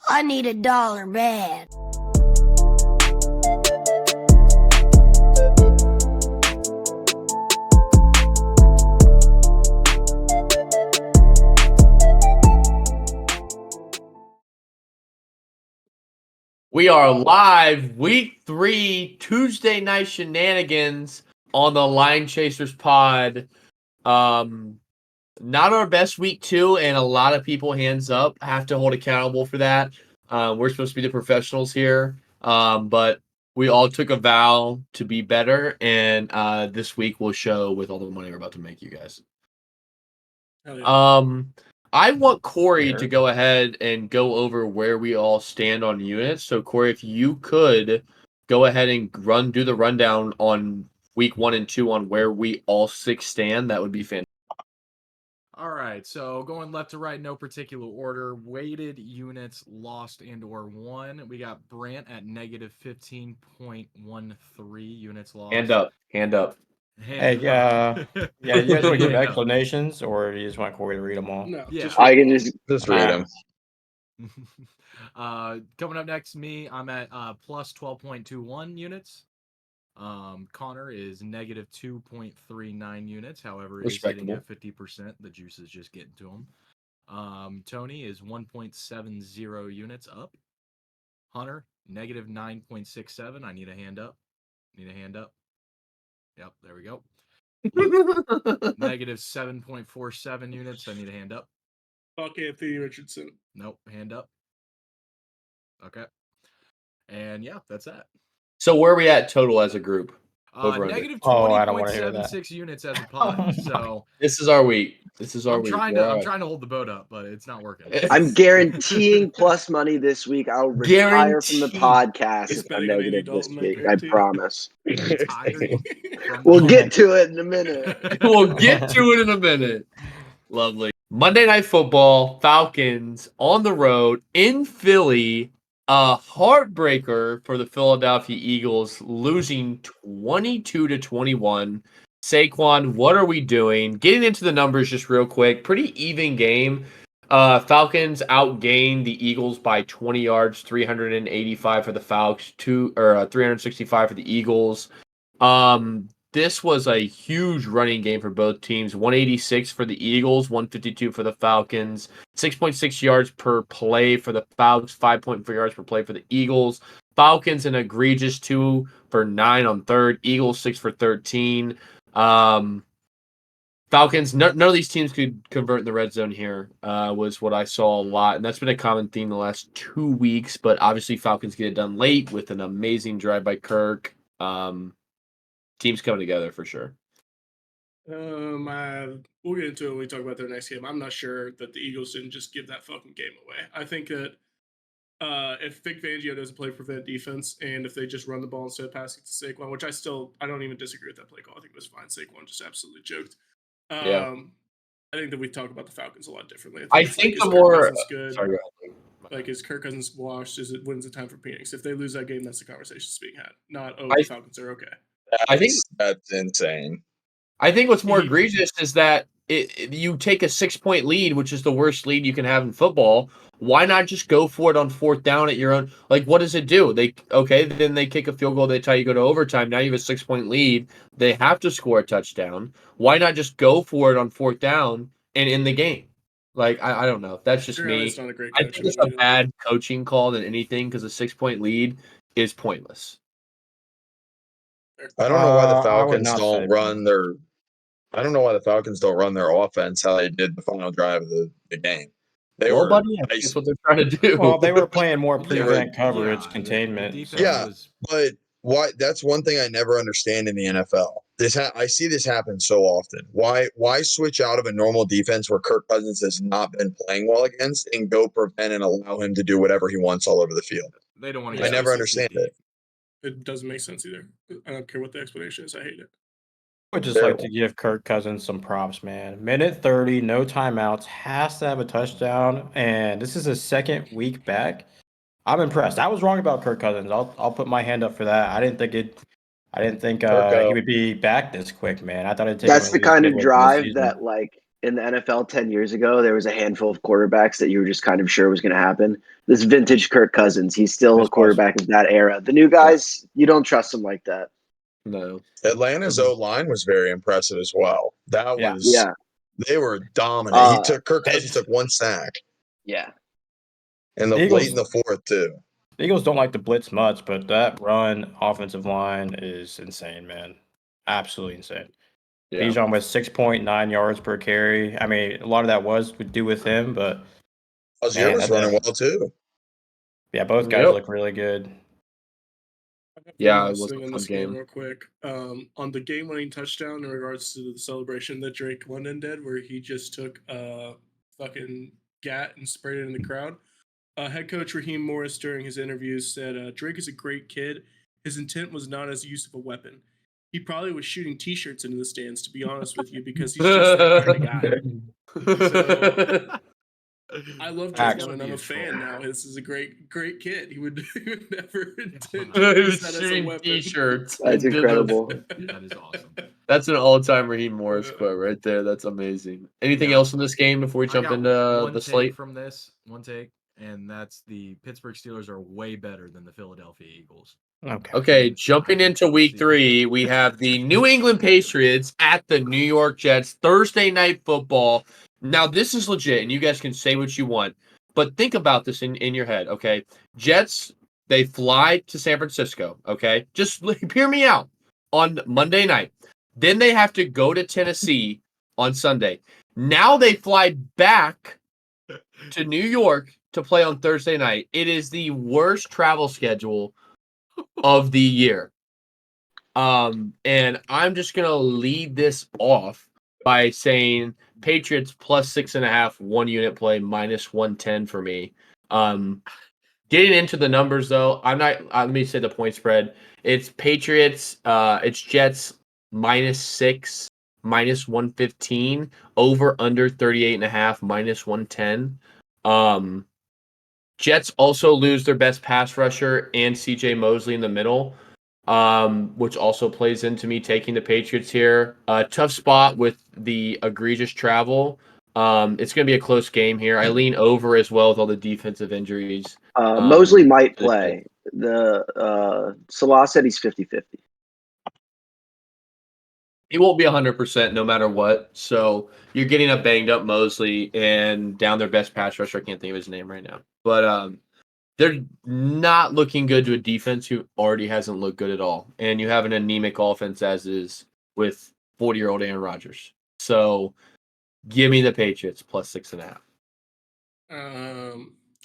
I need $1 bad. We are live, week 3, Tuesday night shenanigans on the Line Chasers pod. Not our best week 2, and a lot of people, hands up, have to hold accountable for that. We're supposed to be the professionals here, but we all took a vow to be better, and this week we'll show with all the money we're about to make you guys. I want Corey to go ahead and go over where we all stand on units. So, Corey, if you could go ahead and do the rundown on week 1 and 2 on where we all 6 stand, that would be fantastic. All right, so going left to right, no particular order. Weighted units lost and/or won. We got Brant at negative 15.13 units lost. Hand up. Hey, yeah, you guys want to give explanations, or you just want Corey to read them all? No, Yeah. I can just read them. Coming up next, me, I'm at plus 12.21 units. Connor is negative 2.39 units. However, is hitting at 50%. The juice is just getting to him. Tony is 1.70 units up. Hunter, negative 9.67. I need a hand up. Yep, there we go. Negative 7.47 units. I need a hand up. Fuck Anthony Richardson. Nope, hand up. Okay. And yeah, that's that. So where are we at total as a group? Negative I don't want to hear 20.76 units as a pod. So this is our week. I'm trying to hold the boat up, but it's not working. I'm guaranteeing plus money this week. I'll retire from the podcast if I'm negative this week. I promise. We'll get to it in a minute. Lovely. Monday Night Football, Falcons on the road in Philly. A heartbreaker for the Philadelphia Eagles, losing 22-21. Saquon, what are we doing? Getting into the numbers just real quick. Pretty even game. Falcons outgained the Eagles by 20 yards, 385 for the Falcons, 365 for the Eagles. This was a huge running game for both teams. 186 for the Eagles, 152 for the Falcons. 6.6 yards per play for the Falcons, 5.4 yards per play for the Eagles. Falcons an egregious 2 for 9 on third. Eagles 6 for 13. Falcons, none of these teams could convert in the red zone here, was what I saw a lot. And that's been a common theme the last 2 weeks. But obviously Falcons get it done late with an amazing drive by Kirk. Teams coming together for sure. We'll get into it when we talk about their next game. I'm not sure that the Eagles didn't just give that fucking game away. I think that if Vic Fangio doesn't play prevent defense, and if they just run the ball instead of passing to Saquon, which I don't even disagree with that play call. I think it was fine. Saquon just absolutely choked. I think that we talk about the Falcons a lot differently. I think the more good. Sorry, like, is Kirk Cousins washed? When's the time for Phoenix? If they lose that game, that's the conversation that's being had. Not, the Falcons are okay. I think that's insane. I think what's more egregious is that you take a 6-point lead, which is the worst lead you can have in football. Why not just go for it on fourth down at your own? Like, what does it do? Then they kick a field goal. They tell you go to overtime. Now you have a 6-point lead. They have to score a touchdown. Why not just go for it on fourth down and in the game? Like, I don't know. That's just me. I think it's a bad coaching call than anything because a 6-point lead is pointless. I don't know why the Falcons don't run their. I don't know why the Falcons don't run their offense how they did the final drive of the game. That's what they're trying to do. Well, they were playing more prevent coverage, containment. But why? That's one thing I never understand in the NFL. I see this happen so often. Why switch out of a normal defense where Kirk Cousins has not been playing well against and go prevent and allow him to do whatever he wants all over the field? They don't want to. I never understand it. It doesn't make sense either. I don't care what the explanation is. I hate it. I would just like to give Kirk Cousins some props, man. Minute 30, no timeouts, has to have a touchdown, and this is his second week back. I'm impressed. I was wrong about Kirk Cousins. I'll put my hand up for that. I didn't think he would be back this quick, man. I thought it'd take. That's the kind of drive that, like, in the NFL 10 years ago, there was a handful of quarterbacks that you were just kind of sure was going to happen. This vintage Kirk Cousins, he's still a quarterback of that era. The new guys, you don't trust them like that. No. Atlanta's O-line was very impressive as well. That was Yeah. they were dominant. Kirk Cousins took 1 sack. Yeah. And late in the fourth too. The Eagles don't like to blitz much, but that run offensive line is insane, man. Absolutely insane. Yeah. Bijan with 6.9 yards per carry. I mean, a lot of that was to do with him, but Algier was running well too. Yeah, both guys look really good. Yeah, it was a fun game. Real quick, on the game-winning touchdown in regards to the celebration that Drake London did, where he just took a fucking gat and sprayed it in the crowd. Head coach Raheem Morris during his interviews said Drake is a great kid. His intent was not as use of a weapon. He probably was shooting T-shirts into the stands, to be honest with you, because he's just that kind of guy. So, I love Drake London. I'm a fan now. This is a great kid. He would never intend to use that as a weapon. T-shirts. That's incredible. That is awesome. That's an all-time Raheem Morris quote right there. That's amazing. Anything else in this game before we jump into the slate? One take, and that's the Pittsburgh Steelers are way better than the Philadelphia Eagles. Okay, jumping into week 3, we have the New England Patriots at the New York Jets, Thursday night football. Now, this is legit, and you guys can say what you want, but think about this in your head, okay? Jets, they fly to San Francisco, okay? Just hear me out on Monday night. Then they have to go to Tennessee on Sunday. Now they fly back to New York to play on Thursday night. It is the worst travel schedule of the year. And I'm just gonna lead this off by saying Patriots plus 6.5, 1 unit play minus 110 for me. Getting into the numbers though, let me say the point spread. It's Patriots, it's Jets minus 6, minus 115, over under 38.5, minus 110. Jets also lose their best pass rusher and CJ Mosley in the middle, which also plays into me taking the Patriots here. Tough spot with the egregious travel. It's going to be a close game here. I lean over as well with all the defensive injuries. Mosley might play. Salah said he's 50-50. He won't be 100% no matter what. So you're getting a banged up Mosley and down their best pass rusher. I can't think of his name right now. But they're not looking good to a defense who already hasn't looked good at all. And you have an anemic offense as is with 40-year-old Aaron Rodgers. So give me the Patriots plus 6.5.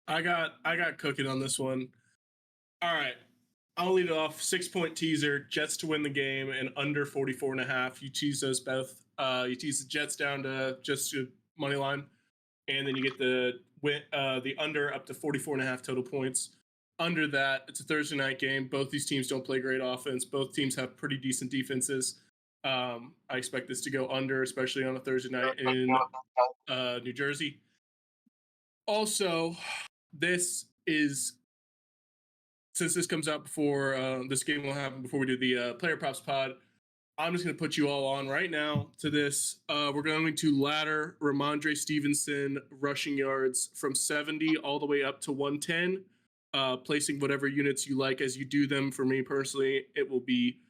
I got cooking on this one. All right. I'll lead it off. 6-point teaser, Jets to win the game and under 44.5. You tease those both. You tease the Jets down to just a money line, and then you get the under up to 44.5 total points. Under that, it's a Thursday night game. Both these teams don't play great offense. Both teams have pretty decent defenses. I expect this to go under, especially on a Thursday night in New Jersey. Also, since this comes out before this game will happen before we do the player props pod, I'm just going to put you all on right now to this. We're going to ladder Ramondre Stevenson rushing yards from 70 all the way up to 110, placing whatever units you like as you do them. For me personally, it will be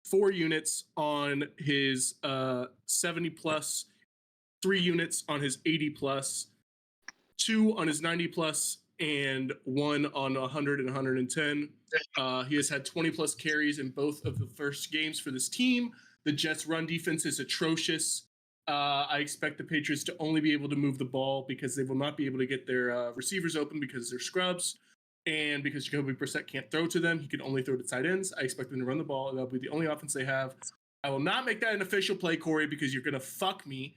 4 units on his 70 plus, 3 units on his 80 plus, 2 on his 90 plus, and 1 on 100 and 110. He has had 20 plus carries in both of the first games for this team. The Jets' run defense is atrocious. I expect the Patriots to only be able to move the ball because they will not be able to get their receivers open because they're scrubs. And because Jacoby Brissett can't throw to them, he can only throw to tight ends. I expect them to run the ball, and that'll be the only offense they have. I will not make that an official play, Corey, because you're going to fuck me.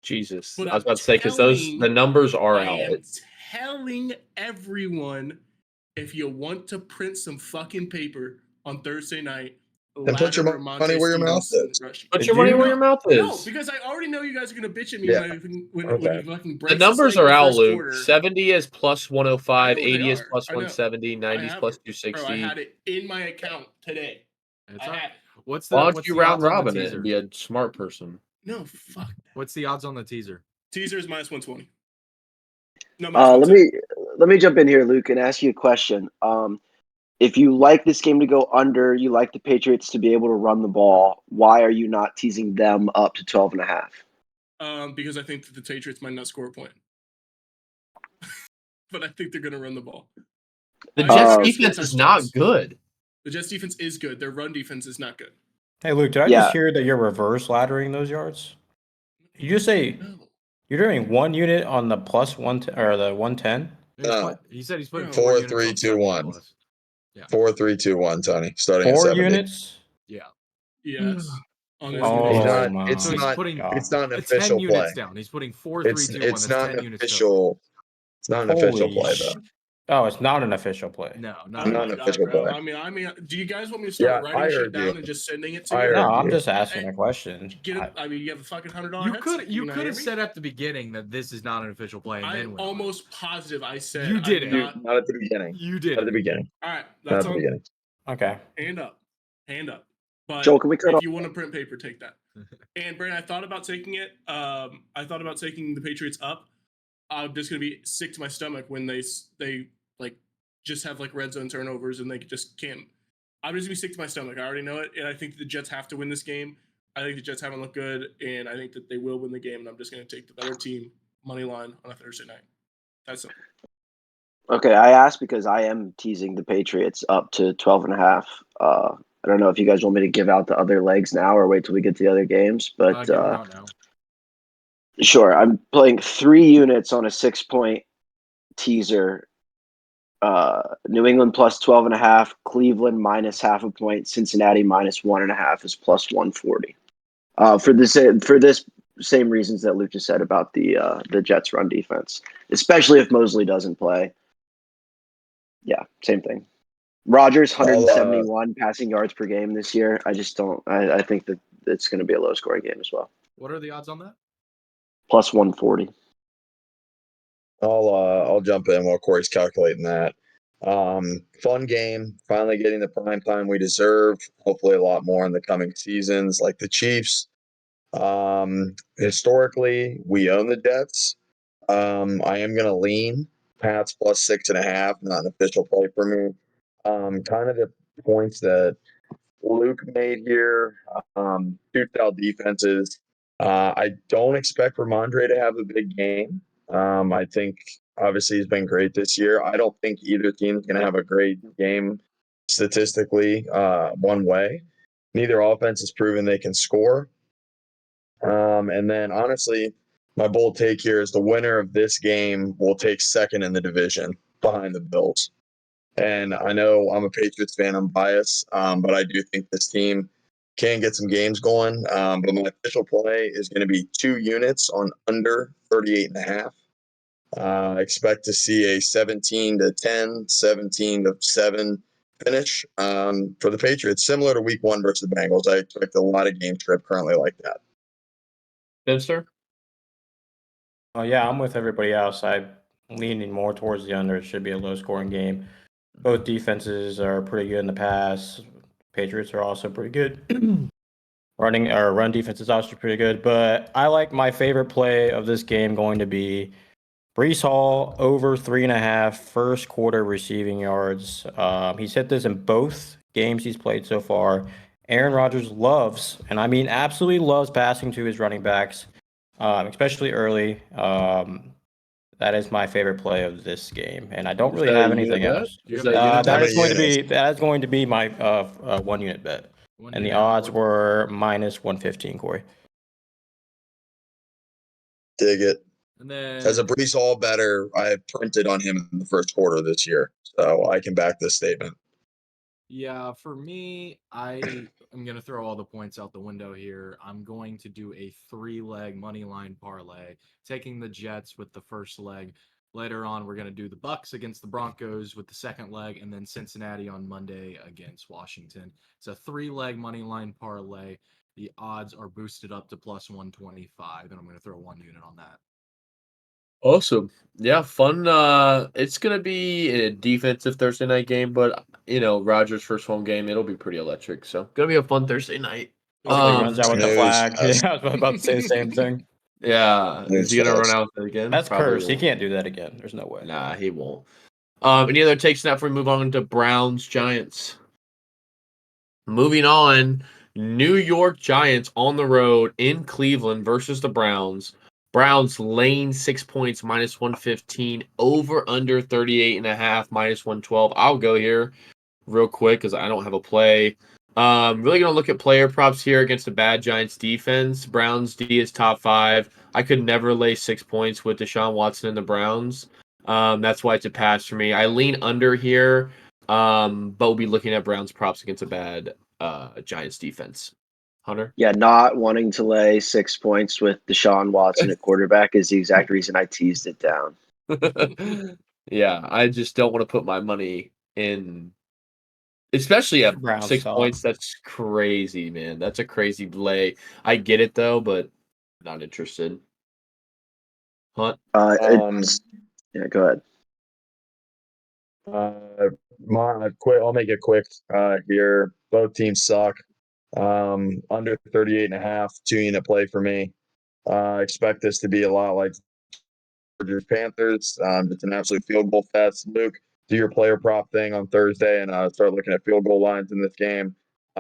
Jesus. But I was about to say, because the numbers are out. I am telling everyone, if you want to print some fucking paper on Thursday night, then put your money where your mouth is. Put your money where your mouth is. No, because I already know you guys are going to bitch at me when you fucking break the numbers are out, Luke. Quarter. 70 is plus 105, 80 is plus 170, 90 is plus 260. Bro, I had it in my account today. Why don't you round robin it and be a smart person? No, fuck. What's the odds on the teaser? Teaser is minus 120. No, Let me jump in here, Luke, and ask you a question. If you like this game to go under, you like the Patriots to be able to run the ball, why are you not teasing them up to 12.5? Because I think that the Patriots might not score a point. But I think they're going to run the ball. The Jets defense is not good. The Jets defense is good. Their run defense is not good. Hey, Luke, did I just hear that you're reverse laddering those yards? You just say you're doing 1 unit on the plus 1 or the 110? He said he's putting 4, 3, 2, 1. Yeah. 4, 3, 2, 1, Tony. Starting 4 at 70. units? Yeah. Yes. Oh my It's not an 10 official play. units down. He's putting 4, 3, 2, 1. It's not 10 an units official. It's not an official play though. Oh, it's not an official play. No, not an official play. I mean, do you guys want me to start writing shit down and just sending it to you? No, I'm just asking a question. You have a fucking $100 headset. You could have said at the beginning that this is not an official play. And I'm almost positive I said you didn't. Not at the beginning. You did. Not at the beginning. All right, that's on. Beginning. Okay. Hand up. But Joel, can we cut if you want to print paper, take that. And Brandon, I thought about taking it. I thought about taking the Patriots up. I'm just gonna be sick to my stomach when they like just have like red zone turnovers and they just can't. I'm just gonna be sick to my stomach. I already know it, and I think the Jets have to win this game. I think the Jets haven't looked good, and I think that they will win the game. And I'm just gonna take the better team money line on a Thursday night. That's it. Okay, I asked because I am teasing the Patriots up to 12.5. I don't know if you guys want me to give out the other legs now or wait till we get to the other games, but give them out now. Sure. I'm playing 3 units on a 6-point teaser. New England plus 12.5, Cleveland minus half a point, Cincinnati minus 1.5 is plus 140. For this same reasons that Luke just said about the Jets run defense, especially if Mosley doesn't play. Yeah, same thing. Rodgers 171 passing yards per game this year. I just don't. I think that it's going to be a low scoring game as well. What are the odds on that? Plus 140. I'll jump in while Corey's calculating that. Fun game. Finally getting the prime time we deserve. Hopefully a lot more in the coming seasons, like the Chiefs. Historically, we own the Jets. I am going to lean Pats plus 6.5. Not an official play for me. Kind of the points that Luke made here. Two-style defenses. I don't expect Ramondre to have a big game. I think obviously he's been great this year. I don't think either team is going to have a great game statistically one way. Neither offense has proven they can score. And then honestly, my bold take here is the winner of this game will take second in the division behind the Bills. And I know I'm a Patriots fan, I'm biased, but I do think this team can get some games going. But my official play is going to be 2 units on under 38.5. Expect to see a 17-10, 17-7 finish for the Patriots, similar to week 1 versus the Bengals. I expect a lot of game script currently like that. Vinster? Yeah, I'm with everybody else. I'm leaning more towards the under. It should be a low scoring game. Both defenses are pretty good in the pass. Patriots are also pretty good. Run defense is also pretty good. But I like my favorite play of this game going to be Breece Hall over 3.5 first quarter receiving yards. He's hit this in both games he's played so far. Aaron Rodgers loves, and I mean absolutely loves, passing to his running backs, especially early. That is my favorite play of this game, and I don't really have anything else. That is going to be my 1 unit bet, and the odds were minus 115. Corey, dig it. And then as a Breece Hall better, I printed on him in the first quarter this year, so I can back this statement. Yeah, for me, I am going to throw all the points out the window here. I'm going to do a 3-leg money line parlay, taking the Jets with the first leg. Later on, we're going to do the Bucks against the Broncos with the second leg, and then Cincinnati on Monday against Washington. It's a 3-leg money line parlay. The odds are boosted up to plus 125, and I'm going to throw 1 unit on that. Awesome. Yeah, fun. It's going to be a defensive Thursday night game, but, Rodgers' first home game, it'll be pretty electric. So, going to be a fun Thursday night. Hopefully he runs out with the Snooze flag. fest. Yeah, I was about to say the same thing. Yeah, is he gonna run out with it again? That's Probably cursed. He won't. can't do that again. There's no way. Nah, he won't. Any other takes now before we move on to Browns Giants? Moving on, New York Giants on the road in Cleveland versus the Browns. Browns laying 6 points, minus 115, over under 38.5, minus 112. I'll go here real quick because I don't have a play. Really going to look at player props here against the bad Giants defense. Browns D is top 5. I could never lay 6 points with Deshaun Watson and the Browns. That's why it's a pass for me. I lean under here, but we'll be looking at Browns props against a bad Giants defense. Hunter? Yeah, not wanting to lay 6 points with Deshaun Watson at quarterback is the exact reason I teased it down. Yeah, I just don't want to put my money in, especially at Browns 6 suck. points. That's crazy, man. That's a crazy play. I get it though, but not interested. Hunt? Yeah, go ahead. I'll make it quick here. Both teams suck. Under 38.5, 2-unit play for me. Expect this to be a lot like Chargers Panthers. It's an absolute field goal fest. Luke, do your player prop thing on Thursday and start looking at field goal lines in this game,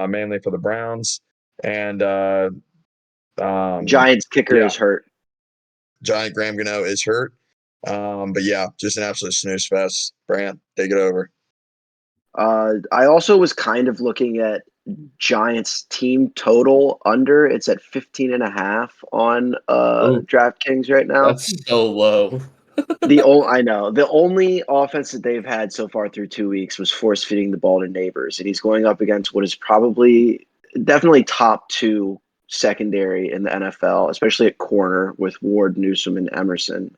mainly for the Browns. And Giants kicker yeah. is hurt. Giant Graham Gano is hurt. But yeah, just an absolute snooze fest. Brant, take it over. I also was kind of looking at Giants team total under. It's at 15.5 on Ooh. DraftKings right now. That's so low. I know the only offense that they've had so far through 2 weeks was force feeding the ball to Neighbors, and he's going up against what is definitely top 2 secondary in the NFL, especially at corner with Ward, Newsome, and Emerson.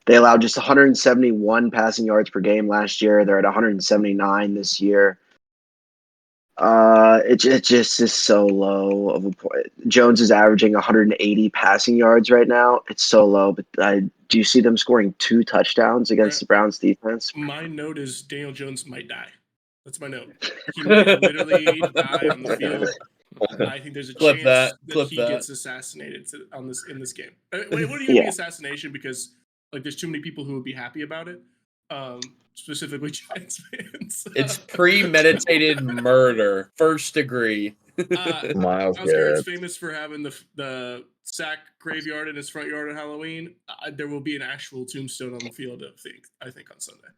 They allowed just 171 passing yards per game last year. They're at 179 this year. It just is so low of a point. Jones is averaging 180 passing yards right now. It's so low, but do you see them scoring 2 touchdowns against the Browns defense? My note is Daniel Jones might die. That's my note. He might literally die on the field. I think there's a chance that he gets assassinated in this game. It wouldn't even be assassination because like there's too many people who would be happy about it. Specifically Giants fans. It's premeditated murder, first degree. Miles Garrett's famous for having the sack graveyard in his front yard on Halloween. There will be an actual tombstone on the field, I think on Sunday.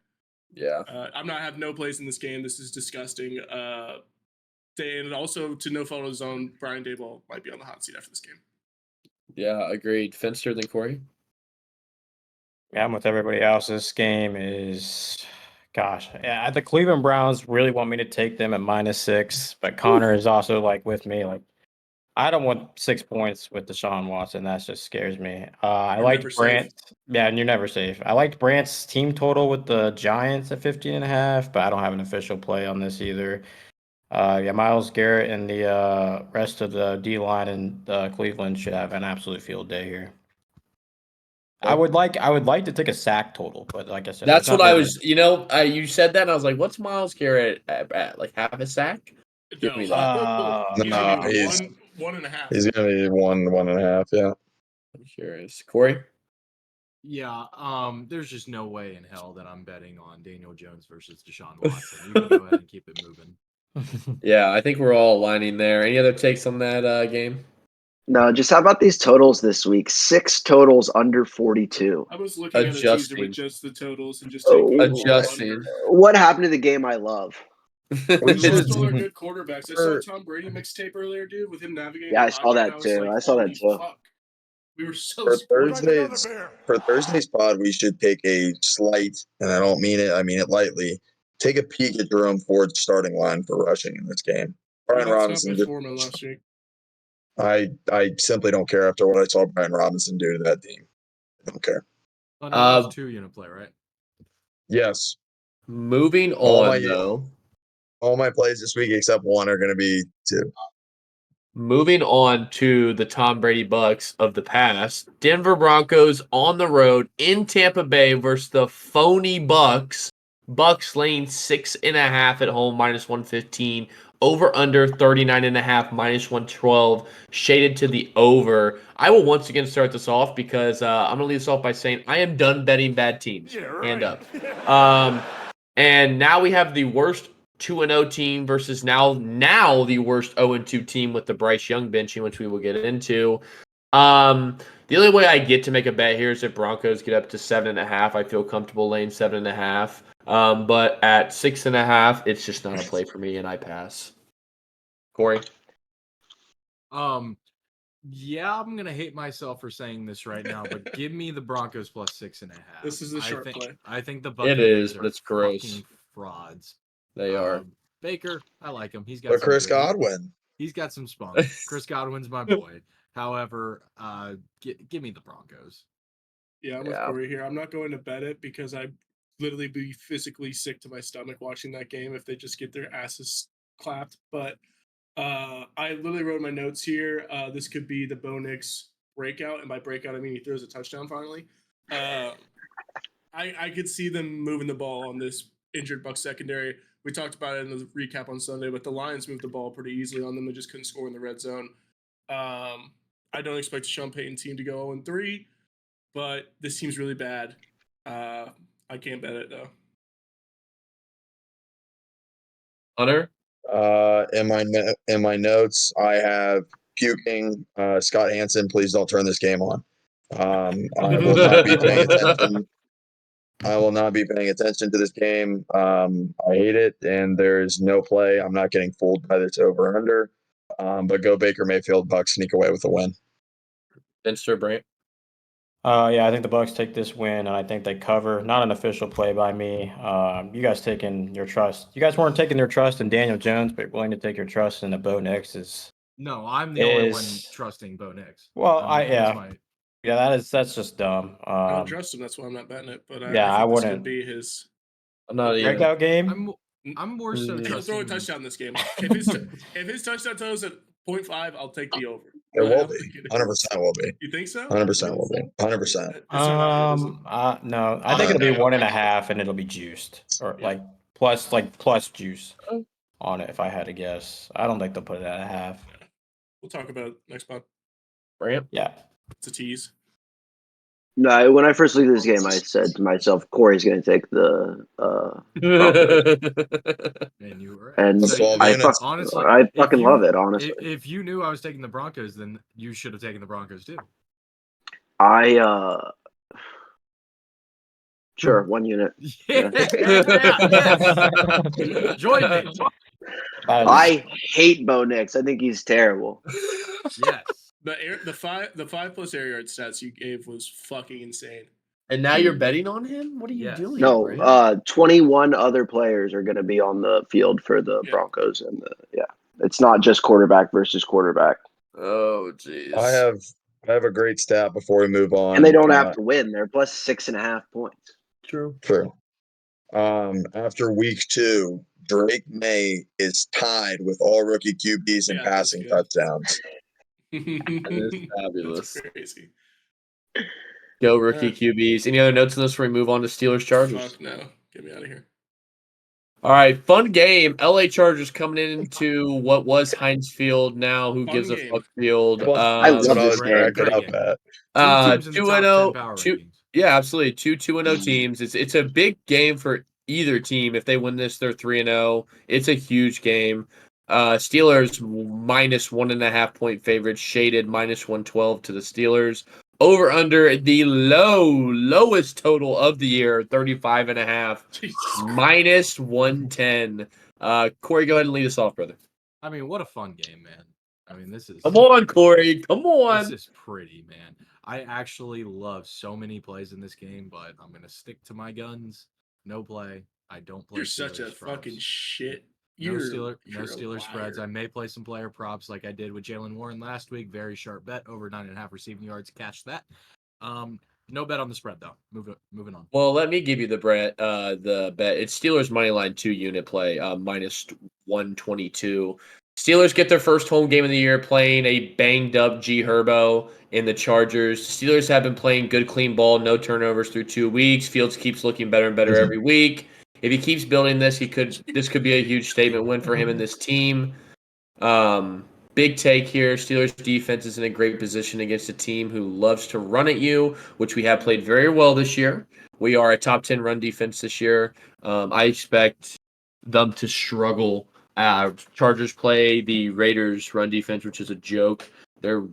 Yeah. I'm not have no place in this game. This is disgusting. And also to no follow zone, Brian Daboll might be on the hot seat after this game. Yeah, agreed. Finster than Corey? Yeah, I'm with everybody else. This game is, gosh, yeah, the Cleveland Browns really want me to take them at -6, but Connor is also like with me. Like, I don't want 6 points with Deshaun Watson. That just scares me. I liked Brant. Yeah, and you're never safe. I liked Brant's team total with the Giants at 15.5, but I don't have an official play on this either. Yeah, Myles Garrett and the rest of the D line in Cleveland should have an absolute field day here. I would like to take a sack total, but like I said, that's what I was. You said that, and I was like, "What's Myles Garrett at? Like half a sack?" Give me that. He's gonna be 1.5. He's gonna be 1.5. Yeah. I'm curious, Corey. Yeah, there's just no way in hell that I'm betting on Daniel Jones versus Deshaun Watson. You can go ahead and keep it moving. Yeah, I think we're all aligning there. Any other takes on that game? No, just how about these totals this week? 6 totals under 42. I was looking at a teaser with just the totals and just adjusting. What happened to the game I love? We lost all our good quarterbacks. I saw Tom Brady mixtape earlier, dude, with him navigating. Yeah, I saw that too. I saw that too. Fuck. We were so for Thursday's pod, we should take a slight, and I don't mean it, I mean it lightly. Take a peek at Jerome Ford's starting line for rushing in this game. Brian Robinson last week. I simply don't care after what I saw Brian Robinson do to that team. I don't care. Oh, no, that's 2-unit play, right? Yes. Moving on, though. All my plays this week except one are going to be 2. Moving on to the Tom Brady Bucks of the past. Denver Broncos on the road in Tampa Bay versus the phony Bucks. Bucks laying 6.5 at home, -115. Over under 39.5, -112. Shaded to the over. I will once again start this off because I'm gonna lead this off by saying I am done betting bad teams. Hand up. And now we have the worst 2-0 team versus now the worst 0-2 team with the Bryce Young benching, which we will get into. The only way I get to make a bet here is if Broncos get up to 7.5. I feel comfortable laying 7.5. But at 6.5, it's just not a play for me, and I pass. Corey? Yeah, I'm gonna hate myself for saying this right now, but give me the Broncos plus 6.5. This is the sharp play. I think the It Buccaneers is, are but it's gross. fucking frauds. They are. Baker, I like him. He's got But some Chris good- Godwin. He's got some spunk. Chris Godwin's my boy. However, give me the Broncos. Yeah, I'm with Corey here. I'm not going to bet it because I'd literally be physically sick to my stomach watching that game if they just get their asses clapped. But I literally wrote in my notes here. This could be the Bo Nix breakout, and by breakout I mean he throws a touchdown finally. I could see them moving the ball on this injured Bucs secondary. We talked about it in the recap on Sunday, but the Lions moved the ball pretty easily on them. They just couldn't score in the red zone. I don't expect the Sean Payton team to go 0-3, but this team's really bad. I can't bet it though. Hunter? In my notes, I have puking. Scott Hansen, please don't turn this game on. I will not be paying attention. I will not be paying attention to this game. I hate it, and there's no play. I'm not getting fooled by this over under. But go Baker Mayfield. Bucks sneak away with a win. Finster, Brant? Yeah, I think the Bucks take this win, and I think they cover. Not an official play by me. You guys taking your trust. You guys weren't taking their trust in Daniel Jones, but willing to take your trust in the Bo Nix is. No, I'm the only one trusting Bo Nix. Well, that's just dumb. I don't trust him. That's why I'm not betting it. But I think this wouldn't. could be his I'm not even. Breakout game. I'm more so He'll trusting. throw a touchdown this game. If his touchdown totals at 0.5, I'll take the over. It will be. 100% will be. You think so? 100% will be. 100%. No, I think it'll be 1.5, and it'll be juiced or plus juice on it. If I had to guess, I don't think they'll put it at a half. We'll talk about it next month. Brant? Yeah, it's a tease. No, when I first looked at this game, I said to myself, Corey's going to take the And you were and so honestly, I fucking love it, honestly. If you knew I was taking the Broncos, then you should have taken the Broncos too. Sure, 1 unit. Yeah. Yes. Join me. I hate Bo Nix. I think he's terrible. Yes. The 5+ air yard stats you gave was fucking insane. And now you're betting on him? What are you doing? No, 21 other players are going to be on the field for the Broncos, and it's not just quarterback versus quarterback. Oh, jeez. I have a great stat before we move on, and they don't have to win. They're plus 6.5 points. True. After week 2, Drake May is tied with all rookie QBs in passing touchdowns. That is fabulous. That's crazy. Go rookie QBs. Any other notes on this before we move on to Steelers Chargers? Fuck no. Get me out of here. All right, fun game. LA Chargers coming into what was Heinz Field now. Who gives a fuck field? I love this game. 2-0. Yeah, absolutely. 2-0 teams. It's a big game for either team. If they win this, they're 3-0. It's a huge game. Steelers -1.5 point favorites, shaded -112 to the Steelers. Over under the lowest total of the year, 35.5, -110. Corey, go ahead and lead us off, brother. I mean, what a fun game, man. I mean, this is. Come on, Corey. Come on. This is pretty, man. I actually love so many plays in this game, but I'm gonna stick to my guns. No play. I don't play. You're such a fucking shit. No Steeler spreads. I may play some player props like I did with Jalen Warren last week. Very sharp bet, over 9.5 receiving yards. Catch that. No bet on the spread though. Moving on. Well, let me give you the bet. It's Steelers money line 2-unit play, -122. Steelers get their first home game of the year playing a banged up G Herbo in the Chargers. Steelers have been playing good, clean ball, no turnovers through 2 weeks. Fields keeps looking better and better every week. if he keeps building this, this could be a huge statement win for him and this team. Big take here. Steelers defense is in a great position against a team who loves to run at you, which we have played very well this year. We are a top 10 run defense this year. I expect them to struggle. Chargers play the Raiders run defense, which is a joke. They're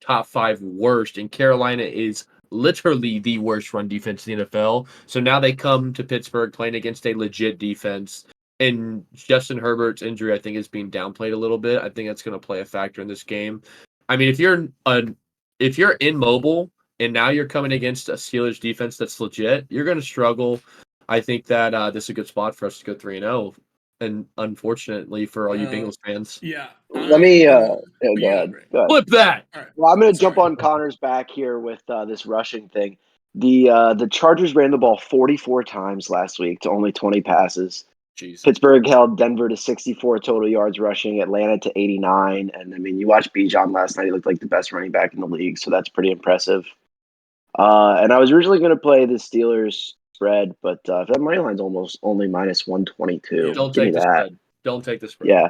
top 5 worst, and Carolina is literally the worst run defense in the NFL. So now they come to Pittsburgh playing against a legit defense. And Justin Herbert's injury, I think, is being downplayed a little bit. I think that's going to play a factor in this game. I mean, if you're immobile and now you're coming against a Steelers defense that's legit, you're going to struggle. I think that this is a good spot for us to go 3-0. And unfortunately for all you Bengals fans, Yeah. Let me go Yeah, ahead. right. Go ahead. flip that. All right. Well, I'm going to Sorry. jump on Connor's back here with this rushing thing. The Chargers ran the ball 44 times last week to only 20 passes. Jeez. Pittsburgh held Denver to 64 total yards rushing, Atlanta to 89. And I mean, you watched Bijan last night; he looked like the best running back in the league, so that's pretty impressive. And I was originally going to play the Steelers spread, but that money line's almost only minus 122. Don't Give me take the that. spread. Don't take the spread. Yeah,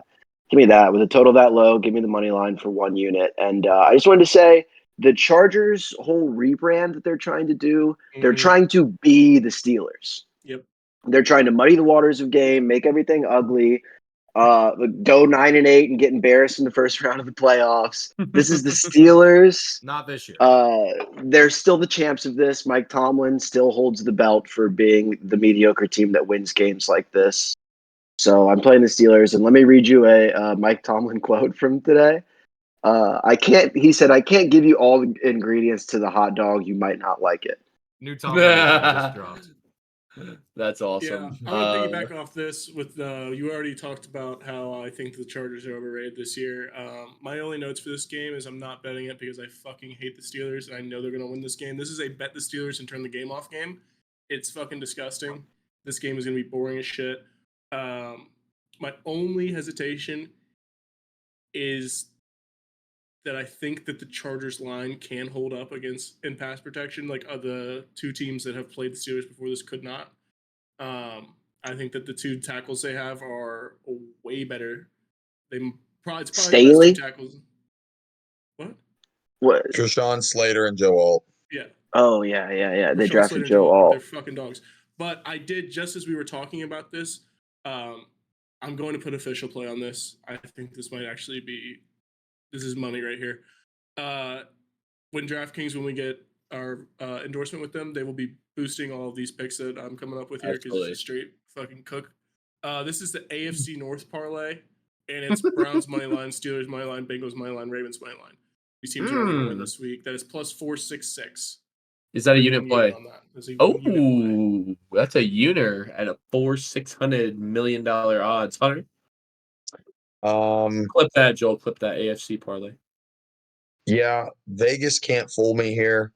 give me that. With a total that low, give me the money line for 1 unit. And I just wanted to say the Chargers' whole rebrand that they're trying to do, they're trying to be the Steelers. Yep. They're trying to muddy the waters of game, make everything ugly, go 9-8 and get embarrassed in the first round of the playoffs. This is the Steelers. Not this year. They're still the champs of this. Mike Tomlin still holds the belt for being the mediocre team that wins games like this. So I'm playing the Steelers, and let me read you a Mike Tomlin quote from today. He said, "I can't give you all the ingredients to the hot dog. You might not like it." New Tomlin just dropped. That's awesome. Yeah, I'm gonna piggyback off this with you already talked about how I think the Chargers are overrated this year. My only notes for this game is I'm not betting it because I fucking hate the Steelers and I know they're gonna win this game. This is a bet the Steelers and turn the game off game. It's fucking disgusting. This game is gonna be boring as shit. My only hesitation is that I think that the Chargers line can hold up against in pass protection, like the two teams that have played the Steelers before this could not. I think that the two tackles they have are way better. It's probably Staley? the best two tackles. What? Rashawn Slater and Joe Alt. Yeah. Oh yeah. They Rashawn drafted Slater, Joe Alt. Alt. They're fucking dogs. But I did, just as we were talking about this, I'm going to put official play on this. I think this might actually be. This is money right here. When DraftKings, when we get our endorsement with them, they will be boosting all of these picks that I'm coming up with here because it's a straight fucking cook. This is the AFC North parlay, and it's Browns money line, Steelers money line, Bengals money line, Ravens money line. These teams are going to win this week. That is plus 466. Is that a unit play? On that. That's a unit at a $600 million odds. Hunter? Clip that, Joel. Clip that AFC parlay. Yeah, Vegas can't fool me here.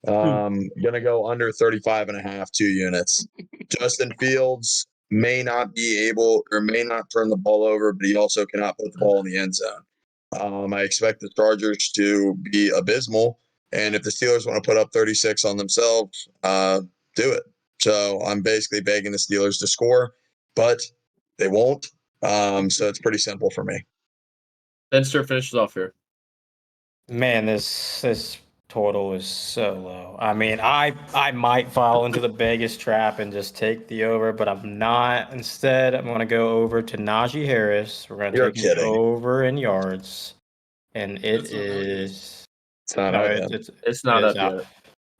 Gonna go under 35.5, 2 units. Justin Fields may not be able or may not turn the ball over, but he also cannot put the ball in the end zone. I expect the Chargers to be abysmal, and if the Steelers want to put up 36 on themselves, do it. So I'm basically begging the Steelers to score, but they won't. So it's pretty simple for me. Benster finishes off here. Man, this total is so low. I mean, I might fall into the Vegas trap and just take the over, but I'm not. Instead, I'm going to go over to Najee Harris. We're going to take him over in yards, and it is. It's not out yet. It's not up yet.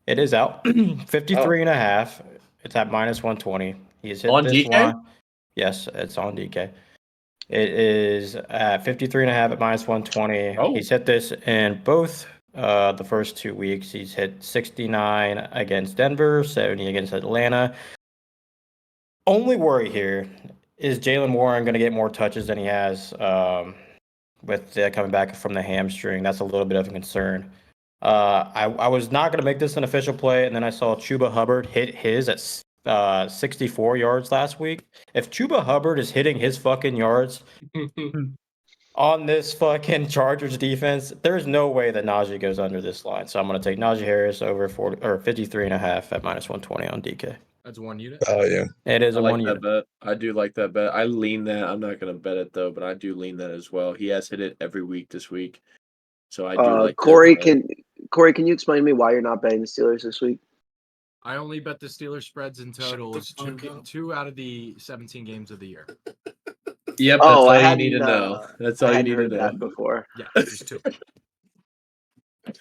It is out. 53.5. It's at minus 120. He's hit on this DK? line. Yes, it's on DK. It is at 53.5 at minus 120. Oh. He's hit this in both the first 2 weeks. He's hit 69 against Denver, 70 against Atlanta. Only worry here is Jalen Warren going to get more touches than he has with coming back from the hamstring. That's a little bit of a concern. I was not going to make this an official play, and then I saw Chuba Hubbard hit his at 64 yards last week. If Chuba Hubbard is hitting his fucking yards on this fucking Chargers defense, there's no way that Najee goes under this line. So I'm going to take Najee Harris over 53.5 at minus 120 on DK. That's 1 unit. Oh yeah. It is I a like 1 that unit. bet. I do like that bet. I lean that. I'm not going to bet it though, but I do lean that as well. He has hit it every week this week, so I do like Corey, that. can you explain to me why you're not betting the Steelers this week? I only bet the Steelers spreads in Shut the totals fuck up. 2 out of the 17 games of the year. Yep, that's Oh, all I you need to hadn't, know. That's I all you hadn't need to heard know. that before. Yeah, just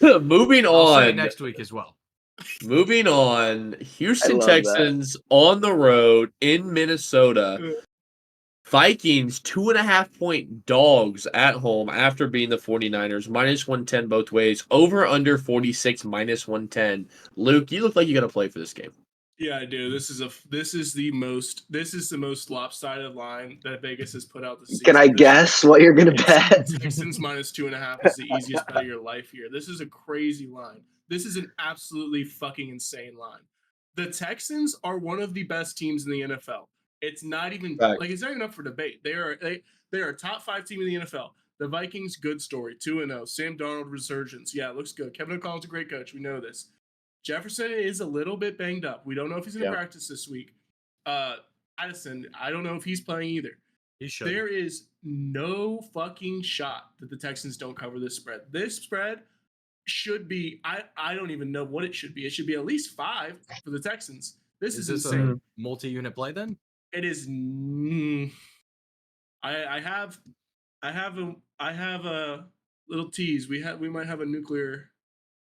2. Moving I'll say it on. next week as well. Moving on. I Houston love that. Texans on the road in Minnesota. Vikings 2.5-point dogs at home after being the 49ers, -110 both ways. Over under 46, -110. Luke, you look like you got to play for this game. Yeah, I do. This is the most lopsided line that Vegas has put out this season. Can I guess what you're gonna bet? Texans -2.5 is the easiest bet of your life here. This is a crazy line. This is an absolutely fucking insane line. The Texans are one of the best teams in the NFL. It's not even Fact. it's not even up for debate. They are a top 5 team in the NFL. The Vikings, good story, 2-0. Sam Darnold resurgence. Yeah, it looks good. Kevin O'Connell's a great coach. We know this. Jefferson is a little bit banged up. We don't know if he's going to practice this week. Addison, I don't know if he's playing either. He should. There is no fucking shot that the Texans don't cover this spread. This spread should be, I don't even know what it should be. It should be at least 5 for the Texans. This is this insane. a multi-unit play then? It is. I have a little tease. We might have a nuclear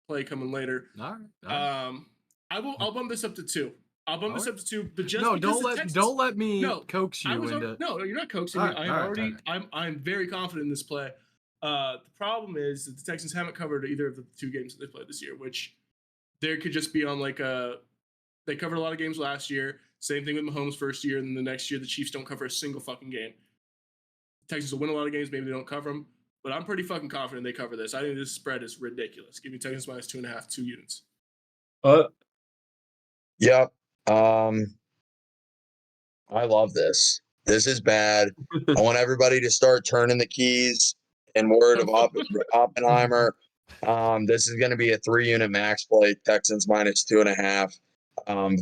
play coming later. All right. I'll bump this up to 2. I'll bump this up to 2. But just no, because don't let me coax you into. No, you're not coaxing me. I'm very confident in this play. The problem is that the Texans haven't covered either of the 2 games that they played this year, which there could just be on they covered a lot of games last year. Same thing with Mahomes' first year, and then the next year the Chiefs don't cover a single fucking game. The Texans will win a lot of games, maybe they don't cover them, but I'm pretty fucking confident they cover this. I think this spread is ridiculous. Give me Texans -2.5, 2 units. Yep. I love this. This is bad. I want everybody to start turning the keys. In word of Oppenheimer, this is going to be a 3-unit max play. Texans -2.5.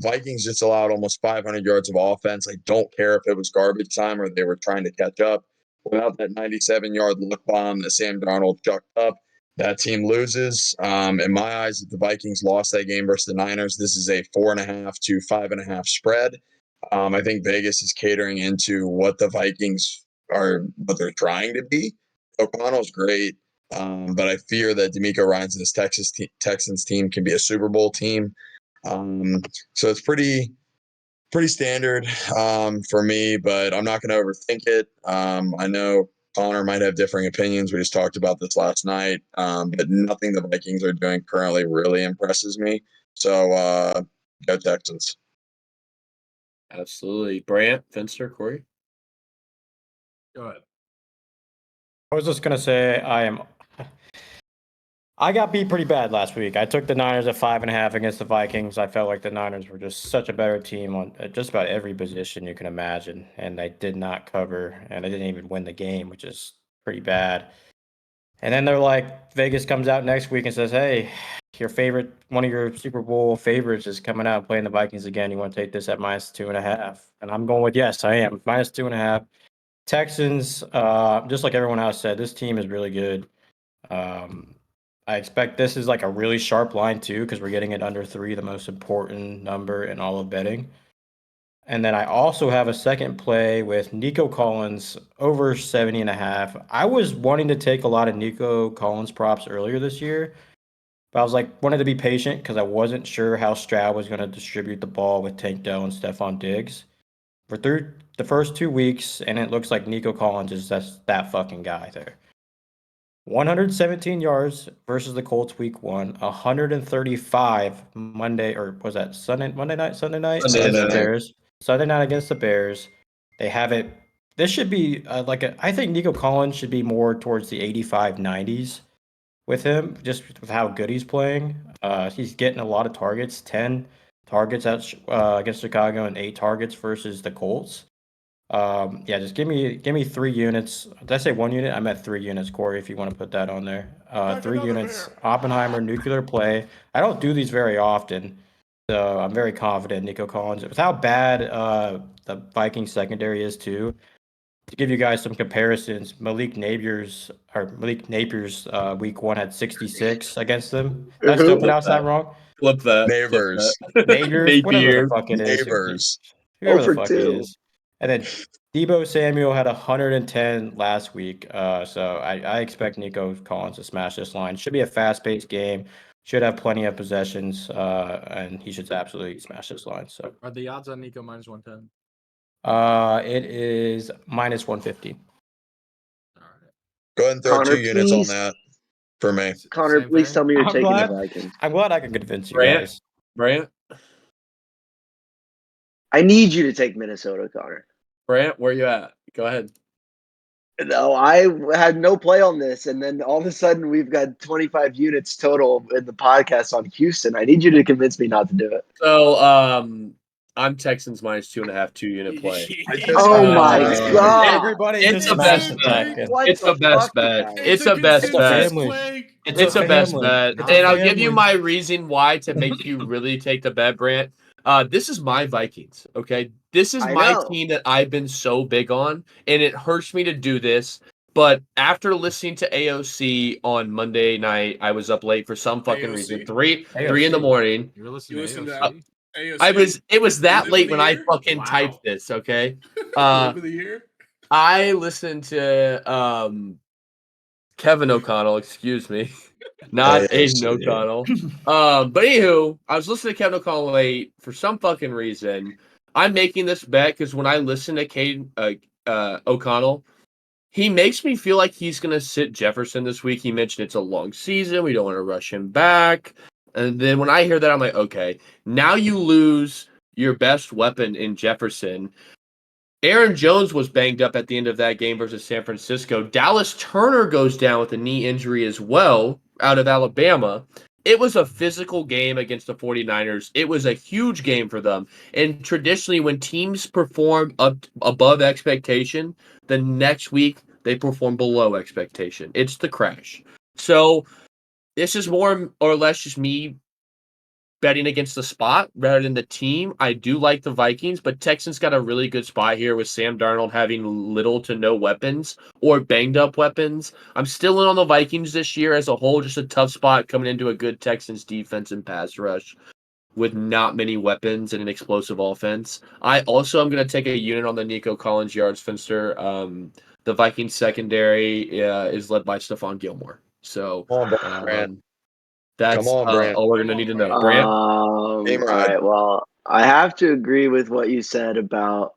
Vikings just allowed almost 500 yards of offense. I don't care if it was garbage time or they were trying to catch up. Without that 97-yard luck bomb that Sam Darnold chucked up, that team loses. In my eyes, if the Vikings lost that game versus the Niners, this is a 4.5 to 5.5 spread. I think Vegas is catering into what the Vikings are, what they're trying to be. O'Connell's great, but I fear that DeMeco Ryans and this Texans team can be a Super Bowl team. So it's pretty standard for me, but I'm not going to overthink it. I know Connor might have differing opinions. We just talked about this last night, but nothing the Vikings are doing currently really impresses me. So go Texans. Absolutely. Brant, Finster, Corey? Go ahead. I was just gonna say I got beat pretty bad last week. I took the Niners at 5.5 against the Vikings. I felt like the Niners were just such a better team on just about every position you can imagine, and they did not cover, and they didn't even win the game, which is pretty bad. And then they're like, Vegas comes out next week and says, "Hey, one of your Super Bowl favorites is coming out and playing the Vikings again. You want to take this at -2.5?" And I'm going with yes, I am -2.5. Texans, just like everyone else said, this team is really good. I expect this is like a really sharp line too, because we're getting it under 3, the most important number in all of betting. And then I also have a second play with Nico Collins over 70.5. I was wanting to take a lot of Nico Collins props earlier this year, but I was like, wanted to be patient because I wasn't sure how Stroud was going to distribute the ball with Tank Dell and Stephon Diggs. We're through the first 2 weeks, and it looks like Nico Collins is just that fucking guy there. 117 yards versus the Colts week 1, 135 Monday, or was that Sunday night against the Bears. Sunday night against the Bears. They have it. This should be I think Nico Collins should be more towards the 85, 90s with him, just with how good he's playing. He's getting a lot of targets, 10 targets against Chicago and 8 targets versus the Colts. Yeah, just give me 3 units. Did I say 1 unit? I meant 3 units, Corey, if you want to put that on there. 3 units, Oppenheimer, nuclear play. I don't do these very often. So I'm very confident Nico Collins. With how bad the Vikings secondary is too, to give you guys some comparisons, Malik Napier's week 1 had 66 against them. Did I still pronounce that wrong? Flip that. Neighbors. Neighbors, whatever the fuck it is. Neighbors. Whoever the for fuck 2. it is. And then Debo Samuel had 110 last week. So I expect Nico Collins to smash this line. Should be a fast-paced game. Should have plenty of possessions. And he should absolutely smash this line. So Are the odds on Nico minus 110? it is minus 150. All right. Go ahead and throw Connor, 2 units on please. that for me. Connor, Same please thing? tell me you're I'm taking glad. the Vikings. I'm glad I can convince you Brant? guys. Brant, I need you to take Minnesota, Connor. where you at? Go ahead. No, I had no play on this, and then all of a sudden we've got 25 units total in the podcast on Houston. I need you to convince me not to do it. So, I'm Texans minus 2.5 2-unit play. Oh my god! Everybody It's just the smash best the bet. Tekken. What It's the best fuck, bet. guys? It's a best bet. family. It's a best family. bet. Not And I'll family. give you my reason why to make you really take the bet, Brant. This is my Vikings, okay? This is I my know. team that I've been so big on, and it hurts me to do this. But after listening to AOC on Monday night, I was up late for some fucking reason. AOC? 3 in the morning. You were listening You to listen to AOC? AOC? It was that Live in late the when I year? fucking Wow. typed this, okay? Live of the year? I listened to Kevin O'Connell, excuse me, not Aiden O'Connell. But anywho, I was listening to Kevin O'Connell late for some fucking reason. I'm making this bet because when I listen to O'Connell, he makes me feel like he's gonna sit Jefferson this week. He mentioned it's a long season, we don't want to rush him back. And then when I hear that, I'm like, okay, now you lose your best weapon in Jefferson. Aaron Jones was banged up at the end of that game versus San Francisco. Dallas Turner goes down with a knee injury as well out of Alabama. It was a physical game against the 49ers. It was a huge game for them. And traditionally, when teams perform up above expectation, the next week they perform below expectation. It's the crash. So this is more or less just me betting against the spot rather than the team. I do like the Vikings, but Texans got a really good spot here with Sam Darnold having little to no weapons or banged up weapons. I'm still in on the Vikings this year as a whole, just a tough spot coming into a good Texans defense and pass rush with not many weapons and an explosive offense. I also am going to take a unit on the Nico Collins yards Finster. The Vikings secondary is led by Stephon Gilmore. So Come on, Brant. that's Come on, Brant. all we're going to need to know. Brant. Brant? All Game ride. right. Well, I have to agree with what you said about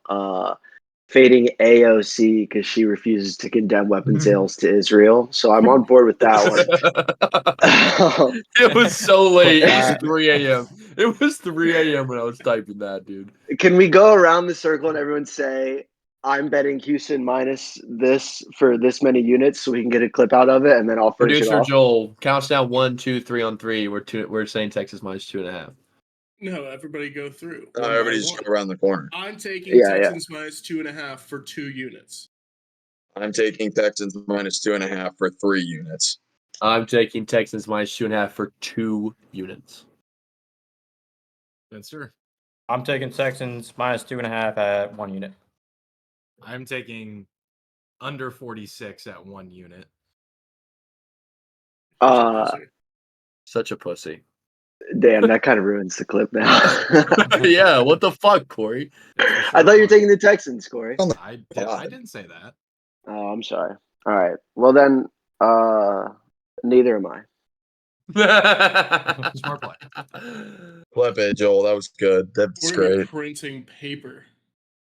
fading AOC because she refuses to condemn weapon sales to Israel. So I'm on board with that one. It was so late. It was Uh, 3 a.m. It was 3 a.m. when I was typing that, dude. Can we go around the circle and everyone say, I'm betting Houston minus this for this many units so we can get a clip out of it, and then I'll finish it Producer off? Joel counts down 1, 2, 3 on 3. We're saying Texas minus 2.5. No, everybody go through. No, one by everybody just one. go around the corner. I'm taking Texans minus 2.5 for 2 units. I'm taking Texans minus 2.5 for 3 units. I'm taking Texans minus 2.5 for 2 units. Yes, sir. I'm taking Texans minus 2.5 at 1 unit. I'm taking under 46 at 1 unit. Such a pussy. Damn, that kind of ruins the clip now. Yeah, what the fuck, Corey? I thought you were taking the Texans, Corey. I didn't say that. Oh, I'm sorry. All right. Well then, neither am I. Smart play. Flip it, Joel. That was good. That's We're gonna be great. printing paper.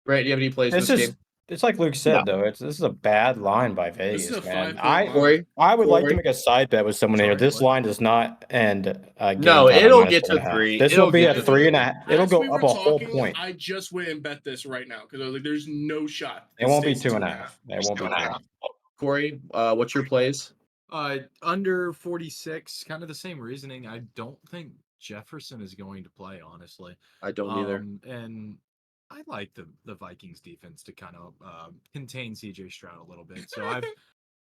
Brant, do you have any plays in It's this just game? it's like Luke said though. This is a bad line by Vegas, This is a man. 5-point line. I would like to Corey? make a side bet with someone here. Sorry, This what? line does not end game No, time it'll minus get to 1.5. 3. This It'll will be get a to 3.5. It'll As go we were up a whole talking, point. I just went and bet this right now because I was like, "There's no shot." It This won't be stays 2.5. It won't be 2.5. Corey, what's your plays? Under 46, kind of the same reasoning. I don't think Jefferson is going to play, honestly. I don't either. And I like the Vikings defense to kind of contain CJ Stroud a little bit. So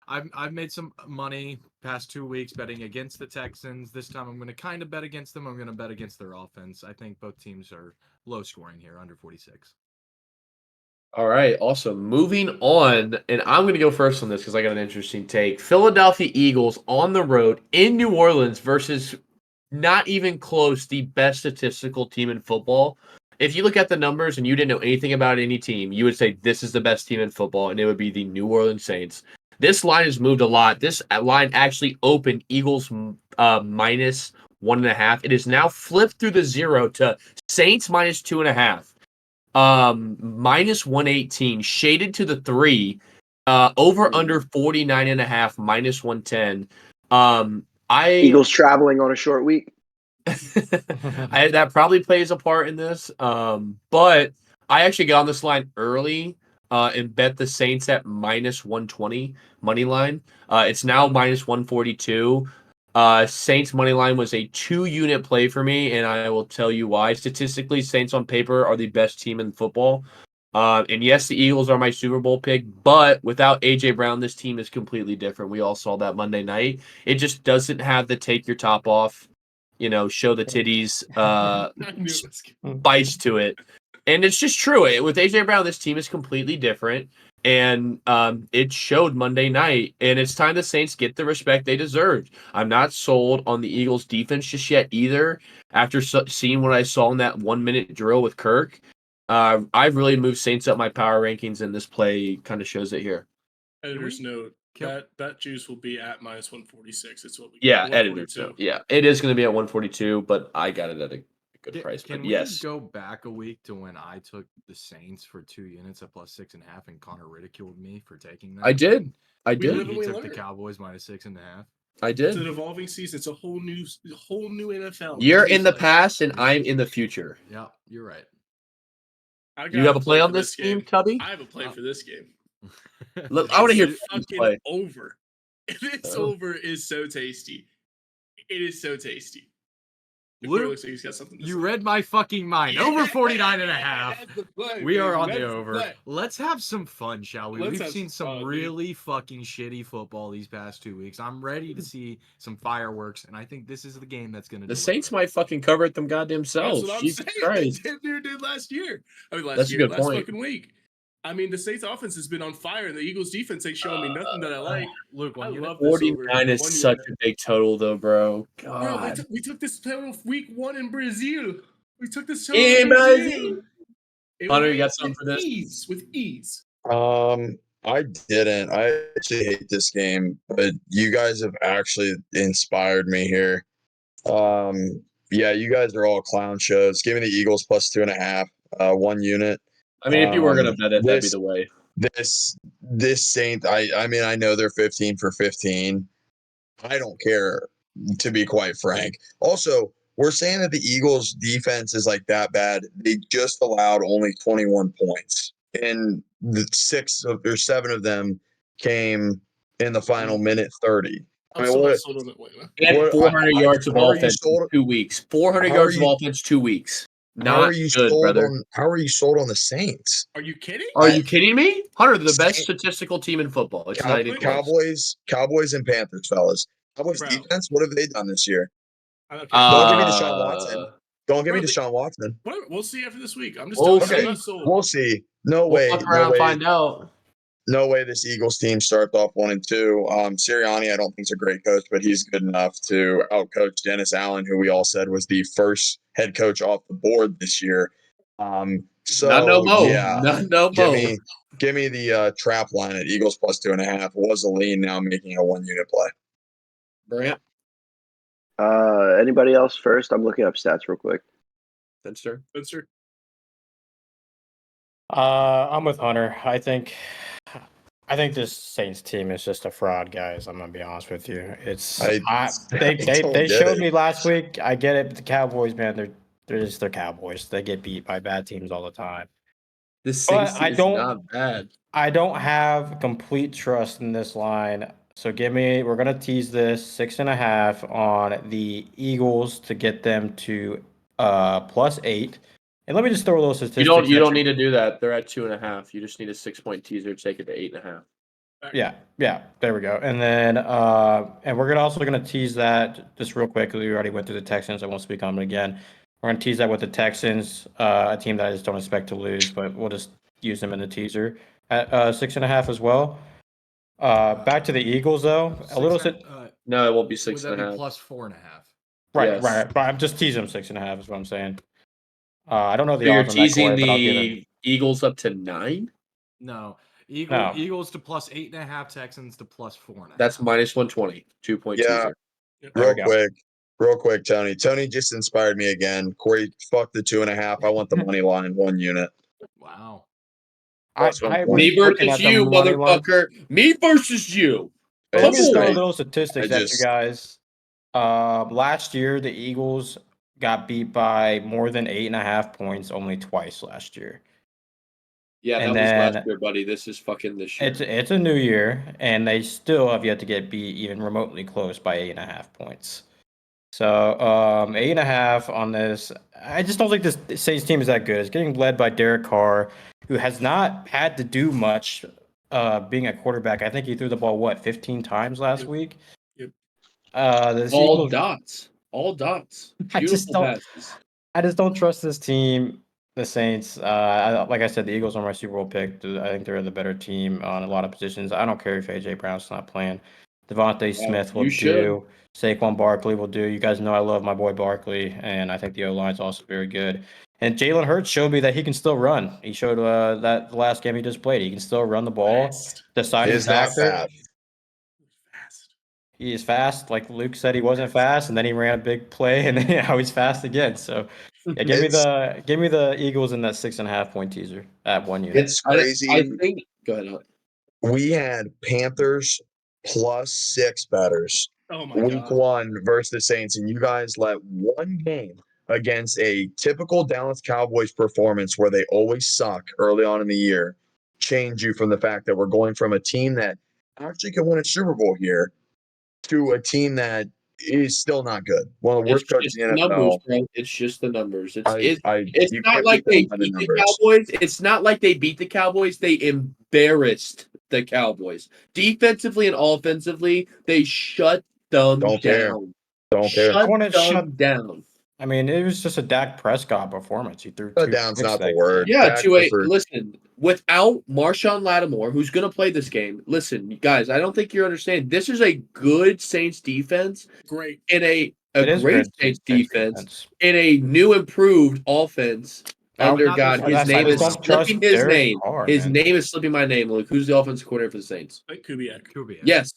I've made some money past 2 weeks betting against the Texans. This time I'm going to kind of bet against them. I'm going to bet against their offense. I think both teams are low scoring here, under 46. All right, awesome. Moving on, and I'm going to go first on this because I got an interesting take. Philadelphia Eagles on the road in New Orleans versus not even close the best statistical team in football. If you look at the numbers and you didn't know anything about any team, you would say this is the best team in football, and it would be the New Orleans Saints. This line has moved a lot. This line actually opened Eagles minus 1.5. It is now flipped through the 0 to Saints minus 2.5. Minus 118, shaded to the 3. Over under 49.5, minus 110. Eagles traveling on a short week. That probably plays a part in this. But I actually got on this line early and bet the Saints at minus 120 money line. It's now minus 142. Saints money line was a 2-unit play for me, and I will tell you why. Statistically, Saints on paper are the best team in football. And yes, the Eagles are my Super Bowl pick, but without AJ Brown, this team is completely different. We all saw that Monday night. It just doesn't have the take your top off, show the titties I knew it was good. spice to it. And it's just true. With AJ Brown, this team is completely different. And it showed Monday night. And it's time the Saints get the respect they deserved. I'm not sold on the Eagles' defense just yet either. After seeing what I saw in that 1-minute drill with Kirk, I've really moved Saints up my power rankings, and this play kind of shows it here. Editor's note, that juice will be at minus 146. It's what we Yeah, got. editor. 142. So, yeah, it is going to be at 142, but I got it at a good price. Can But we yes, just go back a week to when I took the Saints for 2 units at plus 6.5 and Connor ridiculed me for taking that? I did. I We did. live He and we took the learn. Cowboys minus 6.5. I It's an did. evolving season. It's a whole new NFL. You're in the Jesus. past, and I'm in the future. Yeah, you're right. I You have a play on for this team, game. Tubby? I have a play for this game. Look, I want to hear It's Tubby's fucking play. over. This Oh. over is so tasty. It is so tasty. Luke, looks like he's got something to you say. read my fucking mind. Over 49.5. That's the play, We are baby. on the That's over. play. Let's have some fun, shall we? Let's We've have seen some some fun, dude. really fucking shitty football these past 2 weeks. I'm ready to see some fireworks, and I think this is the game that's going to The Saints might fucking cover it them goddamn That's selves. what I'm Jesus saying. Christ. They did last year. That's a good last point. fucking week. I mean, the Saints offense has been on fire, and the Eagles defense ain't showing me nothing that I like. Luke, I 1 unit. love this over. 49 is 1 such unit. a big total, though, bro. Bro, God. we took this total week 1 in Brazil. We took this total In in Brazil. Brazil. It Hunter, would you be got something for this? with ease. I didn't. I actually hate this game, but you guys have actually inspired me here. Yeah, you guys are all clown shows. Give me the Eagles plus 2.5, 1 unit. I mean, if you were going to Um, bet it, that'd be this the way. this Saint, I mean, I know they're 15 for 15. I don't care, to be quite frank. Also, we're saying that the Eagles defense is like that bad. They just allowed only 21 points, and the 7 of them came in the final minute 30. I I'm mean, still not what? sold on Atlanta. And 400 yards of How are you offense in sold? 2 weeks. 400 How yards are of you? offense, 2 weeks. How Not are you good, sold brother. on? How are you sold on the Saints? Are you kidding? Are you kidding me? Hunter, the best Saint- statistical team in football. It's not even close. Cowboys, and Panthers, fellas. Cowboys Bro. defense. What have they done this year? I don't care. Don't give me Deshaun Watson. Don't give me Bro, Deshaun Watson. Whatever. We'll see after this week. I'm just We'll telling you, I'm Okay, not sold. we'll see. No We'll way. fuck No around and way. find out. No way this Eagles team starts off 1-2. Sirianni, I don't think is a great coach, but he's good enough to outcoach Dennis Allen, who we all said was the first head coach off the board this year. So Not no mo. yeah, Not no give mo. me the trap line at Eagles plus 2.5. Was a lean, now making a 1 unit play. Brant, Anybody else first? I'm looking up stats real quick. Finster. I'm with Hunter. I think this Saints team is just a fraud, guys. I'm gonna be honest with you. They showed me last week. I get it. But the Cowboys, man, they're just Cowboys. They get beat by bad teams all the time. The Saints is not bad. I don't have complete trust in this line. So we're gonna tease this 6.5 on the Eagles to get them to +8. And let me just throw those statistics. You don't need to do that. They're at 2.5. You just need a 6-point teaser to take it to 8.5. Yeah, there we go. And then and we're also gonna tease that just real quick. We already went through the Texans. I won't speak on them again. We're gonna tease that with the Texans, a team that I just don't expect to lose, but we'll just use them in the teaser at 6.5 as well. Back to the Eagles though. A little No, it won't be Would 6 that and a be half. plus 4.5? right. Yes. But I'm just teasing them 6.5 is what I'm saying. I don't know the So you're odds on that, teasing Corey, but I'll give him. the Eagles up to 9? No. No. Eagles to plus 8.5, Texans to plus 4.5. That's minus 120. 2-point Yeah. teaser. Real quick, Tony. Tony just inspired me again. Corey, fuck the 2.5. I want the money line 1 unit. Wow. I Plus was 120. Me looking versus at the you, money line. motherfucker. Me versus you. But I let me just- throw a I- little statistics I at just- you guys. Last year the Eagles got beat by more than 8.5 points only twice last year. Yeah, And that was last then year, buddy. This is fucking this year. it's a new year, and they still have yet to get beat even remotely close by 8.5 points. So 8.5 on this. I just don't think this Saints team is that good. It's getting led by Derek Carr, who has not had to do much being a quarterback. I think he threw the ball 15 times last week. Yep. This All Eagles, dots. All dots. I just Beautiful don't. passes. I just don't trust this team, the Saints. Like I said, the Eagles are my Super Bowl pick. I think they're the better team on a lot of positions. I don't care if AJ Brown's not playing. Devontae Smith will you should. do. Saquon Barkley will do. You guys know I love my boy Barkley, and I think the O line's also very good. And Jalen Hurts showed me that he can still run. He showed that the last game he just played. He can still run the ball. Fast. Deciding He's not factor. fast. Fast. He is fast. Like Luke said, he wasn't fast, and then he ran a big play, and then now he's fast again. So, yeah, give me the Eagles in that 6.5 point teaser at 1 unit. It's crazy. I think. Go ahead. Hunt. We had Panthers plus 6 betters Oh my week god. 1 versus the Saints, and you guys let one game against a typical Dallas Cowboys performance where they always suck early on in the year change you from the fact that we're going from a team that actually can win a Super Bowl here to a team that is still not good. One of the It's worst coaches just in the the numbers, NFL. bro. It's just the numbers. You It's not can't like beat they them by the beat the numbers. Cowboys. It's not like they beat the Cowboys. They embarrassed the Cowboys. Defensively and offensively, they shut them Don't care. down. Don't care. I want to them shut. down. I mean, it was just a Dak Prescott performance. He threw 2 Shut down's picks not the that word. game. Yeah, Dak to a Clifford. listen, without Marshawn Lattimore, who's going to play this game, listen, guys, I don't think you're understanding. This is a good Saints defense Great. in a It is great good Saints Saints defense in a new improved offense under not God. this His week. name I is just don't trust slipping his Derek name. Carr, His man. name is slipping my name, Luke. Who's the offensive coordinator for the Saints? Like Kubiak. Yes.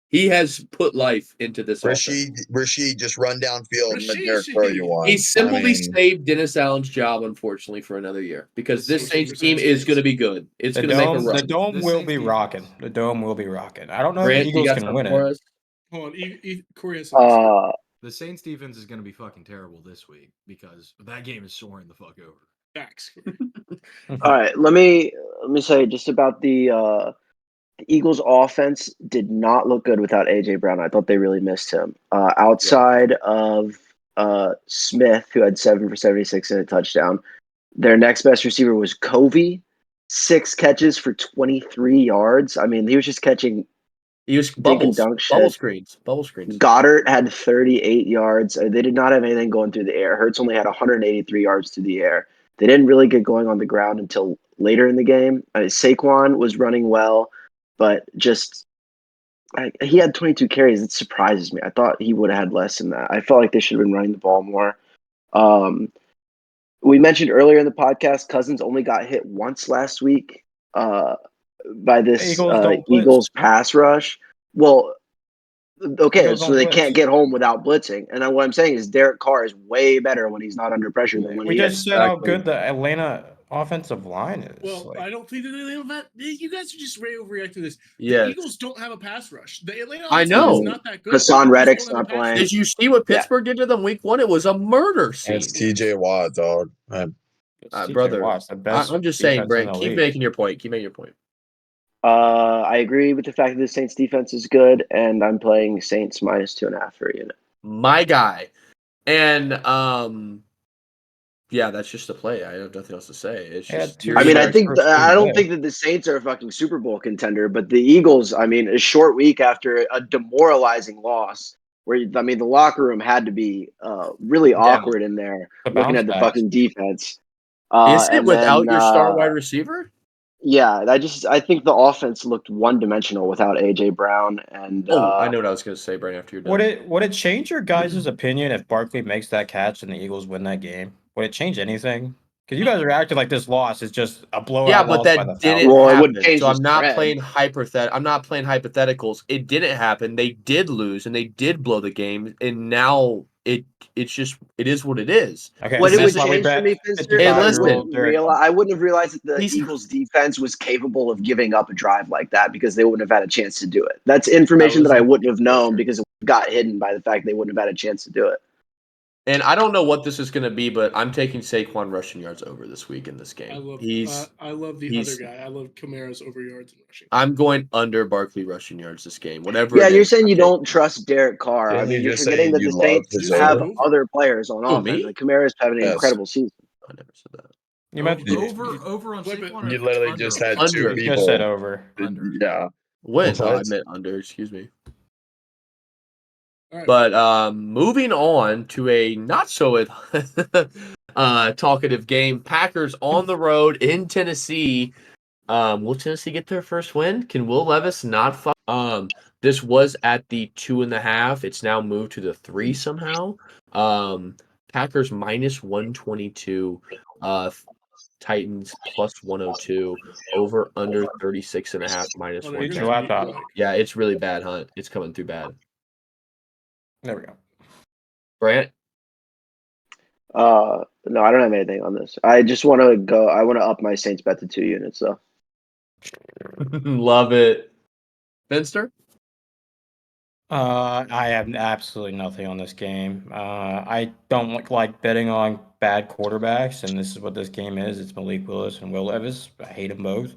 He has put life into this offense. Rashid, just run downfield and let Rashid. Derek throw you one. He simply I mean, saved Dennis Allen's job, unfortunately, for another year because this Saints 60% team is chance. going to be good. It's The going to make a dome, run. the dome This will Saints be defense. rocking. The dome will be rocking. I don't know if the Grant, you Eagles got can something win for it. us? Hold on. Corey has something to say. The Saints defense is going to be fucking terrible this week because that game is soaring the fuck over. Facts. All right, let me say just about the Eagles' offense did not look good without AJ Brown. I thought they really missed him. Outside of Smith, who had 7 for 76 and a touchdown, their next best receiver was Covey, 6 catches for 23 yards. I mean, he was just catching He was dink and bubble dunk shit. screens. Goddard had 38 yards. They did not have anything going through the air. Hurts only had 183 yards through the air. They didn't really get going on the ground until later in the game. Saquon was running well, but just he had 22 carries. It surprises me. I thought he would have had less than that. I felt like they should have been running the ball more. We mentioned earlier in the podcast, Cousins only got hit once last week by this Eagles don't blitz. Eagles pass rush. Well, okay, Eagles so don't they blitz. can't get home without blitzing. And then what I'm saying is Derek Carr is way better when he's not under pressure than when We he just is. said how Exactly. good the Atlanta offensive line is. Well, I don't think that you guys are just way overreacting to this. The Yes. Eagles don't have a pass rush. The Atlanta I offense know. is not that good. Hassan They just Reddick's don't have a not pass playing. rush. Did you see what Pittsburgh did to them week 1? It was a murder scene. it's TJ Watt, dog. It's TJ Brother, Watt's the best I'm just saying, defense in Brent, the keep league. making your point. I agree with the fact that the Saints defense is good, and I'm playing Saints minus 2.5 for a unit. My guy. And Yeah, that's just a play. I have nothing else to say. It's Yeah, just two I mean, I starts think first I game don't back. think that the Saints are a fucking Super Bowl contender, but the Eagles. I mean, a short week after a demoralizing loss, where I mean, the locker room had to be really awkward in there, The looking bounce at the back. fucking defense. Is it And without then, your star wide receiver? yeah, I think the offense looked one dimensional without AJ Brown, and Oh, I know what I was going to say, Brian. After you're done, Would it change your guys' opinion if Barkley makes that catch and the Eagles win that game? Would it change anything? Because you guys are acting like this loss is just a blowout yeah, but loss by the that Falcons. didn't well, it wouldn't happen. change So the I'm not spread. playing I'm not playing hypotheticals. It didn't happen. They did lose and they did blow the game, and now it's just it is what it is. Okay, What This it would isn't- change for me, Finster, Hey, is I listen. wouldn't I wouldn't have realized that the He's- Eagles defense was capable of giving up a drive like that because they wouldn't have had a chance to do it. That's information that I wouldn't have known because it got hidden by the fact they wouldn't have had a chance to do it. And I don't know what this is going to be, but I'm taking Saquon rushing yards over this week in this game. I love the he's- other guy. I love Kamara's over yards and rushing. I'm going under Barkley rushing yards this game. Whatever. Yeah, it you're is, saying I'm you taking don't him. trust Derek Carr. Didn't I mean, you you're just say forgetting that you the love Saints his have over? other players on Who, offense. me? Like Kamara's having an Yes. incredible season. I never said that. You meant over on Flip it. Saquon. You literally under just on had Saquon? two Under. you people. just said over. Under. Yeah. When? Oh, I What? meant under. Excuse me. All right. But moving on to a not so talkative game. Packers on the road in Tennessee. Will Tennessee get their first win? Can Will Levis not fuck? This was at the 2.5. It's now moved to the 3 somehow. Packers minus 122. Titans plus 102. Over under 36.5 minus Oh, you're Get 110. your gonna have to mute laptop. your mic. Yeah, it's really bad, Hunt. It's coming through bad. There we go. Brant? No, I don't have anything on this. I just want to go. I want to up my Saints bet to 2 units, though. Love it. Finster? I have absolutely nothing on this game. I don't like betting on bad quarterbacks, and this is what this game is. It's Malik Willis and Will Levis. I hate them both.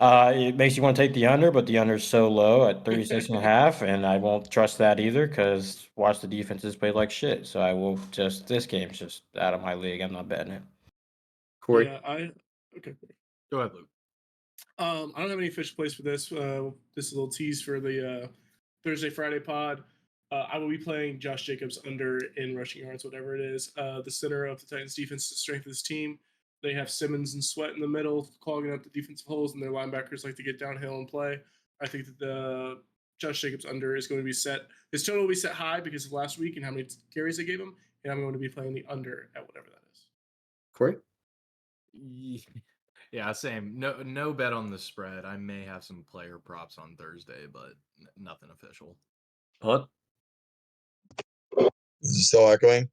It makes you want to take the under, but the under is so low at 36.5, and I won't trust that either because watch the defenses play like shit. So I will this game's just out of my league. I'm not betting it. Corey? Yeah, okay. Go ahead, Luke. I don't have any official plays for this. This is a little tease for the Thursday Friday pod. I will be playing Josh Jacobs under in rushing yards, whatever it is. The center of the Titans defense is the strength of this team. They have Simmons and Sweat in the middle, clogging up the defensive holes, and their linebackers like to get downhill and play. I think that the Josh Jacobs under is going to be set. His total will be set high because of last week and how many carries they gave him, and I'm going to be playing the under at whatever that is. Corey? Yeah, same. No bet on the spread. I may have some player props on Thursday, but nothing official. Hunt? Is it still echoing?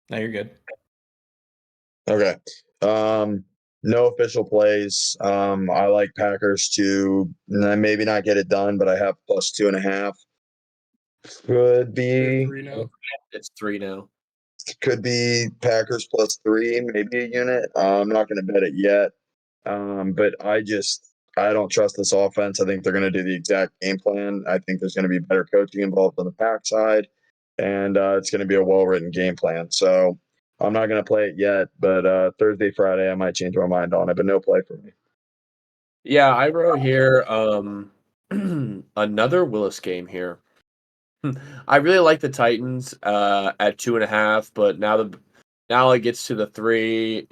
No, you're good. Okay. No official plays. I like Packers to maybe not get it done, but I have plus 2.5. Could They're be 3 now. It's 3 now. could be Packers plus 3, maybe a unit. I'm not going to bet it yet. But I don't trust this offense. I think they're going to do the exact game plan. I think there's going to be better coaching involved on the Pack side, and it's going to be a well-written game plan. So I'm not going to play it yet, but Thursday, Friday, I might change my mind on it, but no play for me. Yeah, I wrote here another Willis game here. I really like the Titans at 2.5, but now it gets to the 3.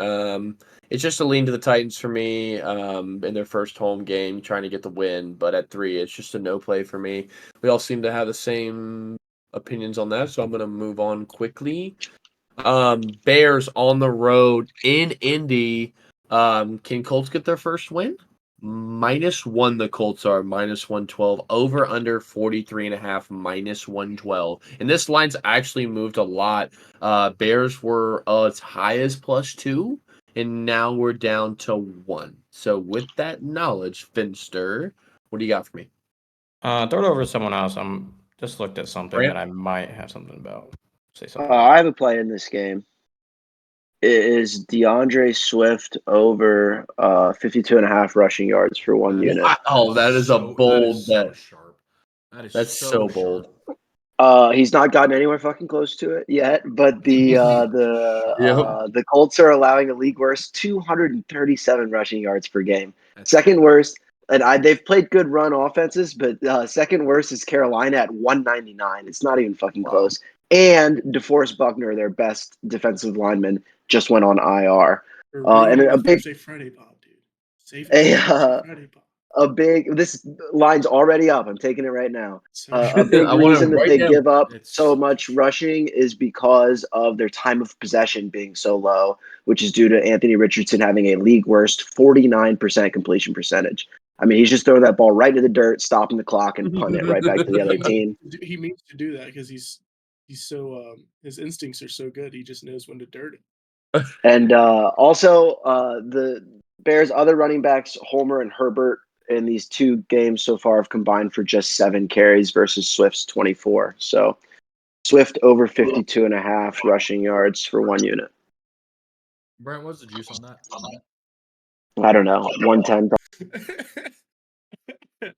It's just a lean to the Titans for me in their first home game, trying to get the win. But at 3, it's just a no play for me. We all seem to have the same opinions on that, so I'm going to move on quickly. Bears on the road in Indy. Can Colts get their first win? -1 the Colts are -112. Over under 43.5 -112. And this line's actually moved a lot. Bears were as high as +2, and now we're down to 1. So with that knowledge, Finster, what do you got for me? Throw it over to someone else. I'm just looked at something Brant? that I might have something about. Say something. I have a play in this game. It is DeAndre Swift over 52.5 rushing yards for 1 unit. Wow, that is a bold bet. Sharp. That is That's so bold. sharp. He's not gotten anywhere fucking close to it yet, but the Colts are allowing a league worst 237 rushing yards per game. That's Second worst, and they've played good run offenses, but second worst is Carolina at 199. It's not even fucking close. And DeForest Buckner, their best defensive lineman, just went on IR. And a big Thursday Friday Bob, dude. Safe Friday Bob. This line's already up. I'm taking it right now. A big reason that they give up so much rushing is because of their time of possession being so low, which is due to Anthony Richardson having a league worst 49% completion percentage. I mean, he's just throwing that ball right into the dirt, stopping the clock, and punting it right back to the other team. He means to do that because he's so his instincts are so good. He just knows when to dirt it. And also the Bears' other running backs, Homer and Herbert, in these two games so far have combined for just 7 carries versus Swift's 24. So Swift over 52.5 rushing yards for 1 unit. Brent, what's the juice on that? I don't know, 110.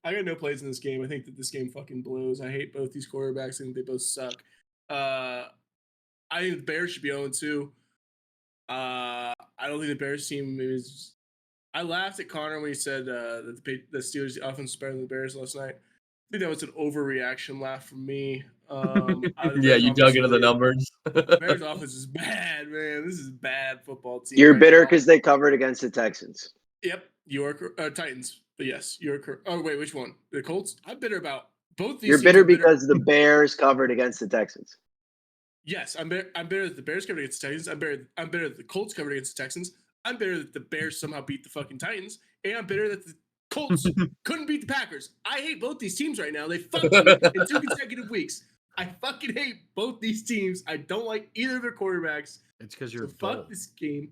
I got no plays in this game. I think that this game fucking blows. I hate both these quarterbacks. I think they both suck. I think the Bears should be 0-2. I don't think the Bears team is. I laughed at Connor when he said that the Steelers offense is better than the Bears last night. I think that was an overreaction laugh from me. Yeah, you dug into the numbers. Bears offense is bad, man. This is a bad football team. You're bitter because they covered against the Texans. Yep, you are Titans. But yes, you're correct. Oh wait, which one? The Colts? I'm bitter about both these. You're bitter because the Bears covered against the Texans. Yes, I'm bitter that the Bears covered against the Texans. I'm bitter that the Colts covered against the Texans. I'm bitter that the Bears somehow beat the fucking Titans, and I'm bitter that the Colts couldn't beat the Packers. I hate both these teams right now. They fucked me in 2 consecutive weeks. I fucking hate both these teams. I don't like either of their quarterbacks. It's because you're fuck this game.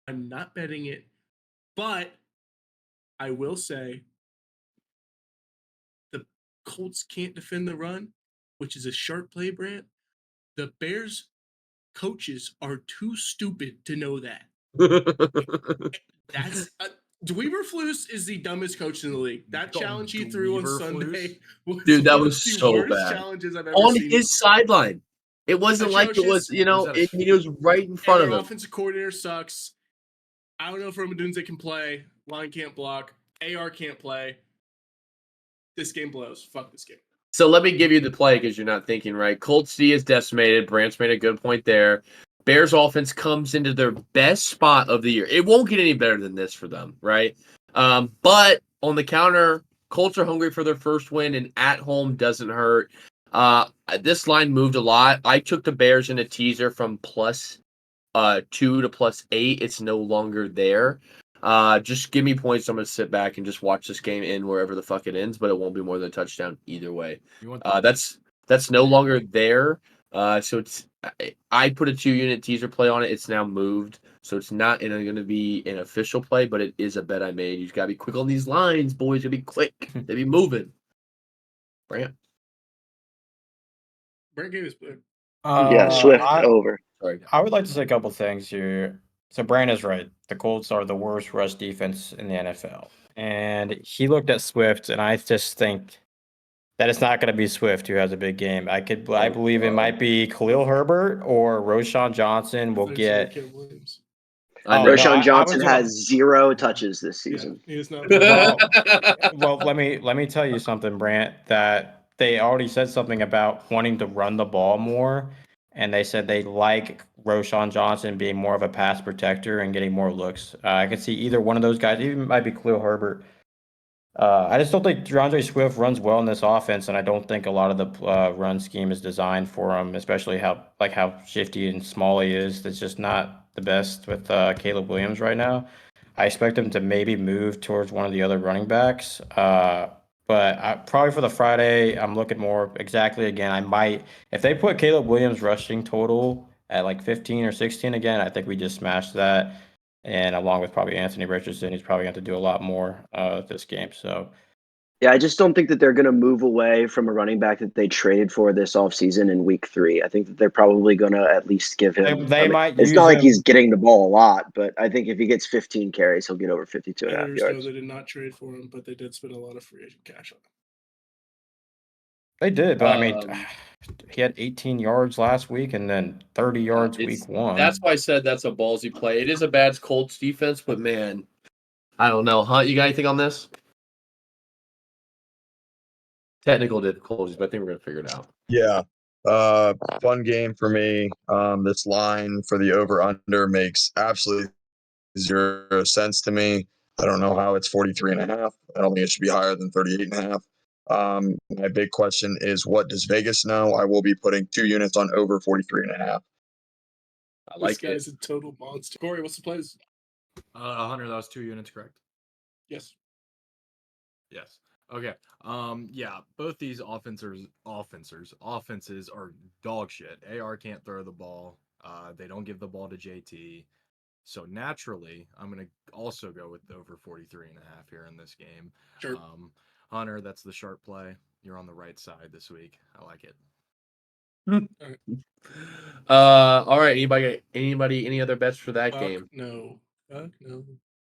I'm not betting it, but I will say the Colts can't defend the run, which is a sharp play, Brant. The Bears coaches are too stupid to know that. That's Dweeberflus is the dumbest coach in the league. That challenge he threw on Sunday was dude, that one was of the so worst bad. challenges I've ever on seen. His sideline. It wasn't like it was, you know, it was right in front of him. Offensive coordinator sucks. I don't know if Romadunze can play. Line can't block. AR can't play. This game blows. Fuck this game. So let me give you the play because you're not thinking right. Colts D is decimated. Brant's made a good point there. Bears offense comes into their best spot of the year. It won't get any better than this for them, right? But on the counter, Colts are hungry for their first win, and at home doesn't hurt. This line moved a lot. I took the Bears in a teaser from +2 to +8. It's no longer there. Just give me points. I'm going to sit back and just watch this game end wherever the fuck it ends, but it won't be more than a touchdown either way. That's no longer there. So it's I put a 2-unit teaser play on it. It's now moved, so it's not going to be an official play, but it is a bet I made. You've got to be quick on these lines, boys. You got to be quick. They be moving. Brant gave his pick. Swift over. Sorry. I would like to say a couple things here. So Brand is right. The Colts are the worst rush defense in the NFL. And he looked at Swift, and I just think that it's not going to be Swift who has a big game. I believe it might be Khalil Herbert or Roshan Johnson will get. Roshan Johnson has 0 touches this season. Yeah, he is not. Well, let me tell you something, Brant, that they already said something about wanting to run the ball more. And they said they like Roshan Johnson being more of a pass protector and getting more looks. I could see either one of those guys, even might be Khalil Herbert. I just don't think DeAndre Swift runs well in this offense, and I don't think a lot of the run scheme is designed for him, especially how shifty and small he is. That's just not the best with Caleb Williams right now. I expect him to maybe move towards one of the other running backs. But probably for the Friday, I'm looking more exactly again. I might, if they put Caleb Williams rushing total at like 15 or 16 again, I think we just smashed that. And along with probably Anthony Richardson, he's probably going to do a lot more this game. So, yeah, I just don't think that they're going to move away from a running back that they traded for this offseason in week 3. I think that they're probably going to at least give him. It's not like he's getting the ball a lot, but I think if he gets 15 carries, he'll get over 52.5 yards. They did not trade for him, but they did spend a lot of free agent cash on him. They did, but I mean, Um, he had 18 yards last week and then 30 yards it's week 1. that's why I said that's a ballsy play. It is a bad Colts defense, but man, I don't know. Hunt, you got anything on this? Technical difficulties, but I think we're gonna figure it out. Yeah. Fun game for me. This line for the over under makes absolutely 0 sense to me. I don't know how it's 43.5. I don't think it should be higher than 38.5. My big question is, what does Vegas know? I will be putting 2 units on over 43.5. I This like it. guy's a total monster. Corey, what's the plays? 100. That was 2 units, correct? Yes. Yes. Okay. Yeah, both these offenses are dog shit. AR can't throw the ball. They don't give the ball to JT. So naturally, I'm going to also go with over 43.5 here in this game. Sure. Hunter, that's the sharp play. You're on the right side this week. I like it. All right. Any other bets for that game? No. No.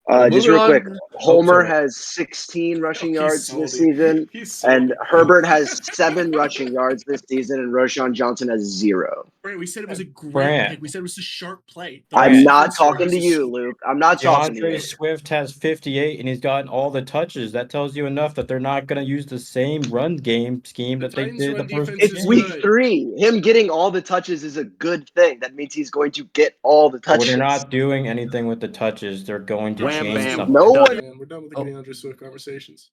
Well, Just moving real quick, on. Homer sorry. has 16 rushing He's yards this salty. season, He's and salty. Herbert has 7 rushing yards this season, and Roshan Johnson has 0. Brant, we said it was a great Brant. pick. We said it was a sharp play. The I'm not offense talking to versus- you, Luke. I'm not talking to DeAndre you. Swift has 58 and he's gotten all the touches. That tells you enough that they're not going to use the same run game scheme The that they Titans' did the run first defense two It's is games. week good. 3. Him getting all the touches is a good thing. That means he's going to get all the Well, touches. they're not doing anything with the touches. They're going to Wham, change bam. something. No one. Man, we're done with the DeAndre Swift conversations.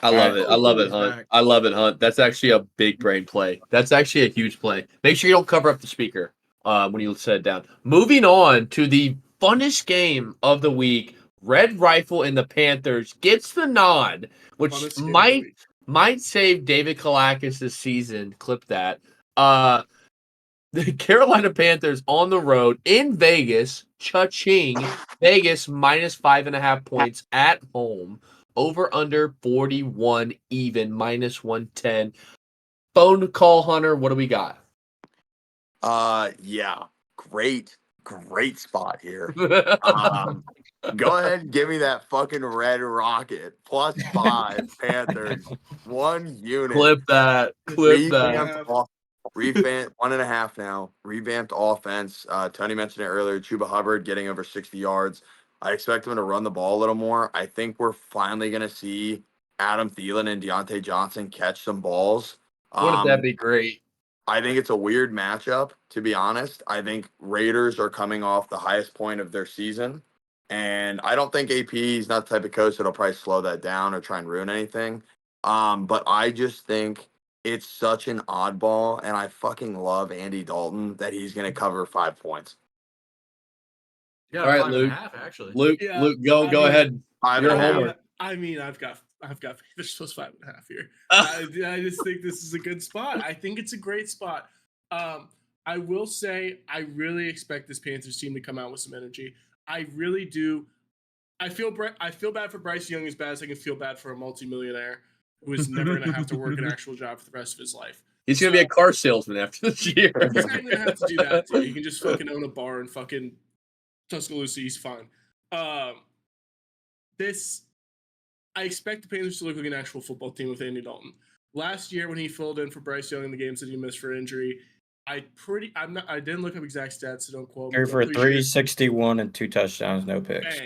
I love it. I love it, He's Hunt. back. I love it, Hunt. That's actually a big brain play. That's actually a huge play. Make sure you don't cover up the speaker when you set it down. Moving on to the funnest game of the week. Red Rifle and the Panthers gets the nod, which Funnest game of the week. might save David Kalakis this season. Clip that. The Carolina Panthers on the road in Vegas, cha-ching, Vegas minus 5.5 points at home. Over under 41 even, minus 110. Phone call, Hunter. What do we got? Yeah. Great spot here. Go ahead and give me that fucking Red Rocket. +5 Panthers. 1 unit. Clip that. Revamped 1.5 now. Revamped offense. Tony mentioned it earlier. Chuba Hubbard getting over 60 yards. I expect him to run the ball a little more. I think we're finally going to see Adam Thielen and Deontay Johnson catch some balls. Wouldn't that be great? I think it's a weird matchup, to be honest. I think Raiders are coming off the highest point of their season. And I don't think AP is not the type of coach that'll probably slow that down or try and ruin anything. But I just think it's such an oddball, and I fucking love Andy Dalton that he's going to cover 5 points. Yeah, All right, 5.5 actually. Luke, Yeah, go ahead. Your 5.5. homework. I mean, I've got. There's supposed 5.5 here. I just think this is a good spot. I think it's a great spot. I will say I really expect this Panthers team to come out with some energy. I really do. I feel bad for Bryce Young as bad as I can feel bad for a multimillionaire who is never going to have to work an actual job for the rest of his life. He's going to be a car salesman after this year. He's not going to have to do that. Too. He can just fucking own a bar in fucking Tuscaloosa. He's fine. I expect the Panthers to look like an actual football team with Andy Dalton. Last year when he filled in for Bryce Young in the games that he missed for injury, I didn't look up exact stats, so don't quote me. For 361 and 2 touchdowns, no picks.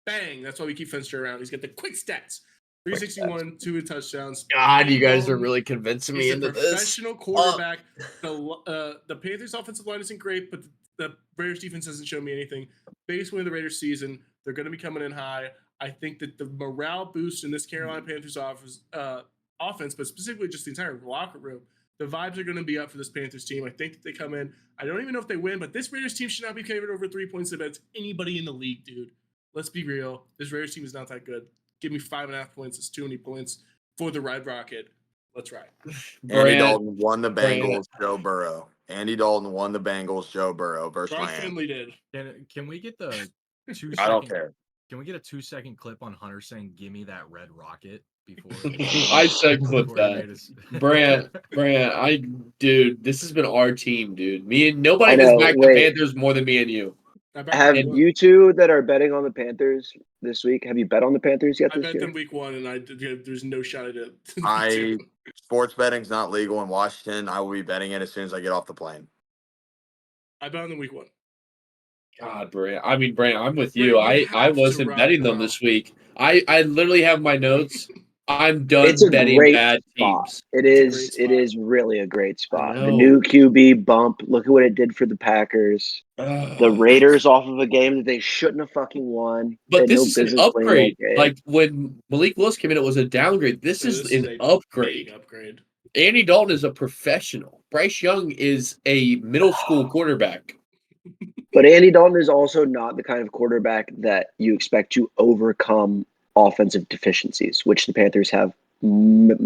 Bang. That's why we keep Fenster around. He's got the quick stats. 361, 2 touchdowns. God, you guys are really convincing me He's into a this. professional quarterback. The Panthers' offensive line isn't great, but the Raiders' defense hasn't shown me anything. Biggest win of the Raiders' season. They're going to be coming in high. I think that the morale boost in this Carolina Panthers offense, but specifically just the entire locker room, the vibes are going to be up for this Panthers team. I think that they come in. I don't even know if they win, but this Raiders team should not be favored over 3 points against anybody in the league, dude. Let's be real. This Raiders team is not that good. Give me 5.5 points. It's too many points for the Red Rocket. Let's ride. Andy Dalton won the Bengals, Joe Burrow. Andy Dalton won the Bengals, Joe Burrow versus Rod Miami. Finley did. Can we get the 2 I don't care. Can we get a 2-second clip on Hunter saying "Give me that red rocket" before? I said clip before he made that. his- Brant, dude, this has been our team, dude. Me and nobody has backed the Panthers more than me and you. Have you two that are betting on the Panthers this week? Have you bet on the Panthers yet I this bet year? them week 1, and there's no shot I did. Sports betting's not legal in Washington. I will be betting it as soon as I get off the plane. I bet on the week 1. God, Brant. I mean, Brant, I'm with Brant, you. you I have to wasn't ride betting them Corral. this week. I literally have my notes. I'm done It's a betting great bad spot. teams. It It's a is. great It spot. is really a great spot. The know. new QB bump. Look at what it did for the Packers. The Raiders off of a game that they shouldn't have fucking won. They But had this no is an business winning upgrade. that game. Like when Malik Willis came in, it was a downgrade. This So is this is an a upgrade. big upgrade. Andy Dalton is a professional. Bryce Young is a middle school quarterback. But Andy Dalton is also not the kind of quarterback that you expect to overcome offensive deficiencies, which the Panthers have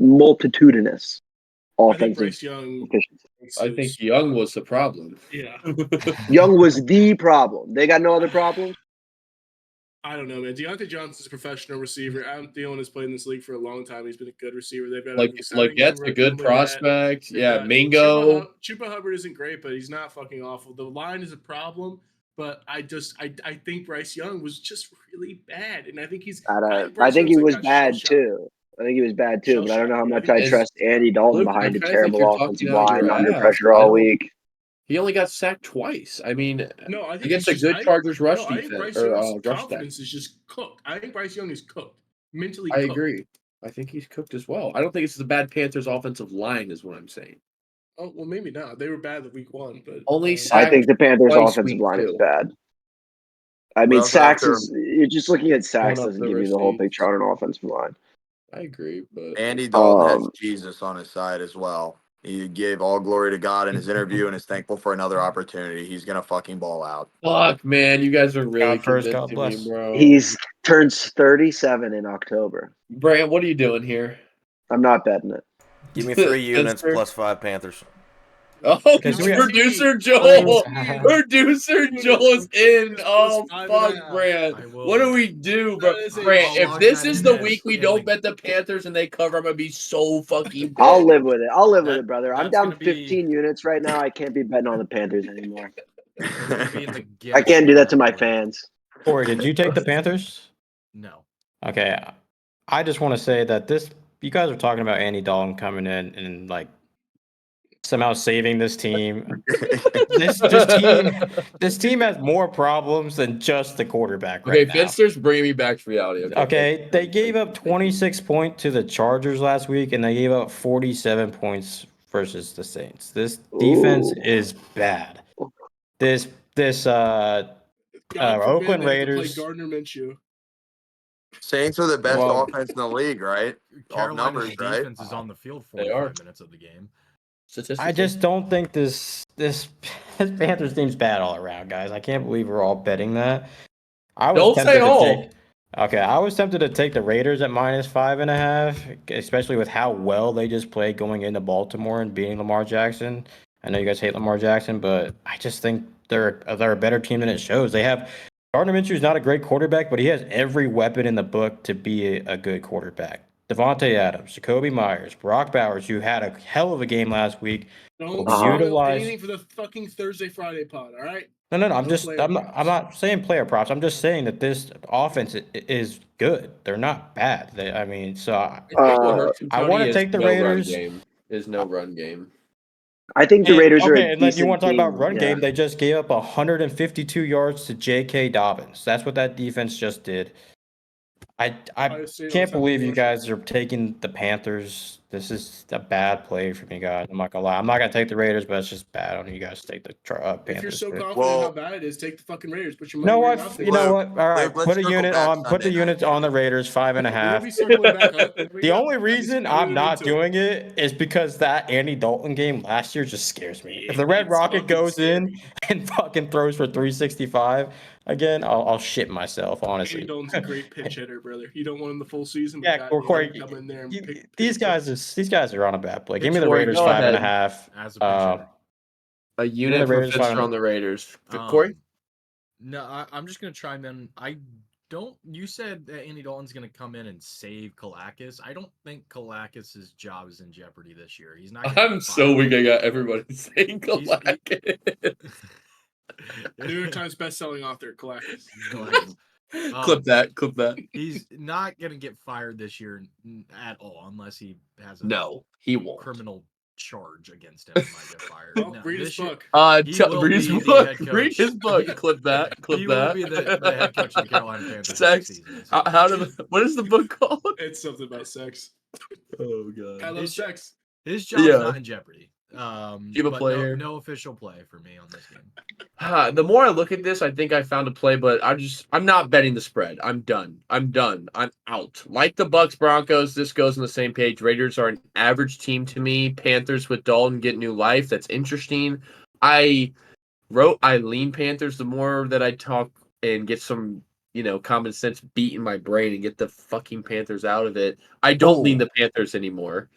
multitudinous I think offensive Bryce Young. deficiencies. I think Young was the problem. Yeah. Young was the problem. They got no other problems. I don't know, man. Deontay Johnson's a professional receiver. Adam Thielen has played in this league for a long time. He's been a good receiver. They've got like that's a good prospect. Yeah, Mingo. Chuba Hubbard isn't great, but he's not fucking awful. The line is a problem, but I think Bryce Young was just really bad, and I think he's. I think he was bad too. I think he was bad too, but I don't know how much I trust Andy Dalton Luke, behind a I'm trying to think terrible you're offensive talking out line your under ass. pressure I all don't- week. He only got sacked twice. I mean, No, I think against he's a good just, Chargers rush I think defense Bryce or Young's rush confidence is just cooked. I think Bryce Young is cooked, mentally. I cooked. agree. I think he's cooked as well. I don't think it's the bad Panthers offensive line, is what I'm saying. Oh well, maybe not. They were bad the week 1, but Only I think the Panthers' twice offensive week line is 2. bad. I We mean, also have sacks to- is you're just looking at sacks up doesn't the give you the whole receipts. picture on an offensive line. I agree, but Andy Dalton has Um, Jesus on his side as well. He gave all glory to God in his interview and is thankful for another opportunity. He's gonna fucking ball out. fuck, man, you guys are really God first, God convincing me, bless. bro. He's turns 37 in October. Brant, what are you doing here? I'm not betting it. Give me 3 units Spencer? plus 5 Panthers. Oh, Because we have- producer Joel. Please. Producer Joel is in. Oh, Plus 5.5. fuck, Brant. I will- What do we do, bro? That is a- Brant, I'll if log this that is in the as week we gambling. don't bet the Panthers and they cover, I'm going to be so fucking I'll pissed. live with it. I'll live with That- it, brother. I'm that's down gonna be- 15 units right now. I can't be betting on the Panthers anymore. It's gonna be in the I can't do that to my category. fans. Corey, did you take the Panthers? No. Okay, I just want to say that you guys are talking about Andy Dalton coming in and like somehow saving this team. This team has more problems than just the quarterback Okay, right now. Finster's bringing me back to reality. Okay, they gave up 26 points to the Chargers last week, and they gave up 47 points versus the Saints. This defense Ooh. is bad. This God forbid Oakland they have to play Raiders. Gardner Minshew. Saints are the best Well- offense in the league, right? Off Carolina's numbers, right? defense is on the field They are. 45 minutes of the game. I just don't think this Panthers team's bad all around, guys. I can't believe we're all betting that. I was Don't tempted say to all. I was tempted to take the Raiders at -5.5, especially with how well they just played going into Baltimore and beating Lamar Jackson. I know you guys hate Lamar Jackson, but I just think they're a better team than it shows. They have Gardner Minshew is not a great quarterback, but he has every weapon in the book to be a good quarterback. Devontae Adams, Jacoby Myers, Brock Bowers, who had a hell of a game last week. Don't Uh-huh. spoil Utilize- anything for the fucking Thursday Friday pod. All right. No. I'm No player I'm props. not saying player props. I'm just saying that this offense is good. They're not bad. I think what hurts him, I Tony, wanna is take the no Raiders. Run game. Is no run game. I think the Raiders are a okay, and then you decent want to talk about team, run yeah. game? They just gave up 152 yards to J.K. Dobbins. That's what that defense just did. I assume can't it's not believe you worth it. guys are taking the Panthers. This is a bad play for me, guys. I'm not gonna lie. I'm not gonna take the Raiders, but it's just bad on you guys to take the Panthers. If you're so too. confident Well- how bad it is, take the fucking Raiders. Put your You money know where your what? mouth You is. know what? All right, Luke, let's put a circle unit back on. Put the Sunday units on the Raiders, 5.5. We'll be circling back up. The only reason I'm not doing it is because that Andy Dalton game last year just scares me. If the Red It's Rocket fucking goes in scary. and fucking throws for 365 again, I'll shit myself, Andy honestly. Dalton's a great pitch hitter, brother. You don't want him the full season. But Yeah, goddamn, Corey, come in there and pick these guys are on a bad play. Give me the Corey, Raiders go ahead. 5.5. As a pitcher. A unit the for Raiders Finster final. on the Raiders. Corey? No, I'm just gonna chime in. You said that Andy Dalton's gonna come in and save Kalakis. I don't think Kalakis' job is in jeopardy this year. He's not. I'm so weak. I got everybody saying Galactus. New York Times best-selling author, Galactus. Galactus. Clip that. Clip that. He's not gonna get fired this year at all unless he has a No, he won't. criminal charge against him. He might get fired. Well, No, read his this year- book. He will Read his be the book. head Read coach. his book. Clip that. Clip He that. will be the head coach of the Carolina Panthers Sex. next season. So. What is the book called? It's something about sex. Oh god. I love sex. His job's Yeah. not in jeopardy. Do you have a But play here? no official play for me on this game. The more I look at this, I think I found a play, but I'm not betting the spread. I'm done. I'm out. Like the Bucks Broncos, this goes on the same page. Raiders are an average team to me. Panthers with Dalton get new life. That's interesting. I lean Panthers. The more that I talk and get some, common sense beat in my brain and get the fucking Panthers out of it, I don't lean the Panthers anymore.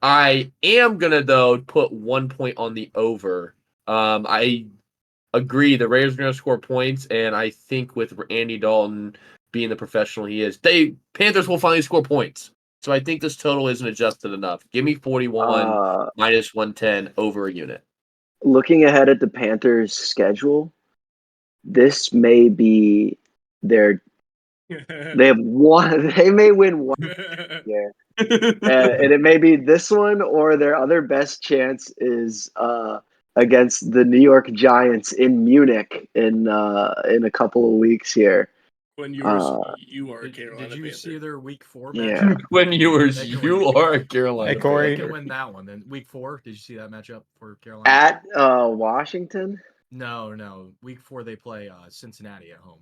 I am gonna though put 1 point on the over. I agree the Raiders are gonna score points, and I think with Andy Dalton being the professional he is, Panthers will finally score points. So I think this total isn't adjusted enough. Give me 41 minus 110 over a unit. Looking ahead at the Panthers' schedule, this may be their. They have one. They may win one. Yeah. And it may be this one, or their other best chance is against the New York Giants in Munich in a couple of weeks here. When you are a Carolina Did you Panther. see their week 4 Yeah. matchup? When you are a Carolina Hey, Corey. They Panther. can win that one. Then week 4, did you see that matchup for Carolina? At Washington? No. Week 4 they play Cincinnati at home.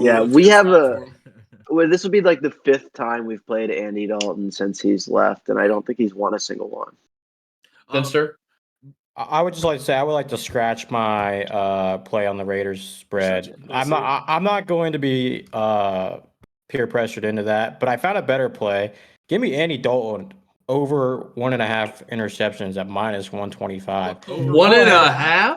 Yeah, Ooh, we have for him. well, this will be like the 5th time we've played Andy Dalton since he's left, and I don't think he's won a single one. Spencer? I would just like to say I would like to scratch my play on the Raiders spread. I'm not going to be peer pressured into that, but I found a better play. Give me Andy Dalton over 1.5 interceptions at minus 125. Over 1.5?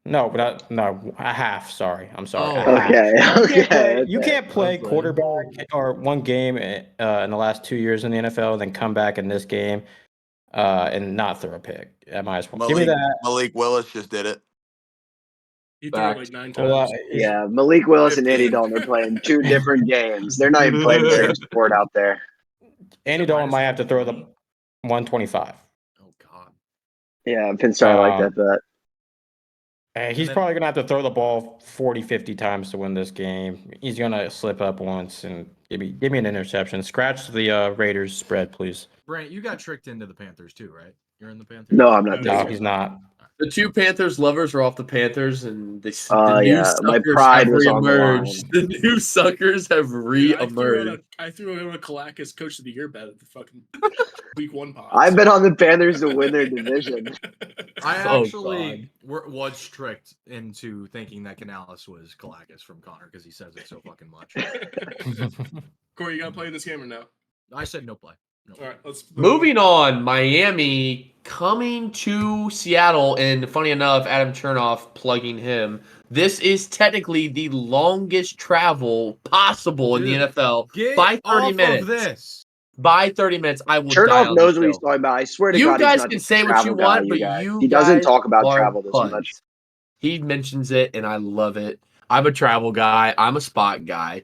No, but no, a half. Sorry, I'm sorry. Oh. A half. Okay. You can't play Okay. quarterback or one game in the last 2 years in the NFL, and then come back in this game and not throw a pick. At minus one. Give me that. Malik Willis just did it. He threw it Fact. like 9 Well, times. Yeah, Malik Willis and 15. Andy Dalton are playing 2 different games. They're not even playing the same sport out there. Andy Dalton might have to throw the 125. Oh God. Yeah, Pinstar, I like that bet. And he's probably going to have to throw the ball 40, 50 times to win this game. He's going to slip up once and give me an interception. Scratch the Raiders spread, please. Brant, you got tricked into the Panthers too, right? You're in the Panthers? No, I'm not. No, he's not. The two Panthers lovers are off the Panthers, and the Yeah, my suckers pride have was on the reemerged. line. The new suckers have Dude, reemerged. I threw out a Kalakis Coach of the Year bet at the fucking week 1 pod. I've been on the Panthers to win their division. I Oh, actually was tricked into thinking that Canales was Kalakis from Connor because he says it so fucking much. Corey, you got to play this game or no? I said no play. No. All right, let's Moving on, Miami coming to Seattle, and funny enough, Adam Chernoff plugging him. This is technically the longest travel possible in the NFL by 30 minutes. Of this. By 30 minutes, I will die Chernoff on knows this what he's show. talking about. I swear to You God, he's guys not can just say a what travel you want, guy, but guys. you He doesn't guys talk about are travel this punts. much. He mentions it, and I love it. I'm a travel guy. I'm a spot guy.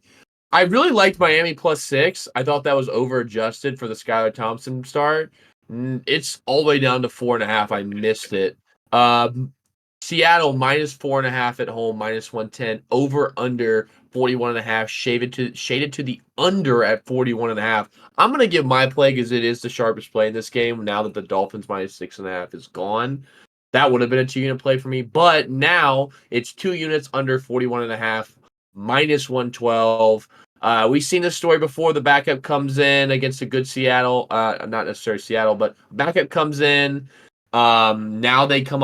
I really liked Miami +6. I thought that was over adjusted for the Skylar Thompson start. It's all the way down to 4.5. I missed it. Seattle -4.5 at home, -110. Over under 41.5. Shaded to the under at 41.5. I'm gonna give my play because it is the sharpest play in this game. Now that the Dolphins -6.5 is gone, that would have been a 2-unit play for me. But now it's 2 units under 41.5, -112. We've seen this story before. The backup comes in against a good Seattle, not necessarily Seattle, but backup comes in. Now Miami comes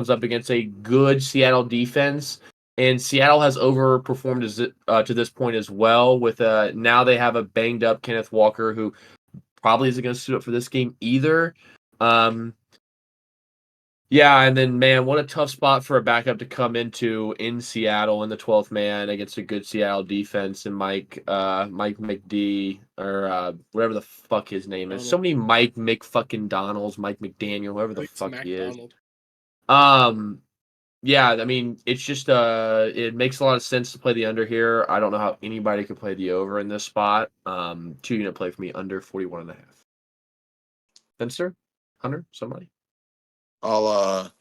up against a good Seattle defense, and Seattle has overperformed to this point as well. With now they have a banged up Kenneth Walker who probably isn't going to suit up for this game either. Yeah, and then, man, what a tough spot for a backup to come into in Seattle in the 12th man against a good Seattle defense and Mike McD or whatever the fuck his name is. So many Mike McFucking Donalds, Mike McDaniel, whoever the fuck he is. Yeah, I mean, it's just it makes a lot of sense to play the under here. I don't know how anybody could play the over in this spot. 2-unit play for me under 41.5. Fenster, Hunter, somebody. I'll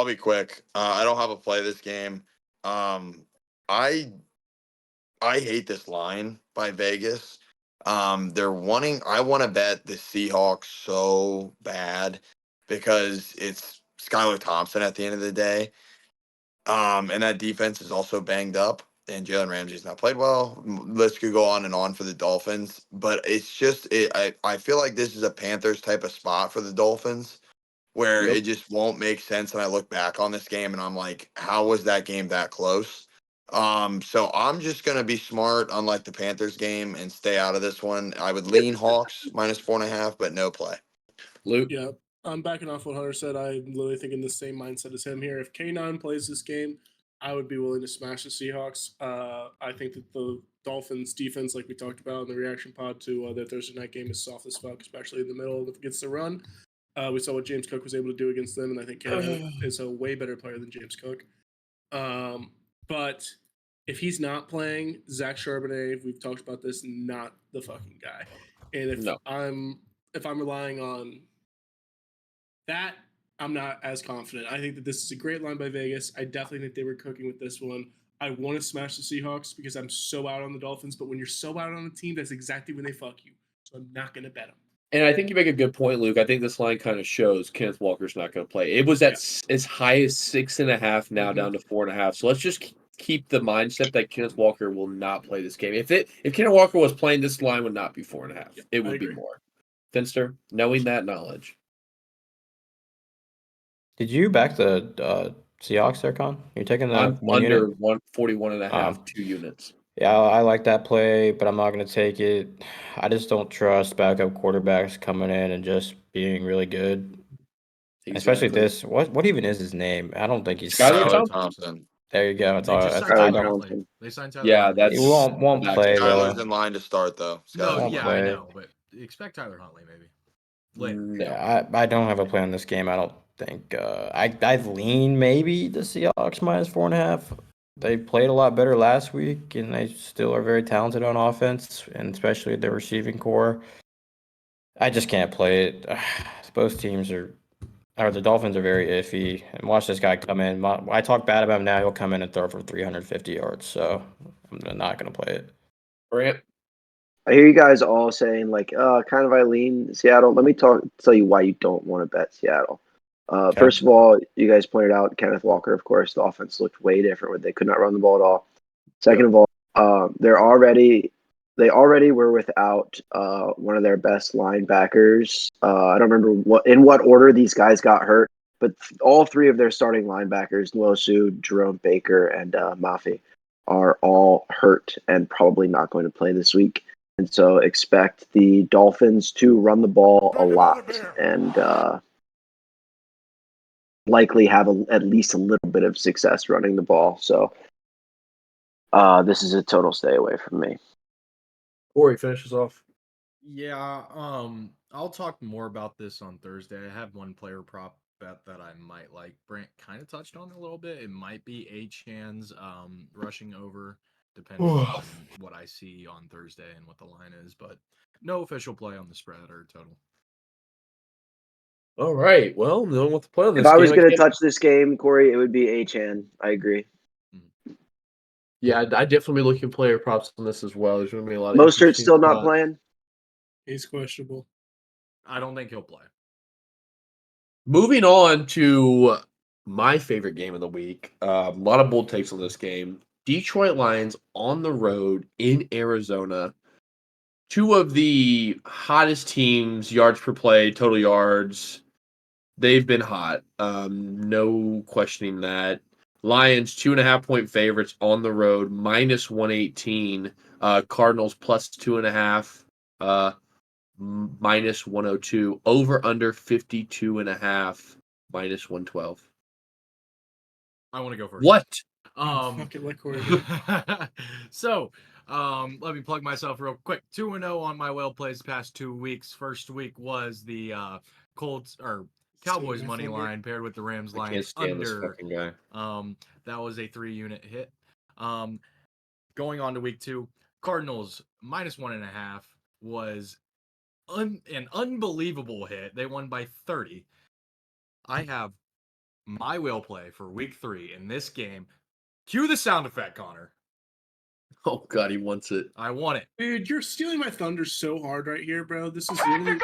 be quick. I don't have a play this game. I hate this line by Vegas. They're wanting. I want to bet the Seahawks so bad because it's Skylar Thompson at the end of the day. And that defense is also banged up, and Jalen Ramsey's not played well. List could go on and on for the Dolphins, but it's just I feel like this is a Panthers type of spot for the Dolphins where Yep. it just won't make sense. And I look back on this game and I'm like, how was that game that close? So I'm just gonna be smart, unlike the Panthers game, and stay out of this one. I would lean Hawks -4.5, but no play. Luke. Yeah, I'm backing off what Hunter said. I'm literally thinking the same mindset as him here. If K9 plays this game, I would be willing to smash the Seahawks. I think that the Dolphins defense, like we talked about in the reaction pod to their Thursday night game, is soft as fuck, especially in the middle against the run. We saw what James Cook was able to do against them, and I think K9 is a way better player than James Cook. But if he's not playing, Zach Charbonnet, we've talked about this, not the fucking guy. And if I'm relying on that, I'm not as confident. I think that this is a great line by Vegas. I definitely think they were cooking with this one. I want to smash the Seahawks because I'm so out on the Dolphins, but when you're so out on a team, that's exactly when they fuck you. So I'm not going to bet them. And I think you make a good point, Luke. I think this line kind of shows Kenneth Walker's not going to play. It was at as high as 6.5, now down to 4.5. So let's just keep the mindset that Kenneth Walker will not play this game. If Kenneth Walker was playing, this line would not be 4.5. It would be more. Finster, knowing that knowledge. Did you back the Seahawks there, Con? You're taking the I'm one under unit? 141.5, 2 units. Yeah, I like that play, but I'm not going to take it. I just don't trust backup quarterbacks coming in and just being really good. Especially this. What even is his name? I don't think he's Skylar Thompson. There you go. They just signed I Tyler don't. Huntley. They signed Tyler Yeah, Huntley. that's He won't play Skylar's though. in line to start though. No, Skylar's yeah, I know, but expect Tyler Huntley maybe. Later. Yeah, I don't have a play on this game. I don't think. I've leaned maybe the Seahawks -4.5. They played a lot better last week, and they still are very talented on offense, and especially their receiving core. I just can't play it. Both teams the Dolphins are very iffy. And watch this guy come in. I talk bad about him now. He'll come in and throw for 350 yards. So I'm not going to play it. Brant? I hear you guys all saying like, kind of I lean Seattle. Let me tell you why you don't want to bet Seattle. First of all, you guys pointed out Kenneth Walker. Of course, the offense looked way different when they could not run the ball at all. Second of all, they already were without one of their best linebackers. I don't remember in what order these guys got hurt, but all three of their starting linebackers, Nwosu, Jerome Baker, and Mafi, are all hurt and probably not going to play this week. And so expect the Dolphins to run the ball a lot and likely have at least a little bit of success running the ball. So this is a total stay away from me. Corey finishes off. Yeah, I'll talk more about this on Thursday. I have one player prop bet that I might like. Brant kind of touched on it a little bit. It might be H-Hands rushing over, depending on what I see on Thursday and what the line is, but no official play on the spread or total. All right. Well, no one wants to play on this If I was game. going to touch this game, Corey, it would be H-Hand. I agree. Yeah, I definitely be looking at player props on this as well. There's going to be a lot of Mostert's still not playing? He's questionable. I don't think he'll play. Moving on to my favorite game of the week. A lot of bold takes on this game. Detroit Lions on the road in Arizona. Two of the hottest teams, yards per play, total yards. They've been hot. No questioning that. Lions 2.5-point favorites on the road, -118. Cardinals +2.5. -102. Over under 52.5. -112. I want to go first. What? Fucking let Corey So, let me plug myself real quick. 2-0 on my well plays the past 2 weeks. First week was the Colts, or Cowboys money line paired with the Rams I line can't stand this under. fucking guy. That was a 3-unit hit. Going on to week 2, Cardinals -1.5 was an unbelievable hit. They won by 30. I have my will play for week 3 in this game. Cue the sound effect, Connor. Oh god, he wants it. I want it. Dude, you're stealing my thunder so hard right here, bro. This is literally.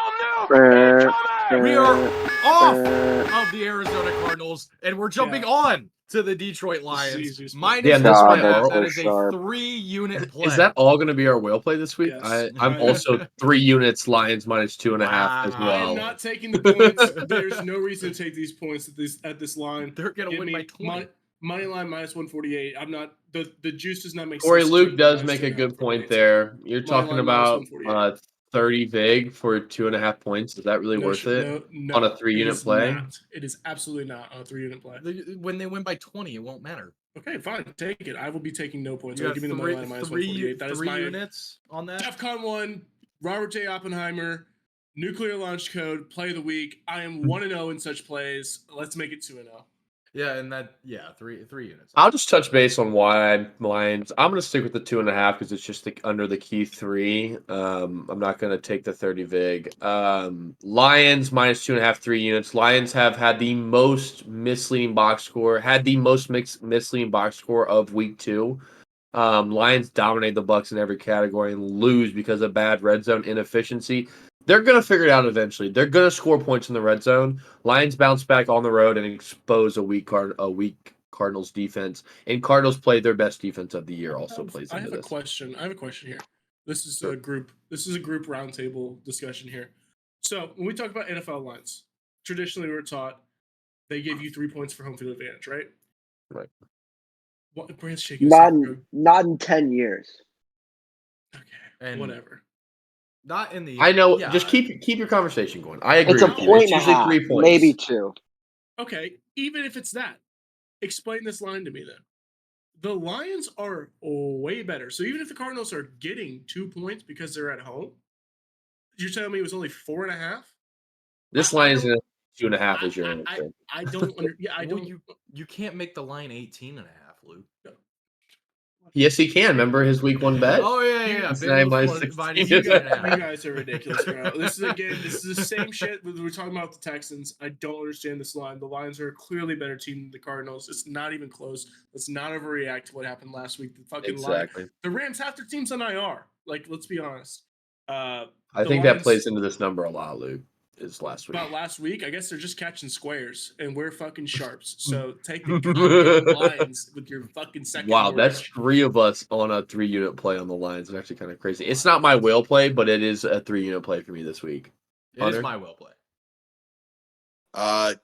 We are off of the Arizona Cardinals, and we're jumping on to the Detroit Lions. Yeah, that's my -1.5. all. That is a 3-unit play. Is that all going to be our whale play this week? Yes. I'm also 3 units, Lions -2.5 as Wow. I am well. not taking the points. There's no reason to take these points at this line. They're going to Give win me by 20. money line -148. I'm not the juice does not make Corey sense. Luke does make a good point there. You're talking about 30 vig for 2.5 points. Is that really worth it on a 3-unit play? Not. It is absolutely not on a 3-unit play. When they win by 20, it won't matter. Okay, fine. Take it. I will be taking no points. You I'll got give me the money line -148. That is three my units on that. DEFCON 1, Robert J. Oppenheimer, nuclear launch code, play of the week. I am 1-0 in such plays. Let's make it 2-0. Yeah, and three units. I'll just touch base on why Lions. I'm going to stick with the 2.5 because it's just under the key 3. I'm not going to take the 30 vig. Lions -2.5, 3 units. Lions have had the most misleading box score, misleading box score of week 2. Lions dominate the Bucs in every category and lose because of bad red zone inefficiency. They're going to figure it out eventually. They're going to score points in the red zone. Lions bounce back on the road and expose a weak Cardinals defense. And Cardinals played their best defense of the year. I have a question here. This is a group roundtable discussion here. So when we talk about NFL lines, traditionally we're taught they give you 3 points for home field advantage, right? Right. What Brand's shaking? Not in 10 years. Okay. And whatever. Not in the. I know. Yeah. Just keep your conversation going. I agree. It's a point and a half, 3 points, maybe 2. Okay, even if it's that, explain this line to me then. The Lions are way better. So even if the Cardinals are getting 2 points because they're at home, you're telling me it was only 4.5? This line is 2.5 is your answer. I don't under. Yeah, I don't. You can't make the line 18.5, Luke. Yes, he can. Remember his week 1 bet? Oh yeah. You guys are ridiculous, bro. This is the same shit we're talking about the Texans. I don't understand this line. The Lions are a clearly better team than the Cardinals. It's not even close. Let's not overreact to what happened last week. The fucking line. The Rams, half their team's on IR. Like, let's be honest. I think that plays into this number a lot, Luke. Is last week. About last week, I guess they're just catching squares, and we're fucking sharps. So take the Lions with your fucking second. Wow, that's 3 of us on a 3-unit play on the Lions. It's actually kind of crazy. It's not my will play, but it is a 3-unit play for me this week. It is my will play.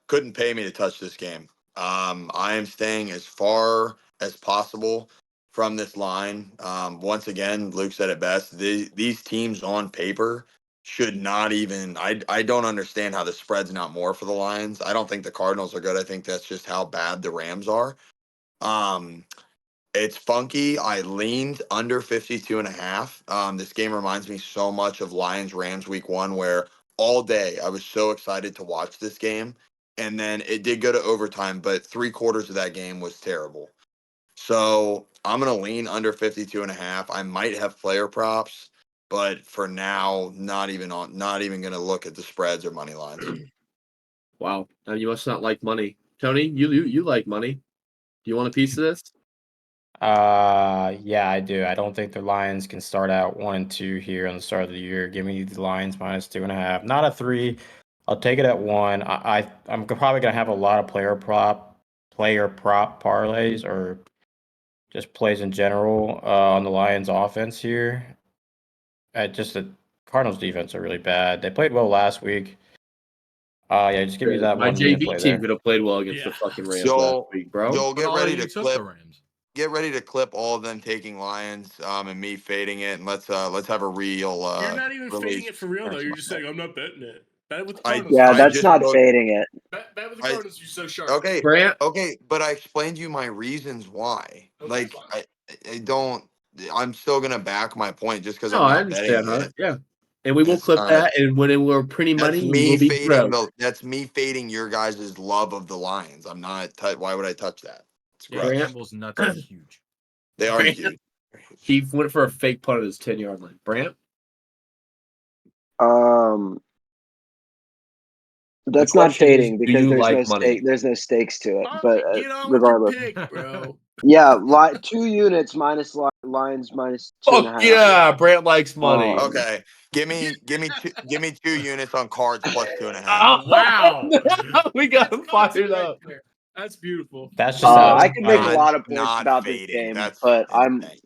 Couldn't pay me to touch this game. I am staying as far as possible from this line. Once again, Luke said it best. These teams on paper should not even. I don't understand how the spread's not more for the Lions. I don't think the Cardinals are good. I think that's just how bad the Rams are. It's funky. I leaned under 52.5. This game reminds me so much of Lions Rams week 1, where all day I was so excited to watch this game, and then it did go to overtime, but 3/4 of that game was terrible. So I'm gonna lean under 52.5. I might have player props, but for now, not even gonna look at the spreads or money lines. Wow, you must not like money, Tony. You like money. Do you want a piece of this? Yeah, I do. I don't think the Lions can start out 1-2 here on the start of the year. Give me the Lions -2.5, not a 3. I'll take it at 1. I'm probably gonna have a lot of player prop parlays or just plays in general on the Lions offense here. Just the Cardinals defense are really bad. They played well last week. Yeah, just give me that My one. JV team could have played well against the fucking Rams last week, bro. Joel, get ready to clip. Get ready to clip all of them taking Lions, and me fading it, and let's have a real. You're not even fading it for real though. You're just saying I'm not betting it. Bet with the Cardinals. Yeah, that's not fading it. Bet with the Cardinals. You're so sharp. Okay, Brant. Okay, but I explained you my reasons why. Okay, I don't. I'm still gonna back my point just because No, I'm I not betting understand, it. huh? Yeah. And we will That's clip not- that, and when we're printing That's money, me we'll be fading proud. that's me fading your guys' love of the Lions. I'm not. Why would I touch that? It's Dan gross. Campbell's nuts are huge. They are Brant? huge. He went for a fake punt at his 10-yard line. Brant? That's The not question is, fading do because you there's no like money? stake. There's no stakes to it. But Get on with regardless, your pick, bro. yeah, 2 units minus Lions minus 2.5. Fuck yeah, Brant likes money. Okay, give me 2 units on cards plus 2.5. Oh, Wow. we got That's him fired right up. there. That's beautiful. That's just out I of can make a spite. lot of points Not about this fading. game, That's but insane.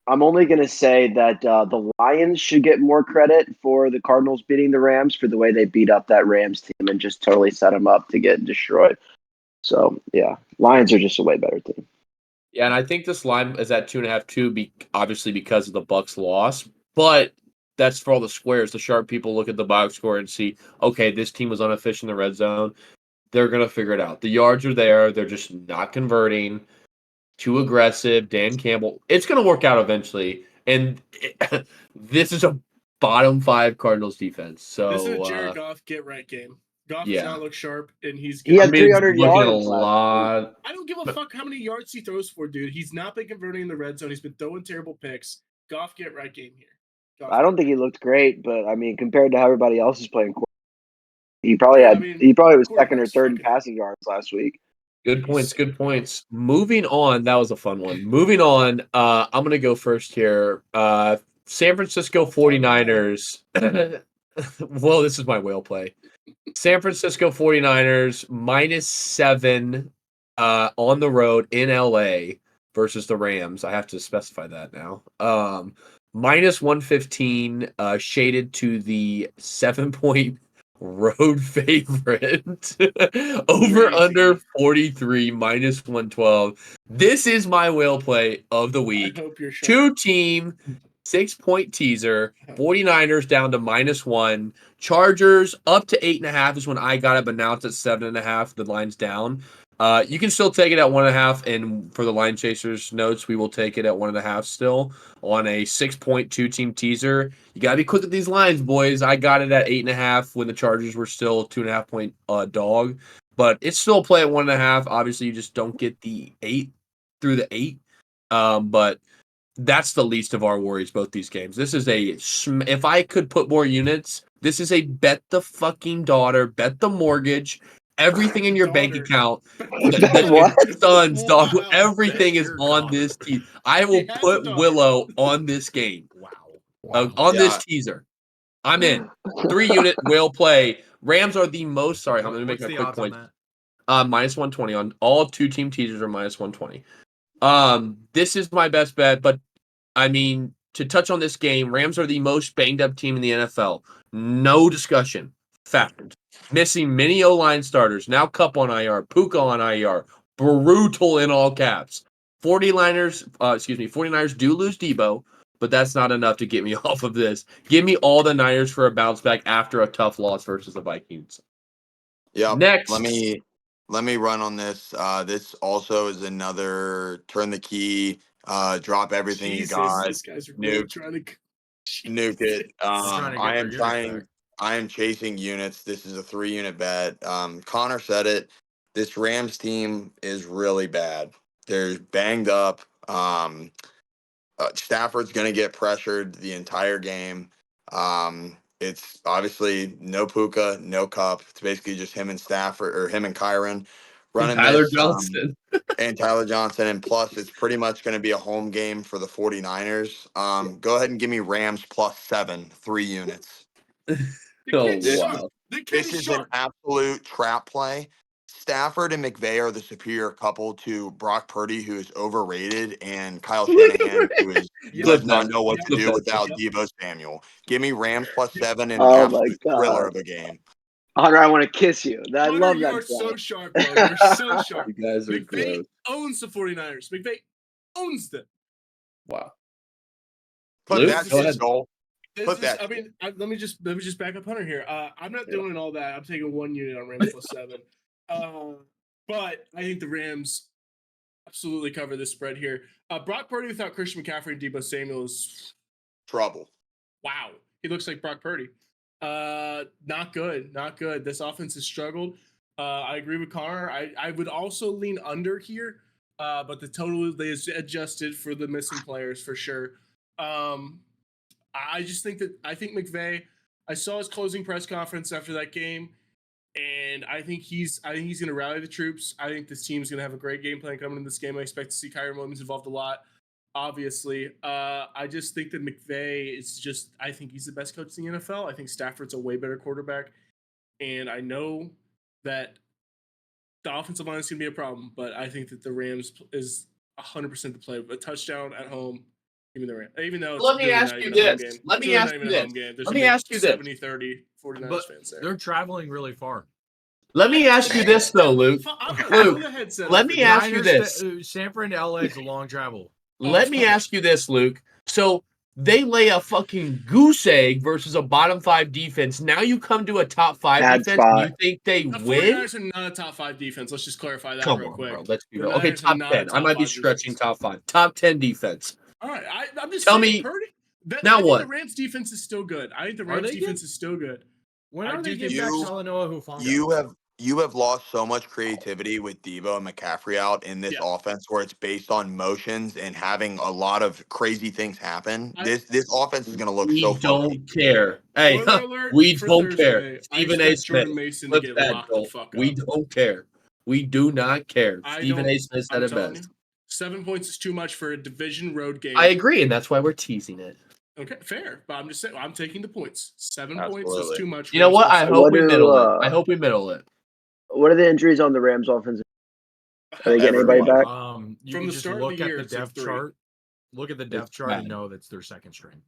I'm only going to say that the Lions should get more credit for the Cardinals beating the Rams for the way they beat up that Rams team and just totally set them up to get destroyed. So, yeah, Lions are just a way better team. Yeah, and I think this line is at 2.5 too, obviously because of the Bucks loss. But that's for all the squares. The sharp people look at the box score and see, okay, this team was inefficient in the red zone. They're gonna figure it out. The yards are there. They're just not converting. Too aggressive. Dan Campbell. It's gonna work out eventually. And this is a bottom 5 Cardinals defense. So This is a Jared Goff get right game. Goff does not look sharp, and he's. He had I mean, 300 looking at a yards last week. lot. I don't give a fuck how many yards he throws for, dude. He's not been converting in the red zone. He's been throwing terrible picks. Goff get right game here. I don't think he looked great, but I mean, compared to how everybody else is playing, he probably was second or third in passing yards last week. Good points. Good points. Moving on, that was a fun one. Moving on, I'm going to go first here. San Francisco 49ers. Well, this is my whale play. San Francisco 49ers -7 on the road in LA versus the Rams. I have to specify that now. -115 shaded to the 7-point road favorite. Over under 43 -112. This is my whale play of the week. I hope you're sure. 2-team 6-point teaser. 49ers down to -1. Chargers up to 8.5 is when I got it, but now it's at 7.5. The line's down. You can still take it at 1.5, and for the line chasers notes, we will take it at 1.5 still on a 6-point 2-team teaser. You gotta be quick at these lines, boys. I got it at 8.5 when the Chargers were still 2.5-point dog, but it's still a play at 1.5. Obviously, you just don't get the 8 through the 8, but that's the least of our worries, both these games. This is if I could put more units, this is a bet the fucking daughter, bet the mortgage, everything in your bank account. What? Sons, dog, Wow. everything Bet is your on daughter. this team. I will He has a put daughter. Willow on this game, Wow. on this Yeah. teaser. I'm in. 3-unit will play. Rams are the most, sorry, let me make What's a the quick odds point. on that? -120 on all 2-team teasers are -120. This is my best bet, but I mean, to touch on this game, Rams are the most banged up team in the NFL. No discussion. Fact. Missing many O-line starters. Now Kupp on IR, Puka on IR. Brutal in all caps. 49ers do lose Debo, but that's not enough to get me off of this. Give me all the Niners for a bounce back after a tough loss versus the Vikings. Yep. Next. Let me run on this. This also is another turn the key, drop everything you got, This guy's really nuke trying to nuke it. trying to get their units back. I am chasing units. This is a 3-unit bet. Connor said it. This Rams team is really bad. They're banged up. Stafford's going to get pressured the entire game. It's obviously no Puka, no Cup. It's basically just him and Stafford, or him and Kyron running Tyler this. Johnson. And Tyler Johnson. And plus, it's pretty much going to be a home game for the 49ers. Go ahead and give me Rams +7, 3 units. Oh, wow. This is an absolute trap play. Stafford and McVay are the superior couple to Brock Purdy, who is overrated, and Kyle Shanahan, who does not know what to do without Deebo Samuel. Give me Rams +7 in an absolute thriller of a game. Hunter, I want to kiss you. I Hunter, love you that. are so sharp, bro. You're so sharp. You guys are McVay gross. owns the 49ers. McVay owns them. Wow. Put Luke, that go shit, ahead. Joel. Let me just back up Hunter here. I'm not doing all that. I'm taking 1 unit on Rams +7. But I think the Rams absolutely cover this spread here. Brock Purdy without Christian McCaffrey and Deebo Samuel is trouble. Wow. He looks like Brock Purdy. Not good. Not good. This offense has struggled. I agree with Connor. I would also lean under here, but the total is adjusted for the missing players for sure. I think McVay. I saw his closing press conference after that game, and I think he's going to rally the troops. I think this team's going to have a great game plan coming in this game. I expect to see Kyrie Williams involved a lot. Obviously, I just think that McVay is just. I think he's the best coach in the NFL. I think Stafford's a way better quarterback, and I know that the offensive line is going to be a problem. But I think that the Rams is 100% the play. A touchdown at home. Even though it's Let me really ask not you even a home this. game. Let It's me really ask not you even a this. home game. There's Let me gonna be ask you this. 70-30 49ers But fans there. they're traveling really far. Let me ask you this though, Luke. Luke, let me ask you this. Sanford to LA is a long travel. Let me ask you this, Luke. So they lay a fucking goose egg versus a bottom 5 defense. Now you come to a top 5 Bad defense. spot. You think they The win? 49ers are not a top 5 defense. Let's just clarify that Come real on, quick. bro. Let's be The real. Okay, Niners are top not a 10. I top might be 5 stretching defense. top 5. Top 10 defense. All right, I'm just Tell saying, me- Purdy. now I think what? the Rams defense is still good. I think the Are Rams they defense is still good. When I are do they getting think back you- Talanoa Hufanga? You have lost so much creativity with Debo and McCaffrey out in this Yeah. offense where it's based on motions and having a lot of crazy things happen. I- This offense is going to look We so don't funky. care. Hey, Spoiler alert we for don't Thursday, care. I Stephen A. expect Smith. Jordan Mason to Flip get that, locked Joel. the fuck up. We don't care. We do not care. Stephen A. Smith said I'm it telling best. you, 7 points is too much for a division road game. I agree, and that's why we're teasing it. Okay, fair. But I'm just saying, I'm taking the points. 7 points Absolutely. is too much. You know what? I Rams hope What we do, middle it. I hope we middle it. What are the injuries on the Rams offense? Are they getting anybody Everyone. back? You From can the just start of look the at year, the it's like depth 3. chart. Look at the depth chart and bad. know that's their second string.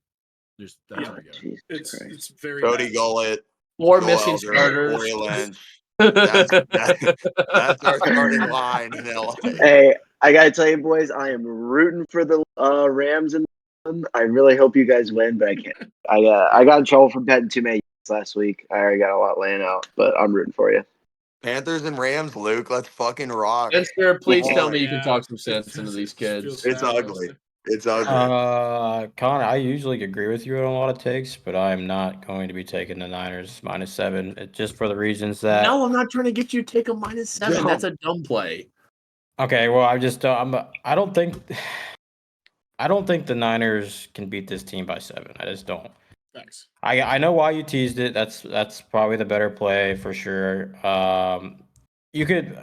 Just that's Yeah. how you go. Jesus Christ. It's very Cody bad. Gullett, 4 Joel missing Elder, starters. Corey Lynch. That's our starting line in LA. Hey, I gotta tell you, boys, I am rooting for the Rams, and I really hope you guys win, but I can't. I got in trouble for betting too many last week. I already got a lot laying out, but I'm rooting for you. Panthers and Rams, Luke. Let's fucking rock. Spencer, please Come tell on. me you can Yeah. talk some sense into these It kids. feels It's bad, ugly. honestly. It's ugly. Connor, I usually agree with you on a lot of takes, but I'm not going to be taking the Niners -7 just for the reasons that. No, I'm not trying to get you to take a -7. That's a dumb play. Okay, well, I just I don't think the Niners can beat this team by 7. I just don't. Thanks. I know why you teased it. That's probably the better play for sure. You could.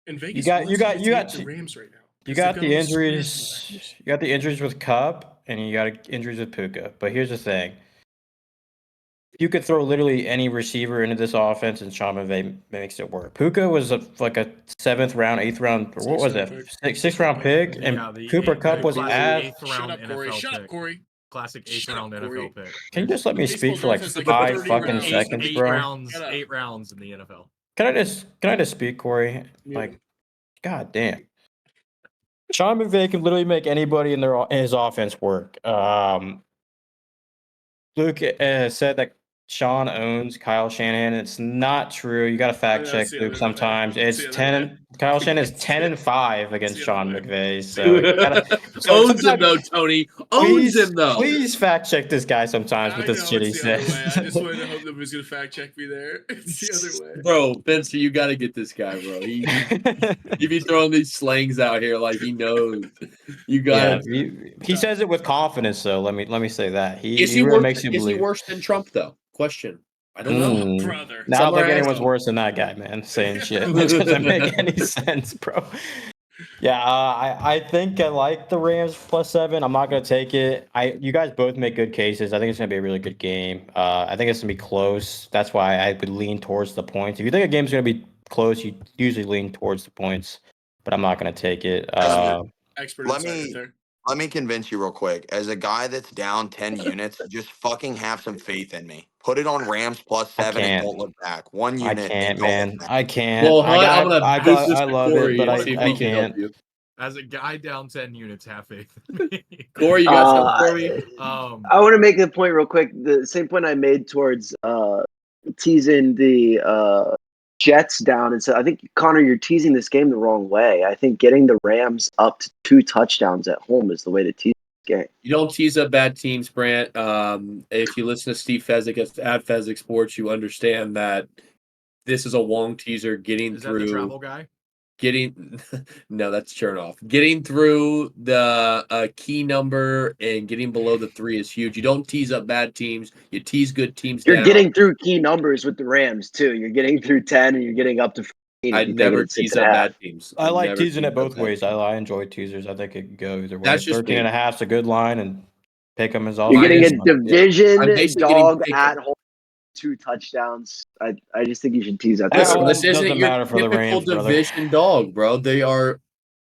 And Vegas got- wants you got- to you take got- the Rams right now. You 'cause they've got the all these injuries. scratch You got the injuries with Cup, and you got injuries with Puka. But here's the thing: you could throw literally any receiver into this offense, and Sean McVay makes it work. Puka was like a 7th round, 8th round, or what was that? Sixth round pick, and Yeah, the Cooper eighth- Cup the was classic ass. 8th Shut round up, Corey. NFL Shut pick. up, Corey. Classic 8th Shut round up, NFL Corey. pick. Can you just let me Baseball speak for like draft has like 5 30 fucking rounds. seconds, eight bro? rounds, Shut up. 8 rounds in the NFL. Can I just speak, Corey? Like, god damn. Sean McVay can literally make anybody in his offense work. Luke said that Sean owns Kyle Shanahan. It's not true. You got to fact Yeah, check it's the Luke other way. sometimes. It's It's the other 10. Kyle Shanahan is It's 10-5 against the Sean other McVay. So, you gotta, Owns him though, Tony. Owns him though. Please fact check this guy sometimes I with know this shit he it's the other way. says. I just wanted to hope that was going to fact check me there. It's the other way. Bro, Spencer, you got to get this guy, bro. He be throwing these slangs out here like he knows. You got Yeah, to. he says it with confidence, though. Let me say that Is he he really worse? makes you Is he believe. worse than Trump though? Question. I don't know. Oh, brother. Now I don't Somewhere think I anyone's know. worse than that guy, man. Saying shit that doesn't make any sense, bro. Yeah, I think I like the Rams +7. I'm not gonna take it. You guys both make good cases. I think it's gonna be a really good game. I think it's gonna be close. That's why I would lean towards the points. If you think a game's gonna be close, you usually lean towards the points. But I'm not gonna take it. Expert Let insight right me there. let me convince you real quick. As a guy that's down 10 units, just fucking have some faith in me. Put it on Rams +7 and can't. don't look back. 1 I unit can't, and don't man. look back. I can't. Well, Hunt, I'm gonna I boost this to love Corey it, but and see if I he can help can't. you. As a guy down 10 units, have faith in me. Corey, you got something for me? I want to make the point real quick. The same point I made towards teasing the Jets down, and so I think Connor, you're teasing this game the wrong way. I think getting the Rams up to 2 touchdowns at home is the way to tease game. You don't tease up bad teams, Brant. If you listen to Steve Fezzik at Fezzik Sports, you understand that this is a Wong teaser getting Is through. that the travel guy? No, that's Chernoff. Getting through the key number and getting below the 3 is huge. You don't tease up bad teams. You tease good teams You're down. getting through key numbers with the Rams too. You're getting through 10 and you're getting up to 15. I never tease up bad teams. I like never teasing tease it both up bad ways. teams. I enjoy teasers. I think it could go either way. That's just 13 me. and a half is a good line, and pick them is also You're getting a I'm division basically dog getting at home, 2 touchdowns. I just think you should tease that. Listen, home this isn't doesn't your matter for the typical Rams, brother. division dog, bro. They are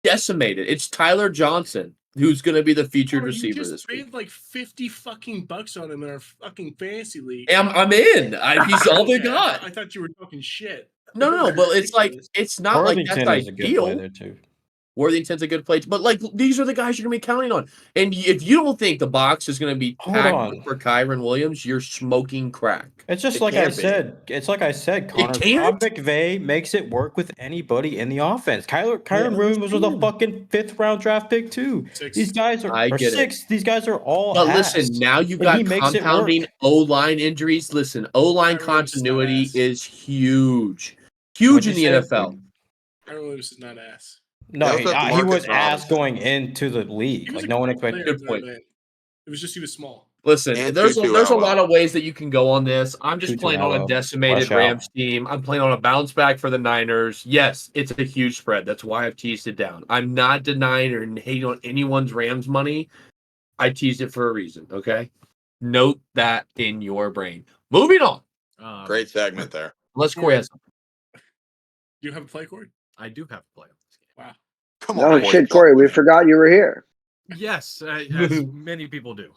decimated. It's Tyler Johnson who's going to be the featured receiver you this just week. paid like $50 on him in our fucking fantasy league. I'm in. He's all they got. I thought you were talking shit. No, but it's like it's not like that's Worthington is a good play ideal. there too. Worthington's a good play, but like these are the guys you're gonna be counting on. And if you don't think the box is gonna be packed for Kyron Williams, you're smoking crack. It's just It like I can't be. said. It's like I said, Connor. can't? Sean McVay makes it work with anybody in the offense. Kyron I Williams was a understand. fucking 5th round draft pick too. These guys are I or get it. 6. These guys are all But ass. listen, now you've and got he makes it compounding work. O-line injuries. Listen, O-line Kyron Williams is not continuity ass. is huge. Huge What'd in the you say? NFL. Kyron Williams is not ass. No, They also have he was DeMarcus ass Robinson. going into the league. He was Like a no one good expected. player, Good point. man. It was just he was small. Listen, And there's Tutu a Atwell. lot of ways that you can go on this. I'm just Tutu playing on a Atwell. decimated Flesh out. Rams team. I'm playing on a bounce back for the Niners. Yes, it's a huge spread. That's why I've teased it down. I'm not denying or hating on anyone's Rams money. I teased it for a reason, okay? Note that in your brain. Moving on. Great segment there. Unless Corey has something. Do you have a play, Corey? I do have to play on this game. Wow. Come Oh on, boys. shit, Corey, we forgot you were here. Yes, as many people do.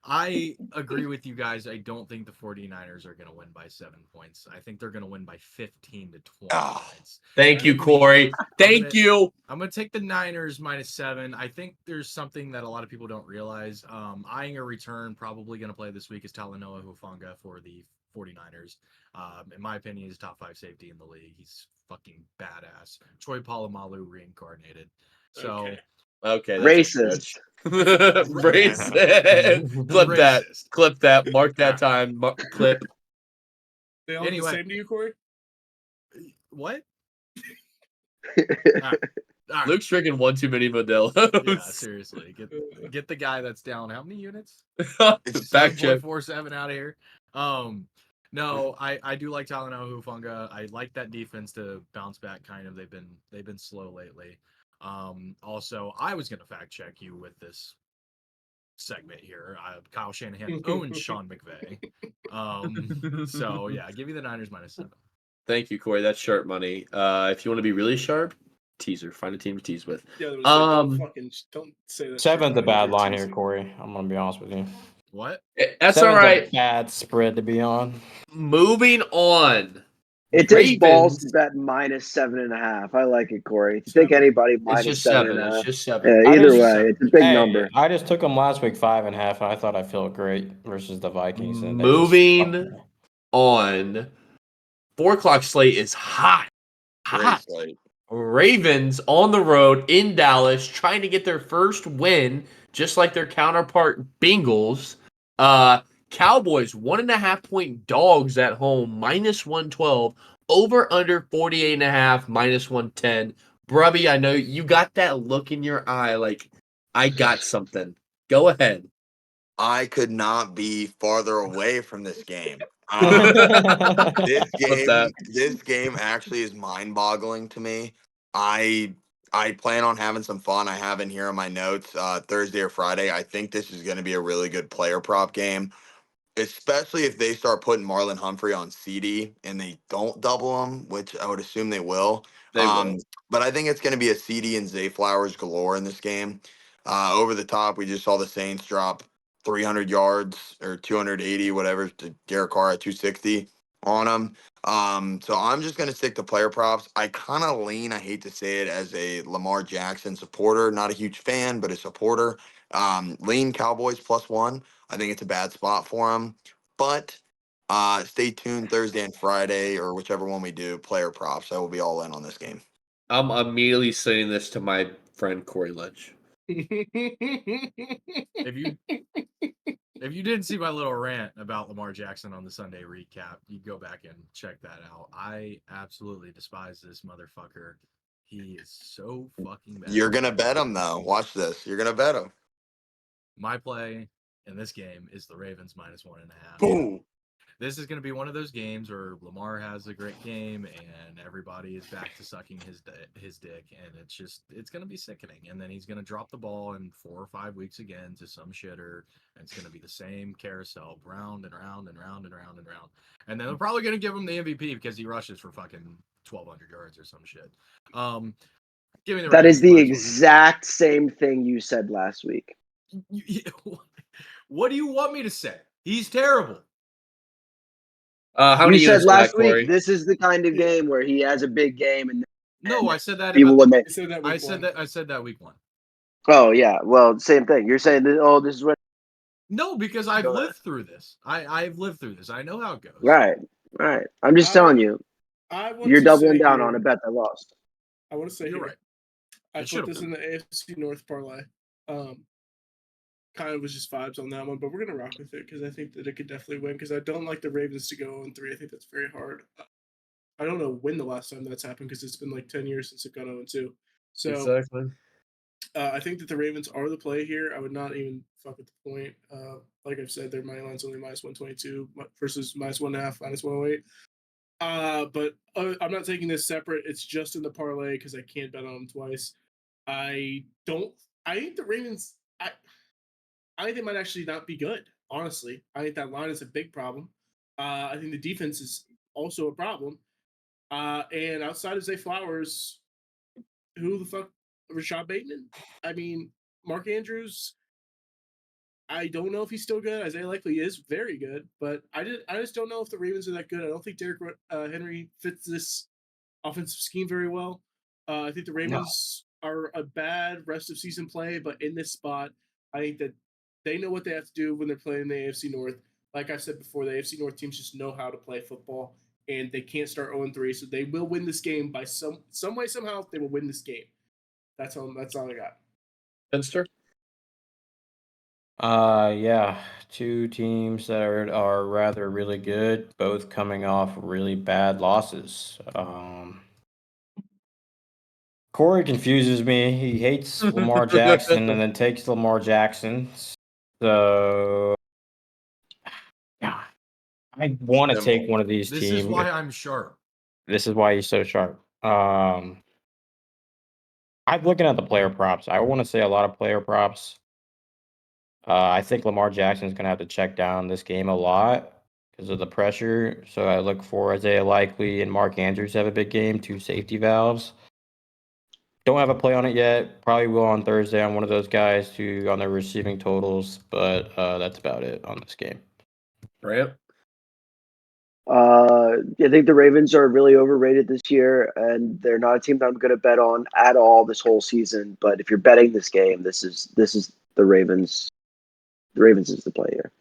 I agree with you guys. I don't think the 49ers are going to win by 7 points. I think they're going to win by 15 to 20 points. Thank you, Corey. Thank you. I'm going to take the Niners -7. I think there's something that a lot of people don't realize. Eyeing a return, probably going to play this week, is Talanoa Hufanga for the 49ers. In my opinion, he's top 5 safety in the league. He's fucking badass. Troy Polamalu reincarnated. So, okay, Racist. Racist. Clip that. Mark that time. Clip. They all Anyway. the same to you, Corey? What? All right. Luke's drinking one too many Modelo's. Yeah, seriously. Get the guy that's down how many units? Fact check. 7.47 out of here. No, I do like Talanoa Hufanga. I like that defense to bounce back kind of. They've been slow lately. Also, I was gonna fact check you with this segment here. Kyle Shanahan owns Sean McVay. So yeah, give me the Niners -7. Thank you, Corey. That's sharp money. If you want to be really sharp, teaser. Find a team to tease with. Yeah, don't say that. 7's a bad line here, Corey. I'm gonna be honest with you. What? That's 7's all right. A bad spread to be on. Moving on. It takes balls to bet -7.5. I like it, Corey. To take anybody It's just -7.5. 7. It's just 7. Yeah, either way, it's a big number. I just took them last week 5.5, and I thought I felt great versus the Vikings. And Moving on. 4 o'clock slate is hot. Great slate. Ravens on the road in Dallas trying to get their first win, just like their counterpart Bengals. Cowboys 1.5 point dogs at home, -112. Over under 48.5, -110. Brubby, I know you got that look in your eye like I got something. Go ahead. I could not be farther away from this game. This game actually is mind-boggling to me. I plan on having some fun. I have in here in my notes Thursday or Friday. I think this is going to be a really good player prop game, especially if they start putting Marlon Humphrey on CD and they don't double him, which I would assume they will. They will. But I think it's going to be a CD and Zay Flowers galore in this game. Over the top, we just saw the Saints drop 300 yards or 280, whatever, to Derek Carr at 260 on him. So I'm just going to stick to player props. I kind of lean, I hate to say it, as a Lamar Jackson supporter. Not a huge fan, but a supporter. Lean Cowboys +1. I think it's a bad spot for him. But stay tuned Thursday and Friday, or whichever one we do, player props. I will be all in on this game. I'm immediately sending this to my friend Corey Lynch. If you didn't see my little rant about Lamar Jackson on the Sunday recap, you go back and check that out. I absolutely despise this motherfucker. He is so fucking bad. You're gonna bet him though. Watch this. You're gonna bet him. My play in this game is the Ravens -1.5. Boom. This is going to be one of those games where Lamar has a great game and everybody is back to sucking his dick, and it's going to be sickening. And then he's going to drop the ball in 4 or 5 weeks again to some shitter, and it's going to be the same carousel, round and round and round and round and round. And then they're probably going to give him the MVP because he rushes for fucking 1,200 yards or some shit. Give me the That Ravens is the -1.5. exact same thing you said last week. What do you want me to say? He's terrible. How You many said units last for that, Corey? week this is the kind of game where he has a big game and No, I said that people about would the, make. You said that I week said one. that I said that week 1. Oh yeah, well, same thing. You're saying that. Oh, this is what. No, because I've Go ahead. lived through this. I've lived through this. I know how it goes. Right. I'm just telling you. I want You're to doubling say down here, on a bet that lost. I want to say You're here, right. I It put should've this in the AFC North parlay. Kind of was just vibes on that one, but we're gonna rock with it because I think that it could definitely win. Because I don't like the Ravens to go 0-3. I think that's very hard. I don't know when the last time that's happened because it's been like 10 years since they've gone 0-2. So Exactly. I think that the Ravens are the play here. I would not even fuck with the point. Like I've said, their money line's only -122 versus -1.5, -108. But I'm not taking this separate. It's just in the parlay because I can't bet on them twice. I think the Ravens. I think they might actually not be good. Honestly, I think that line is a big problem. I think the defense is also a problem. And outside of Zay Flowers, who the fuck? Rashad Bateman? I mean, Mark Andrews. I don't know if he's still good. Isaiah likely is very good, but I just don't know if the Ravens are that good. I don't think Derrick Henry fits this offensive scheme very well. I think the Ravens are a bad rest of season play, but in this spot, I think that they know what they have to do when they're playing the AFC North. Like I said before, the AFC North teams just know how to play football, and they can't start 0-3, so they will win this game by some way, somehow. They will win this game. That's all I got. Finster? Yeah, two teams that are rather really good, both coming off really bad losses. Corey confuses me. He hates Lamar Jackson and then takes Lamar Jackson. So, yeah, I want to take one of these This teams. is why I'm sharp. This is why he's so sharp. I'm looking at the player props. I want to say a lot of player props. I think Lamar Jackson's going to have to check down this game a lot because of the pressure. So I look for Isaiah Likely and Mark Andrews to have a big game, 2 safety valves. Don't have a play on it yet. Probably will on Thursday on one of those guys on their receiving totals, but that's about it on this game. Right. I think the Ravens are really overrated this year, and they're not a team that I'm going to bet on at all this whole season. But if you're betting this game, this is the Ravens. The Ravens is the play here.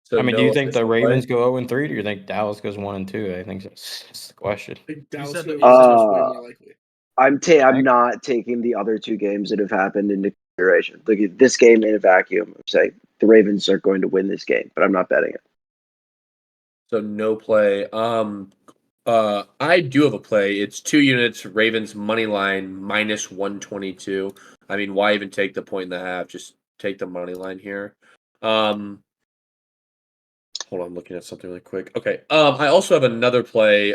So I mean, no do you think the official play? Ravens go 0-3? Do you think Dallas goes 1-2? I think that's the question. I think Dallas said that- is way more likely. I'm not taking the other 2 games that have happened into consideration. Look at this game in a vacuum. I'm saying the Ravens are going to win this game, but I'm not betting it. So no play. I do have a play. It's 2 units, Ravens money line -122. I mean, why even take the 1.5? Just take the money line here. Hold on, I'm looking at something really quick. Okay. I also have another play.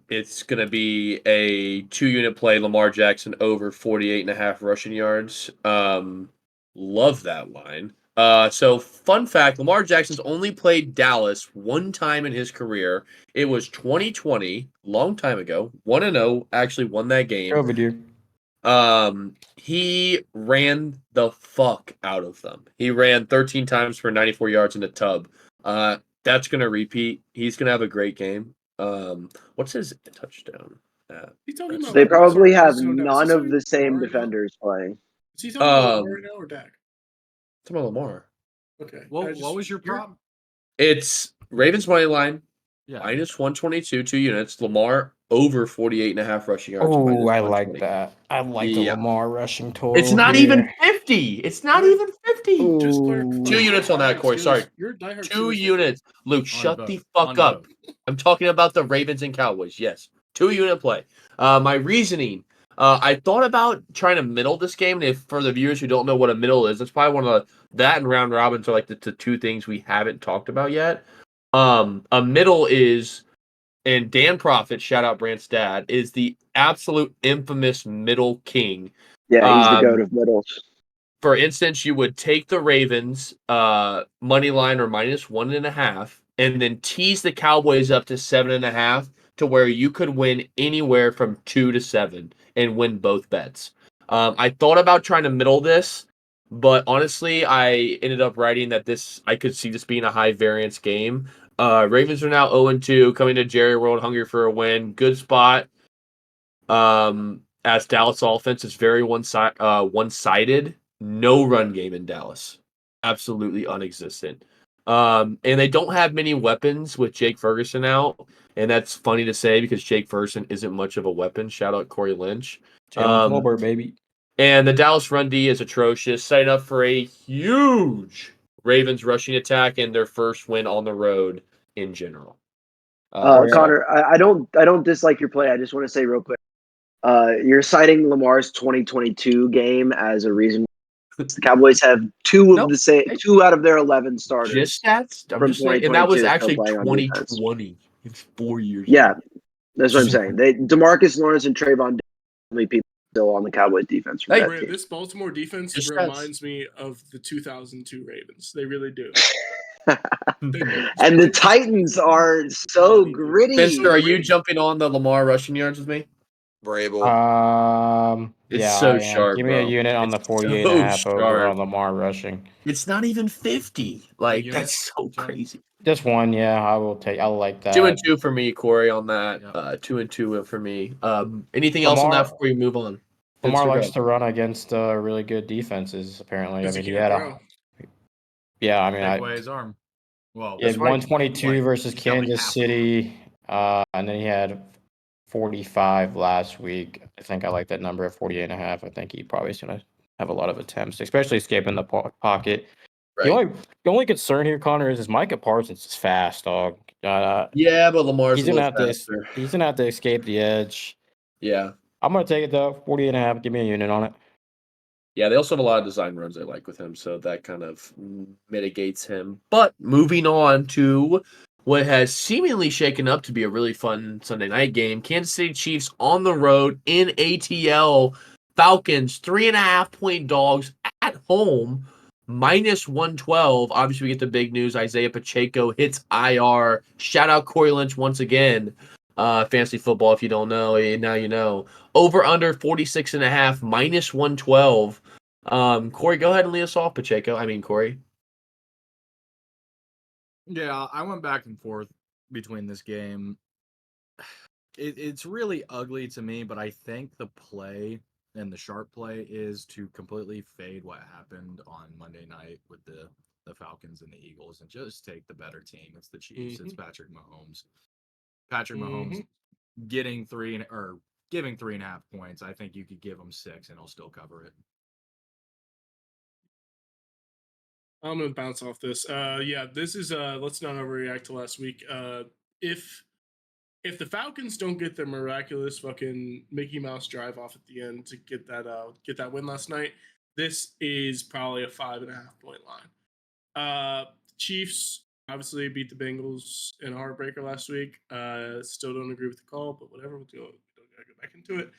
It's gonna be a 2 unit play, Lamar Jackson over 48.5 rushing yards. Love that line. So fun fact, Lamar Jackson's only played Dallas 1 time in his career. It was 2020, long time ago. 1-0, actually won that game. COVID year. He ran the fuck out of them. He ran 13 times for 94 yards in the tub. That's gonna repeat. He's gonna have a great game. What's his touchdown at? He's talking about They probably have Is he none of the same Lamar right now? defenders playing. Is he talking about Lamar right now or Dak? Talking about Lamar. Okay. What was your prop? It's Ravens money line Yeah. Minus 122, 2 units. Lamar over 48.5 rushing yards. Oh, minus I like 120. that. I like the Yeah. Lamar rushing total. It's not even 50. It's not Right. even 50. Just Ooh. 2 units on that, Corey. Sorry. You're a diehard 2 Steelers fan. units. Luke, shut both. the fuck On up. both. I'm talking about the Ravens and Cowboys. Yes. 2 unit play. My reasoning. I thought about trying to middle this game. And if for the viewers who don't know what a middle is, it's probably one of that and round robins are like the two things we haven't talked about yet. A middle is, and Dan Profit, shout out Brant's dad, is the absolute infamous middle king. Yeah, he's the goat of middles. For instance, you would take the Ravens money line or minus 1.5, and then tease the Cowboys up to 7.5 to where you could win anywhere from 2 to 7 and win both bets. I thought about trying to middle this, but honestly, I ended up writing that I could see this being a high variance game. Ravens are now 0-2, coming to Jerry World hungry for a win. Good spot. As Dallas offense is very one-sided. No run game in Dallas. Absolutely unexistent. And they don't have many weapons with Jake Ferguson out. And that's funny to say because Jake Ferguson isn't much of a weapon. Shout out Corey Lynch. Jalen Tolbert, baby. And the Dallas run D is atrocious, setting up for a huge Ravens rushing attack and their first win on the road in general. Connor, I don't dislike your play. I just want to say real quick, you're citing Lamar's 2022 game as a reason. The Cowboys have two out of their 11 starters. Just stats. I'm from just saying, and that was 2022 actually still playing on defense. 2020. It's 4 years. Yeah, ago. that's what I'm saying. DeMarcus Lawrence and Trayvon, only people still on the Cowboys defense from that team. This Baltimore defense Just reminds me of the 2002 Ravens. They really do. And the Titans are so gritty. Spencer, are you jumping on the Lamar rushing yards with me? Vrabel. It's Yeah, so I am. sharp, Give me bro. a unit on It's the 48.5 so over sharp. on Lamar rushing. It's not even 50. Like, unit, that's so crazy. Just one, yeah. I'll like that. 2-2 for me, Corey, on that. Yep. 2-2 for me. Anything else on that before we move on? Lamar Spencer, likes go. to run against really good defenses, apparently. I mean, he he had throw. Take away his arm. Well, he had 122 versus he's got, like, Kansas half City, and then he had 45 last week. I think I like that number at 48.5. I think he probably is going to have a lot of attempts, especially escaping the pocket. Right. The only concern here, Connor, is Micah Parsons is fast, dog. Yeah, but Lamar's he's a gonna little have faster. he's gonna have to escape the edge. Yeah. I'm gonna take it though. 48.5. Give me a unit on it. Yeah, they also have a lot of design runs I like with him, so that kind of mitigates him. But moving on to what has seemingly shaken up to be a really fun Sunday night game. Kansas City Chiefs on the road in ATL. Falcons, 3.5-point dogs at home, minus 112. Obviously, we get the big news. Isaiah Pacheco hits IR. Shout out Corey Lynch once again. Fantasy football, if you don't know, now you know. Over under 46.5, minus 112. Corey, go ahead and lead us off, Corey. Yeah, I went back and forth between this game. It's really ugly to me, but I think the play and the sharp play is to completely fade what happened on Monday night with the Falcons and the Eagles and just take the better team. It's the Chiefs. It's Patrick Mahomes. Mahomes giving 3.5 points. I think you could give him 6 and he'll still cover it. I'm gonna bounce off this. This is let's not overreact to last week. If the Falcons don't get their miraculous fucking Mickey Mouse drive off at the end to get that win last night, this is probably a 5.5-point line. Chiefs obviously beat the Bengals in a heartbreaker last week. Still don't agree with the call, but whatever. We don't gotta go back into it.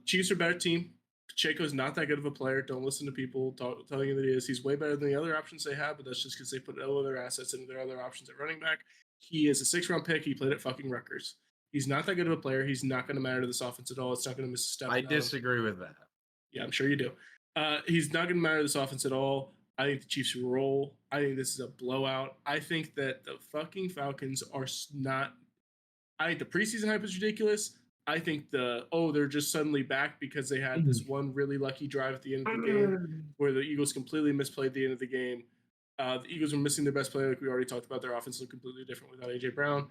Chiefs are a better team. Pacheco's not that good of a player. Don't listen to people telling you that he is. He's way better than the other options they have, but that's just because they put all other assets into their other options at running back. He is a 6th-round pick. He played at fucking Rutgers. He's not that good of a player. He's not going to matter to this offense at all. It's not going to miss a step. I disagree with that. Yeah, I'm sure you do. He's not going to matter to this offense at all. I think the Chiefs roll. I think this is a blowout. I think that the fucking Falcons are not. I think the preseason hype is ridiculous. I think they're just suddenly back because they had this one really lucky drive at the end of the game where the Eagles completely misplayed the end of the game. The Eagles are missing their best player, like we already talked about. Their offense look completely different without AJ Brown.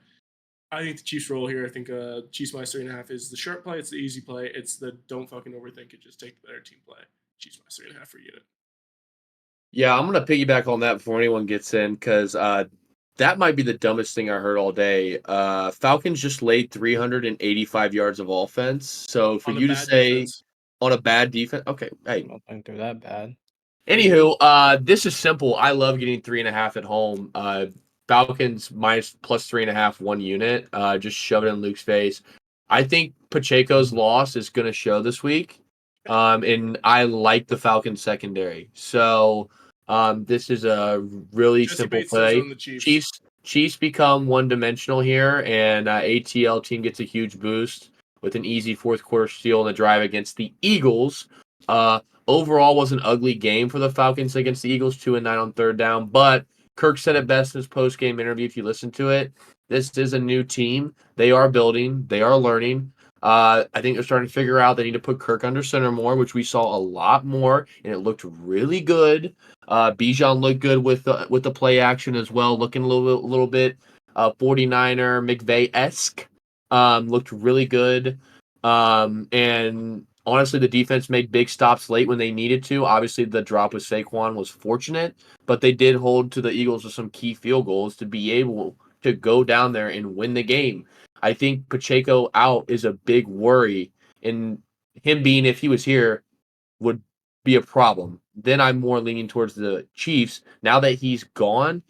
I think the Chiefs roll here. I think Chiefs minus 3.5 is the sharp play. It's the easy play. It's the don't fucking overthink it. Just take the better team play. Chiefs minus 3.5 for unit. Yeah, I'm gonna piggyback on that before anyone gets in because that might be the dumbest thing I heard all day. Falcons just laid 385 yards of offense. So for you to say defense. on a bad defense, okay, I hey. don't think they're that bad. Anywho, this is simple. I love getting 3.5 at home. Falcons minus plus 3.5, 1 unit. Just shove it in Luke's face. I think Pacheco's loss is going to show this week. And I like the Falcons secondary. So this is a really Jesse simple Bates still play. own the Chiefs. Chiefs become one-dimensional here, and ATL team gets a huge boost with an easy fourth quarter steal in the drive against the Eagles. Overall was an ugly game for the Falcons against the Eagles, 2-9 on third down. But Kirk said it best in his post-game interview. If you listen to it, this is a new team. They are building. They are learning. I think they're starting to figure out they need to put Kirk under center more, which we saw a lot more, and it looked really good. Bijan looked good with the play action as well, looking a little bit 49er McVay-esque. Looked really good. And honestly, the defense made big stops late when they needed to. Obviously, the drop with Saquon was fortunate, but they did hold to the Eagles with some key field goals to be able to go down there and win the game. I think Pacheco out is a big worry, and him being, if he was here, would be a problem. Then I'm more leaning towards the Chiefs. Now that he's gone,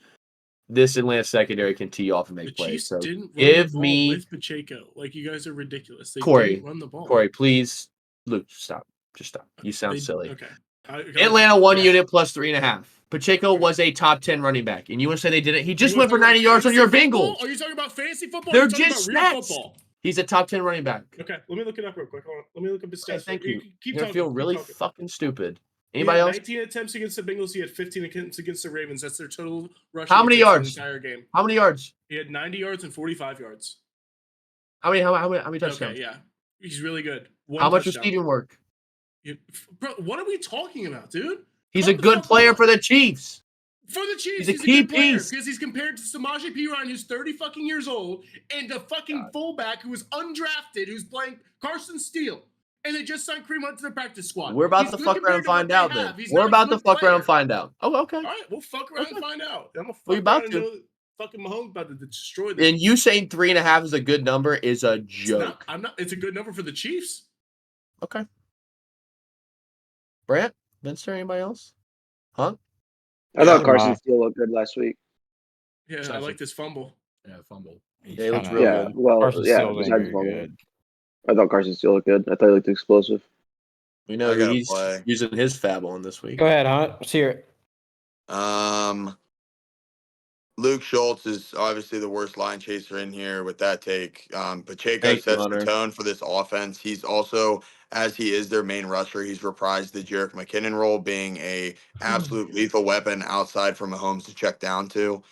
this Atlanta secondary can tee off and make The plays. Chiefs So didn't run the give ball me with Pacheco. Like, you guys are ridiculous. They Corey. didn't run the ball. Corey, please, Luke, stop. Just stop. You sound silly. Okay. Atlanta 1 unit plus 3.5. Pacheco was a top 10 running back, and you want to say they didn't? He just went for 90 yards on your Bengals. Are you talking about fantasy football? They're Or are you talking just about real stats. football? He's a top 10 running back. Okay, let me look it up real quick. Hold on. Let me look up his stats. Okay, thank you. Keep You're going to feel really fucking stupid. He Anybody had else? 19 attempts against the Bengals. He had 15 attempts against the Ravens. That's their total rushing. How many yards? The entire game. How many yards? He had 90 yards and 45 yards. How many touchdowns? Okay, yeah. He's really good. How much receiving work? Bro, what are we talking about, dude? He's a good player for the Chiefs. For the Chiefs, he's a key good player piece because he's compared to Samaje Perine, who's 30 fucking years old, and the fucking fullback who was undrafted, who's playing Carson Steele. And they just signed Kareem Hunt to their practice squad. We're about to fuck around and find out then. We're about to fuck around and find out. Oh, okay. All right, we'll fuck around and find out. I'm gonna fuck around and know fucking Mahomes about to destroy this. And you saying 3.5 is a good number is a joke. It's a good number for the Chiefs. Okay. Brant? Vince, anybody else? Huh? I thought Carson Steele looked good last week. Yeah, I like this fumble. Yeah, fumble. Yeah, it looks real good. Well, Carson yeah, Steele besides fumble. I thought Carson Steele looked good. I thought he looked explosive. We know he's using his fab on this week. Go ahead, Hunt. Let's hear it. Luke Schultz is obviously the worst line chaser in here with that take. Pacheco sets the tone for this offense. He's also, as he is their main rusher, he's reprised the Jerick McKinnon role, being a absolute lethal weapon outside for Mahomes to check down to.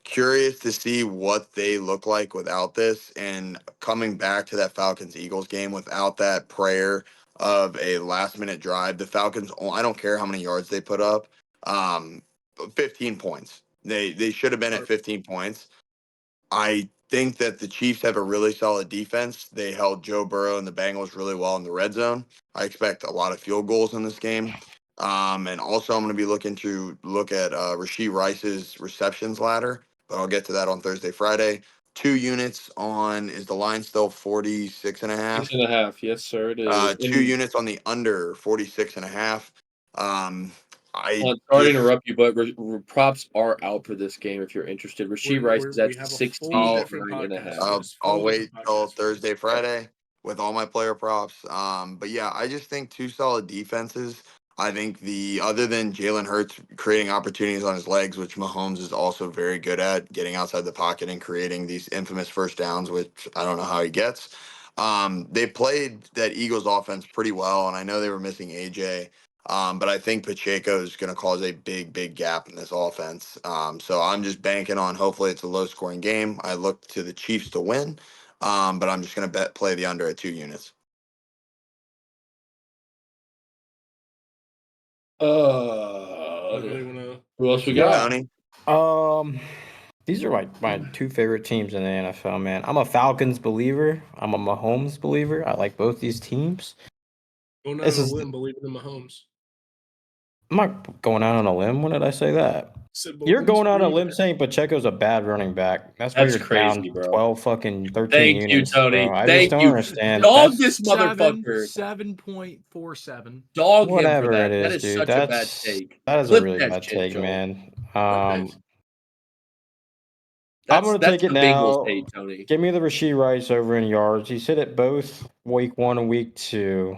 Curious to see what they look like without this, and coming back to that Falcons-Eagles game without that prayer of a last-minute drive. The Falcons, I don't care how many yards they put up, 15 points. They should have been at 15 points. I think that the Chiefs have a really solid defense. They held Joe Burrow and the Bengals really well in the red zone. I expect a lot of field goals in this game. And also I'm going to be looking to look at Rashee Rice's receptions ladder, but I'll get to that on Thursday, Friday. 2 units on, is the line still 46.5? 6.5, yes, sir, it is. 2 units on the under 46.5. Sorry to interrupt you, but props are out for this game if you're interested. Rashee Rice is at 69.5. I'll wait till Thursday, Friday with all my player props. But yeah, I just think 2 solid defenses. I think other than Jalen Hurts creating opportunities on his legs, which Mahomes is also very good at, getting outside the pocket and creating these infamous first downs, which I don't know how he gets. They played that Eagles offense pretty well, and I know they were missing AJ. But I think Pacheco is going to cause a big gap in this offense. So I'm just banking on, hopefully it's a low scoring game. I look to the Chiefs to win, but I'm just going to play the under at 2 units. Anybody wanna? Who else we Yeah. got? Tony? These are my two favorite teams in the NFL, man. I'm a Falcons believer. I'm a Mahomes believer. I like both these teams. Going out This on is- a limb, believing in Mahomes. I'm not going out on a limb. When did I say that? Said You're Mahomes going out on a believer. limb saying Pacheco's a bad running back. That's why That's you're crazy, down bro. 12 fucking 13 Thank you, units, Tony. bro. I Thank just don't you. understand. Dog That's this motherfucker. 7.47. Dog him for whatever that. it That is, is dude. such a bad take. That is a Clip really that bad shit, take, Joel. man. That's, I'm going to that's take it the Bengals now. hate, Tony. Give me the Rashee Rice over in yards. He's hit it both week 1 and week 2.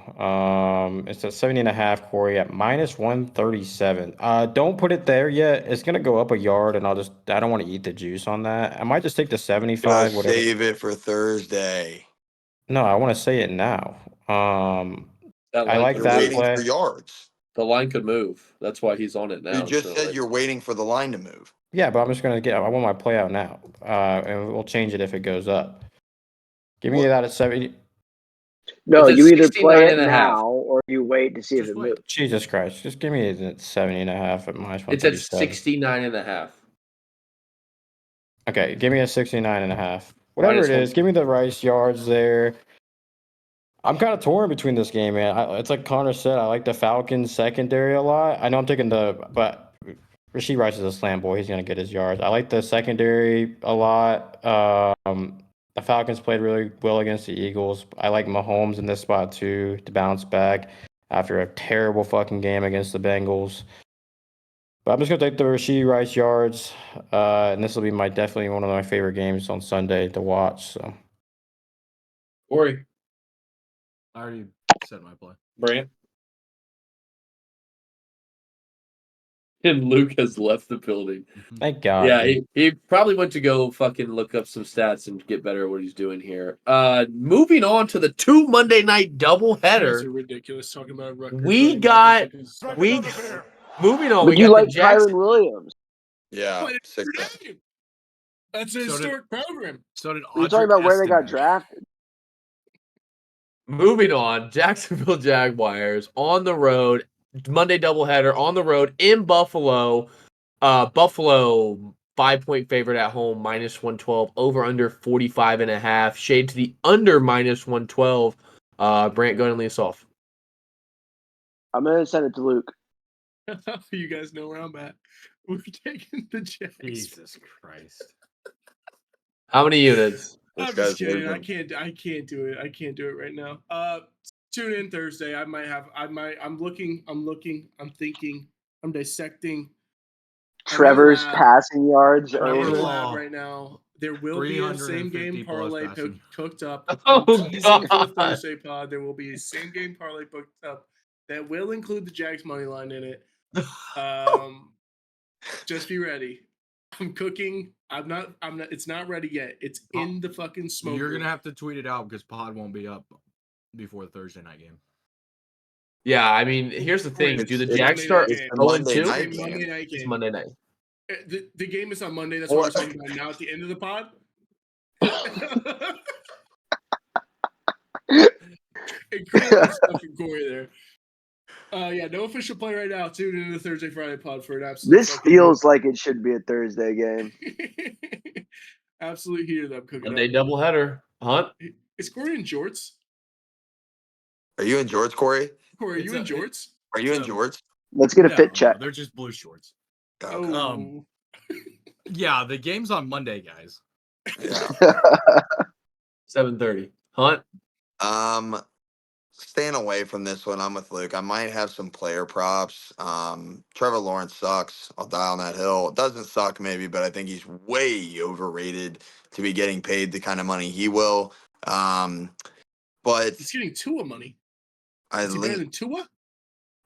It's at 70.5, Corey, at minus 137. Don't put it there yet. It's going to go up a yard, and I don't want to eat the juice on that. I might just take the 75, Just whatever. save it for Thursday. No, I want to say it now. That I line like could that move. Waiting play. for yards. The line could move. That's why he's on it now. You just so, said like- you're waiting for the line to move. Yeah, but I'm just going to I want my play out now. And we'll change it if it goes up. Give me What? that at 70. No, It's at you either play 69 it and a half. now or you wait to see if Just it wait. moves. Jesus Christ. Just give me it at 70.5 at minus It's at 137. 69 and a half. Okay, give me a 69.5. Whatever Minus it is, one. give me the Rice yards there. I'm kind of torn between this game, man. It's like Connor said, I like the Falcons secondary a lot. I know I'm taking but Rashee Rice is a slam boy. He's going to get his yards. I like the secondary a lot. The Falcons played really well against the Eagles. I like Mahomes in this spot too to bounce back after a terrible fucking game against the Bengals. But I'm just gonna take the Rashee Rice yards, and this will be definitely one of my favorite games on Sunday to watch. So Corey, I already said my play. Brant. And Luke has left the building. thank God. Yeah, dude. he probably went to go fucking look up some stats and get better at what he's doing here. Moving on to the 2 Monday night You guys doubleheader. are ridiculous talking about Rutgers. We got moving on. But We you got like the Jackson. Kyron Williams. Yeah. But it's Sick. their name. That's a So did- historic program. So did You're talking about where they got Estimash. drafted. Moving on, Jacksonville Jaguars on the road, Monday doubleheader on the road in Buffalo. Buffalo 5-point favorite at home, minus 112, over under 45.5. Shade to the under minus 112. Brant, go ahead and lead us off. I'm gonna send it to Luke. You guys know where I'm at. We're taking the Jags. Jesus Christ. How many units? This I'm just guy's kidding. I losing. can't do it. I can't do it right now. Tune in Thursday. I'm looking, I'm thinking, I'm dissecting. Trevor's lab. passing yards Trevor I'm in the over. lab Law. right now. There will be a same 350 game plus parlay passing. cooked up. Oh, I'm teasing for the God. Thursday pod. There will be a same game parlay booked up that will include the Jags money line in it. Just be ready. I'm cooking. I'm not. It's not ready yet. It's in the fucking smoke. You're gonna have to tweet it out because Pod won't be up before the Thursday night game. Yeah, I mean, here's the thing. Do the It's Jags Monday start night It's game. the 0-2? Monday It's a night Monday game. night It's game. Monday night. The game is on Monday. That's what we're talking about now at the end of the pod. Incredible fucking Corey there. Yeah, no official play right now. Tune into the Thursday Friday pod for an absolute. This feels like it should be a Thursday game. absolute heater that I'm cooking Monday up. doubleheader. Hunt? Is Corey in jorts? Are you in jorts, Corey? Corey, are It's you in a- jorts? Are you in So- jorts? Let's get a No, fit check. they're just blue shorts. Okay. Oh, Yeah, the game's on Monday, guys. Yeah. 7:30. Hunt? Staying away from this one. I'm with Luke. I might have some player props. Trevor Lawrence sucks. I'll die on that hill. It doesn't suck maybe, but I think he's way overrated to be getting paid the kind of money he will. But he's getting Tua money. I Is he better think than Tua?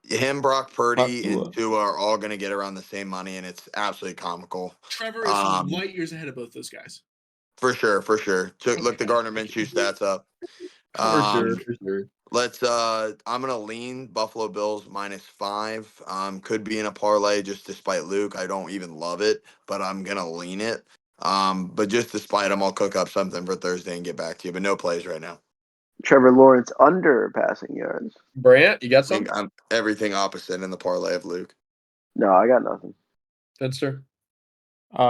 him, Brock Purdy, Tua. and Tua are all going to get around the same money, and it's absolutely comical. Trevor is light years ahead of both those guys. For sure. Look the Gardner Minshew stats up. For sure. I'm gonna lean Buffalo Bills -5. Could be in a parlay just despite Luke. I don't even love it, but I'm gonna lean it. But just despite him, I'll cook up something for Thursday and get back to you. But no plays right now. Trevor Lawrence under passing yards. Brant, you got I think some? I'm everything opposite in the parlay of Luke. No, I got nothing. Fenster?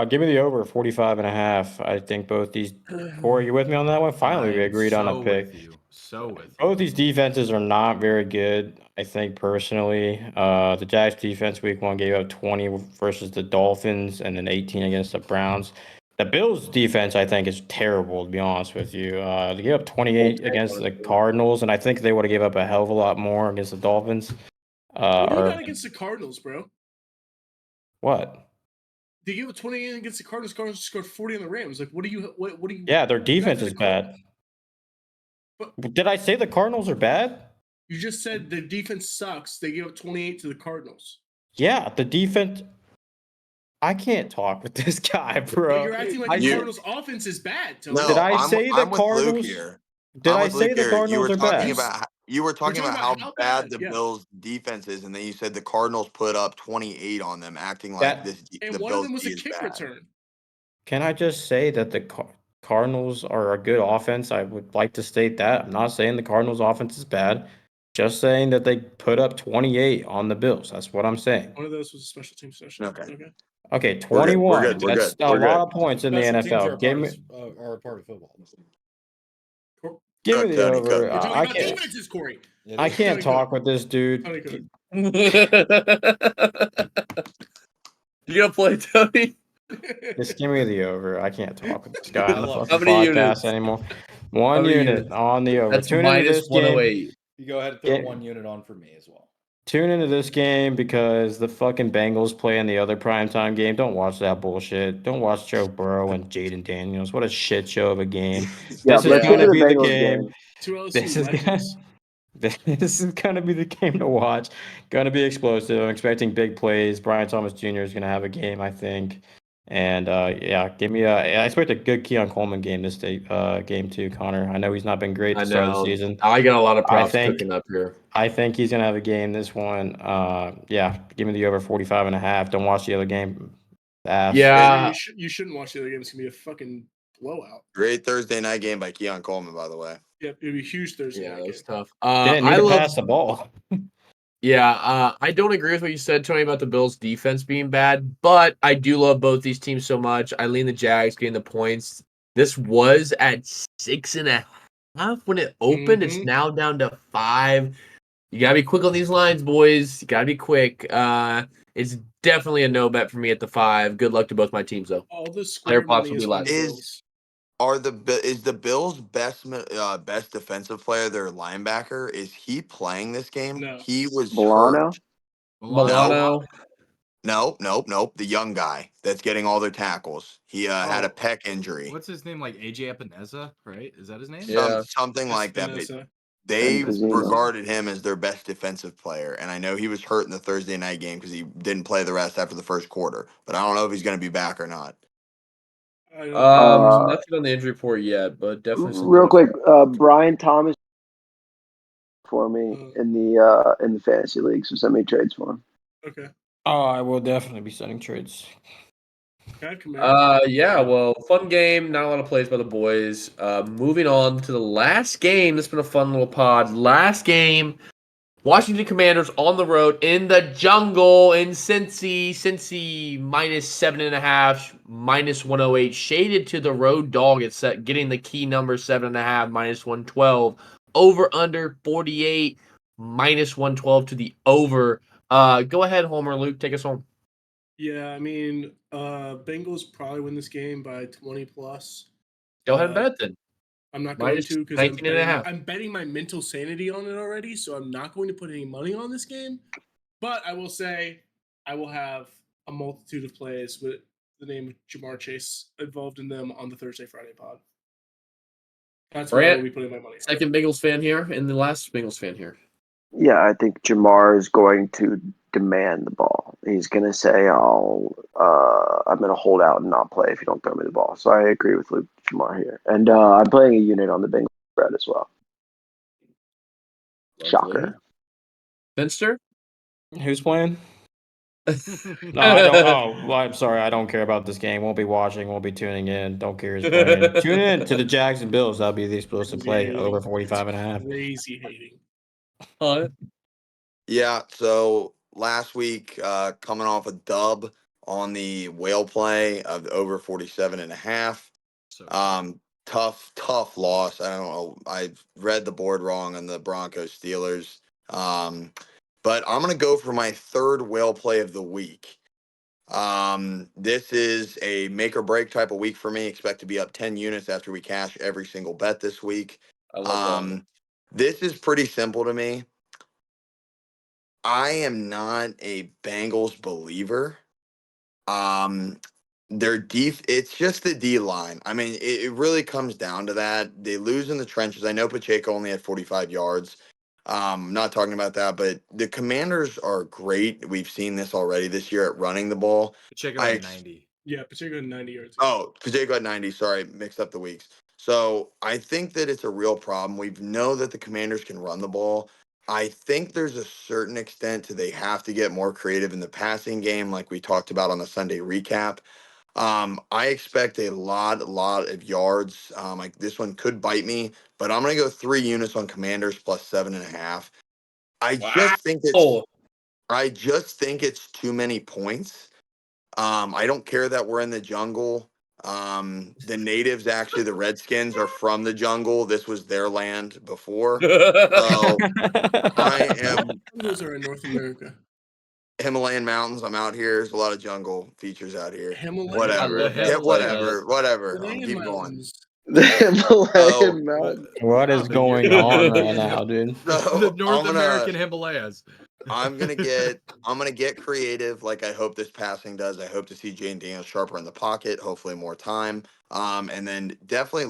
Give me the over 45.5. I think both these. Corey, you with me on that one? Finally, we I'm agreed on a so pick. with you. So with you. Both these defenses are not very good. I think personally, the Jags defense week 1 gave up 20 versus the Dolphins, and then 18 against the Browns. The Bills defense, I think, is terrible, to be honest with you. They gave up 28 against the Cardinals, and I think they would have gave up a hell of a lot more against the Dolphins. What do you Or got against the Cardinals, bro? what? They gave up 28 against the Cardinals. Cardinals scored 40 on the Rams. Like, what do you? What do you? Yeah, their you got defense for is the Card- bad. But Did I say the Cardinals are bad? you just said the defense sucks. They gave up 28 to the Cardinals. Yeah, the defense. I can't talk with this guy, bro. But you're acting like the You- Cardinals' offense is bad. Tony. No, Did I I'm, say the I'm with Luke Cardinals? here. Did I'm I with say Luke the here. Cardinals are bad? You were talking about how how bad bad, the yeah. Bills' defense is, and then you said the Cardinals put up 28 on them, acting like That- And the one Bills of them was D a is kick bad. return. Can I just say that the Cardinals are a good offense? I would like to state that. I'm not saying the Cardinals' offense is bad. Just saying that they put up 28 on the Bills. That's what I'm saying. One of those was a special team session. Okay. Okay, We're good. 21. We're good. We're That's good. a We're lot good. of points in the Special teams NFL. are a part of football. Give me Cook, the Tony, over. cook. We're talking I about can't. defenses, Corey. I can't Tony talk Cook. with this dude. Tony Cook. You gonna play, Tony? Just give me the over. I can't talk with this guy I on the love fucking How many podcast units? anymore. How One many unit units? on the over. That's Tune into minus this game. 108. You go ahead and throw Get- 1 unit on for me as well. Tune into this game because the fucking Bengals play in the other primetime game. Don't watch that bullshit. Don't watch Joe Burrow and Jaden Daniels. What a shit show of a game. Yeah, This is let's get going to to the be the Bengals game. game. Two LSU This is legends. This is going to be the game to watch. Going to be explosive. I'm expecting big plays. Brian Thomas Jr. is going to have a game, I think. And yeah, give me I expect a good Keon Coleman game this day, game too, Connor. I know he's not been great I to start of the know. season. I got a lot of I props think- cooking up here. I think he's gonna have a game this one. Yeah, give me the over 45.5. Don't watch the other game. Ass. Yeah. You shouldn't watch the other game. It's gonna be a fucking blowout. Great Thursday night game by Keon Coleman, by the way. Yep, it'll be a huge Thursday Yeah, night that game. was tough. Didn't need I to love. pass the ball. Yeah, I don't agree with what you said, Tony, about the Bills' defense being bad, but I do love both these teams so much. I lean the Jags getting the points. This was at 6.5 when it opened. It's Mhm. now down to 5. You gotta be quick on these lines, boys. You gotta be quick. It's definitely a no bet for me at the 5. Good luck to both my teams, though. All the Their square pops money will is be on the less. Bills. Is the Bills' best defensive player their linebacker? Is he playing this game? No. He was Milano? hurt. Milano. Nope. The young guy that's getting all their tackles. He had a Oh, pec injury. What's his name? Like AJ Epineza, right? Is that his name? Yeah. Something like that. But Espinosa. they And Pizzuto. regarded him as their best defensive player, and I know he was hurt in the Thursday night game because he didn't play the rest after the first quarter. But I don't know if he's going to be back or not. I don't Nothing on the injury report yet, but definitely something. Real quick, Brian Thomas for me Mm. in the fantasy league. So send me trades for him. Okay. Oh, I will definitely be sending trades. God, Kamara. Yeah, well, fun game. Not a lot of plays by the boys. Moving on to the last game. This has been a fun little pod. Last game. Washington Commanders on the road in the jungle in Cincy. Cincy minus 7.5, minus 108. Shaded to the road dog. It's getting the key number 7.5, minus 112. Over under 48, minus 112 to the over. Go ahead, Homer. Luke, take us home. Yeah, I mean, Bengals probably win this game by 20 plus. Go ahead and bet it then. I'm not going Minus to because 19.5. I'm betting my mental sanity on it already, so I'm not going to put any money on this game. But I will say I will have a multitude of plays with the name of Jamar Chase involved in them on the Thursday, Friday pod. That's where I Brant, will be putting my money on. Second Bengals fan here and the last Bengals fan here. Yeah, I think Jamar is going to demand the ball. He's going to say, I'm going to hold out and not play if you don't throw me the ball. So I agree with Luke Jamar here. And I'm playing a unit on the Bengals spread as well. Shocker. Finster? Who's playing? No, I don't. Oh, well, I'm sorry. I don't care about this game. Won't be watching. Won't be tuning in. Don't care who's playing. Tune in to the Jags and Bills. That'll be the explosive play. Crazy Over hating. 45.5. Crazy hating. Yeah, so last week, coming off a dub on the whale play of the over 47.5. So Tough loss. I don't know. I read the board wrong on the Broncos Steelers. But I'm gonna go for my third whale play of the week. This is a make or break type of week for me. Expect to be up 10 units after we cash every single bet this week. I love that. This is pretty simple to me. I am not a Bengals believer. It's just the D line. I mean, it really comes down to that. They lose in the trenches. I know Pacheco only had 45 yards. Not talking about that, but the Commanders are great. We've seen this already this year at running the ball. Pacheco had 90. Yeah, particularly 90 yards. Oh, Pacheco had 90. Sorry, mixed up the weeks. So I think that it's a real problem. We know that the Commanders can run the ball. I think there's a certain extent to they have to get more creative in the passing game, like we talked about on the Sunday recap. I expect a lot of yards. Like this one could bite me, but I'm gonna go 3 units on Commanders plus 7.5. Oh, I just think it's too many points. I don't care that we're in the jungle. The natives, actually, the Redskins are from the jungle. This was their land before. So I am Those are in North America. Himalayan mountains. I'm out here. There's a lot of jungle features out here. Himalayan. Whatever. The Yeah, Himalayas. whatever. Himalayan Keep going. mountains. The Himalayan Oh. mountain. What is going on right now, dude? The So North American Himalayas. I'm gonna get creative, like I hope this passing does. I hope to see Jane Daniel sharper in the pocket, hopefully more time. And then definitely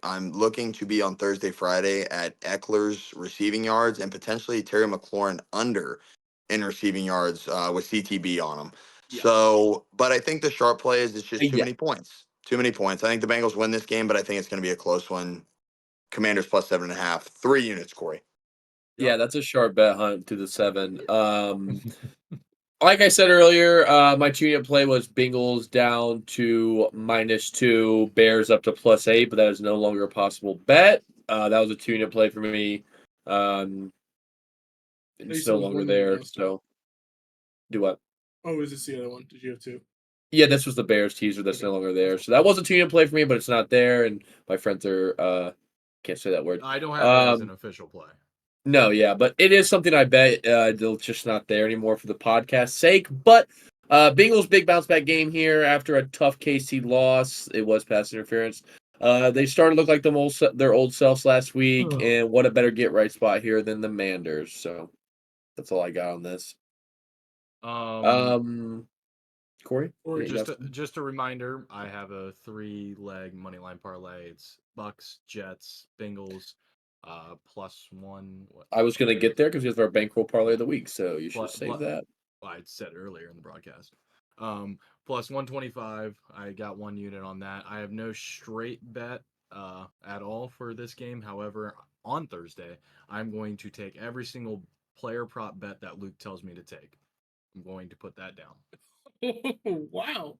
I'm looking to be on Thursday, Friday at Eckler's receiving yards and potentially Terry McLaurin under in receiving yards with CTB on him. Yeah. So, but I think the sharp play is it's just too Yeah. many points. Too many points. I think the Bengals win this game, but I think it's going to be a close one. Commanders plus 7.5, 3 units, Corey. Yeah, that's a sharp bet hunt to the 7. Like I said earlier, my 2-unit play was Bengals down to -2, Bears up to +8, but that is no longer a possible bet. That was a 2-unit play for me. It's no longer there. So, do what? Oh, is this the other one? Did you have 2? Yeah, this was the Bears teaser. That's no longer there. So that was a 2-unit play for me, but it's not there. And my friends are can't say that word. I don't have it as an official play. No, yeah, but it is something I bet they'll just not there anymore for the podcast's sake. But Bengals big bounce back game here after a tough KC loss. It was pass interference. They started to look like their old selves last week, and what a better get right spot here than the Manders. So that's all I got on this. Corey, Or yeah, just a reminder, I have a 3-leg money line parlay. It's Bucks, Jets, Bengals, +1. I was gonna get there because it's our bankroll parlay of the week, so you should save that. I said earlier in the broadcast. Plus 125. I got 1 unit on that. I have no straight bet at all for this game. However, on Thursday, I'm going to take every single player prop bet that Luke tells me to take. I'm going to put that down. Wow.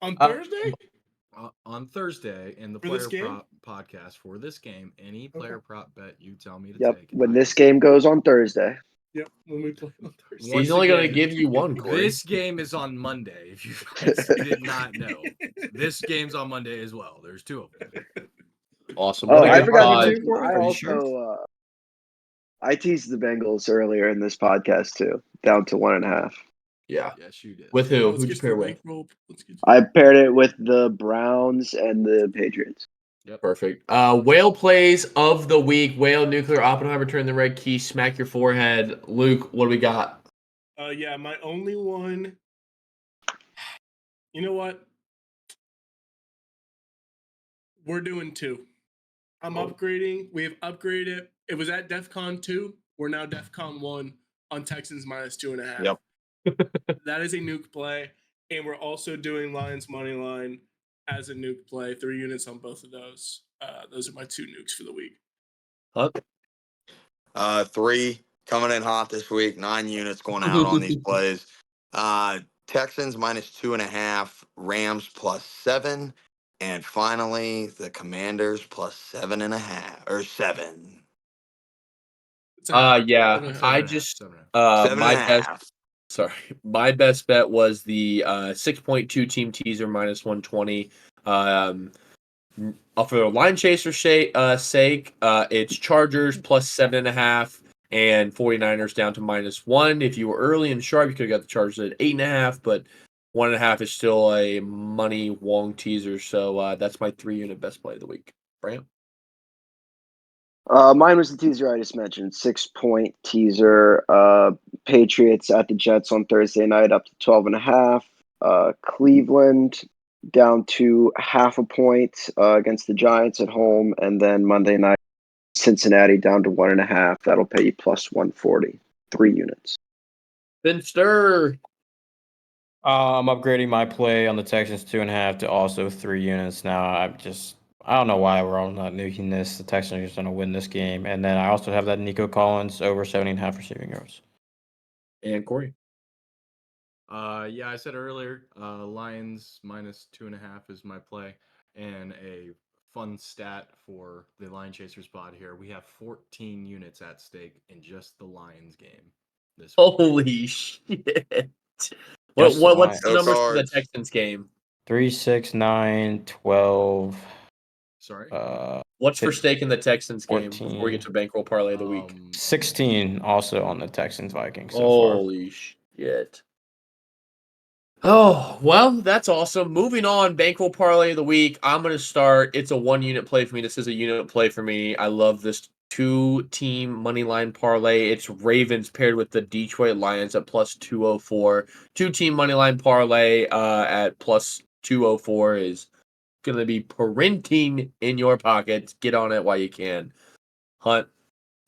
On Thursday? On Thursday in the For player this game? prop podcast for this game, any player prop bet you tell me to Yep. take. When this game goes on Thursday. Yep. When we play on Thursday. He's only going to give you one, Corey. This game is on Monday. If you guys did not know, this game's on Monday as well. There's 2 of them. Awesome. Oh, What a I good forgot pod. to mention. I also I teased the Bengals earlier in this podcast too, down to 1.5. Yeah. Yes, you did. With who? Let's Who'd get you to pair the with? bankroll. Let's get to I paired it with the Browns and the Patriots. Yep. Perfect. Whale plays of the week. Whale, Nuclear, Oppenheimer, turn the red key, smack your forehead. Luke, what do we got? Yeah, my only one. You know what? We're doing 2. I'm upgrading. We have upgraded. It was at DEFCON 2. We're now DEFCON 1 on Texans -2.5. Yep. That is a nuke play. And we're also doing Lions money line as a nuke play. 3 units on both of those. Those are my 2 nukes for the week. Huh? 3 coming in hot this week. 9 units going out on these plays. Texans -2.5, Rams +7, and finally the Commanders +7.5 or 7. Yeah, 7.5. I 7.5, just 7.5. my best bet was the 6.2 team teaser minus 120. For the line chaser sake, it's Chargers plus 7.5 and 49ers down to -1. If you were early and sharp, you could have got the Chargers at 8.5, but 1.5 is still a money Wong teaser. So that's my 3-unit best play of the week. Brant? Mine was the teaser I just mentioned, 6-point teaser. Patriots at the Jets on Thursday night up to 12.5. Cleveland down to 0.5 point against the Giants at home, and then Monday night Cincinnati down to 1.5. That'll pay you plus 140. 3 units. Finster. I'm upgrading my play on the Texans 2.5 to also 3 units now. I don't know why we're all not nuking this. The Texans are just going to win this game. And then I also have that Nico Collins over 70.5 receiving yards. And Corey. Yeah, I said earlier, Lions minus 2.5 is my play. And a fun stat for the line chaser spot here: we have 14 units at stake in just the Lions game this week. Holy shit. Just the What's the Lions. numbers No for the cards. Texans game? 3, 6, 9, 12. Sorry. What's for stake in the Texans game before we 14. get to bankroll parlay of the week? 16 also on the Texans Vikings so far. Holy shit. Oh, well, that's awesome. Moving on, bankroll parlay of the week. I'm going to start. It's a 1-unit play for me. This is a unit play for me. I love this 2-team money line parlay. It's Ravens paired with the Detroit Lions at plus 204. 2-team money line parlay at plus 204 is going to be printing in your pockets. Get on it while you can. Hunt,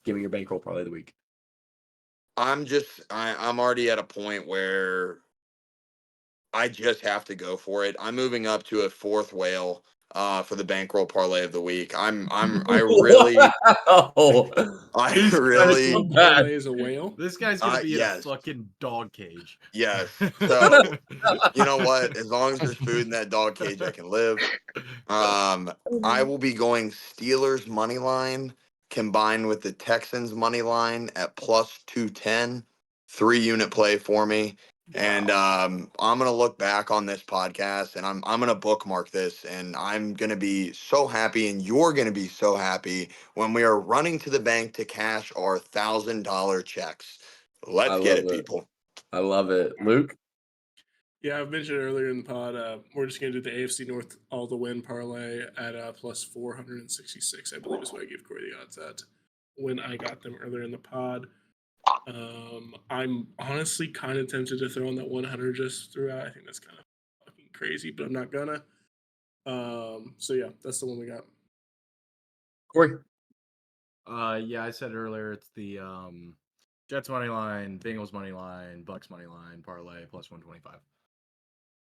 give me your bankroll parlay of the week. I'm already at a point where I just have to go for it. I'm moving up to a 4th whale for the bankroll parlay of the week. I really Wow. I He's trying to really come back. Parlay is a whale. This guy's gonna be in a yes. fucking dog cage. Yes. So you know what? As long as there's food in that dog cage, I can live. I will be going Steelers money line combined with the Texans money line at plus 210. 3-unit play for me. And I'm gonna look back on this podcast and I'm gonna bookmark this and I'm gonna be so happy and you're gonna be so happy when we are running to the bank to cash our $1,000 checks. I Let's get love it, it. people. I love it. Luke? Yeah, I've mentioned earlier in the pod, we're just going to do the AFC North all the win parlay at plus 466, I believe is what I gave Corey the odds at when I got them earlier in the pod. I'm honestly kind of tempted to throw in that 100 just throughout. I think that's kind of fucking crazy, but I'm not gonna. So yeah, that's the one we got. Corey? Yeah, I said earlier it's the Jets money line, Bengals money line, Bucks money line parlay plus 125.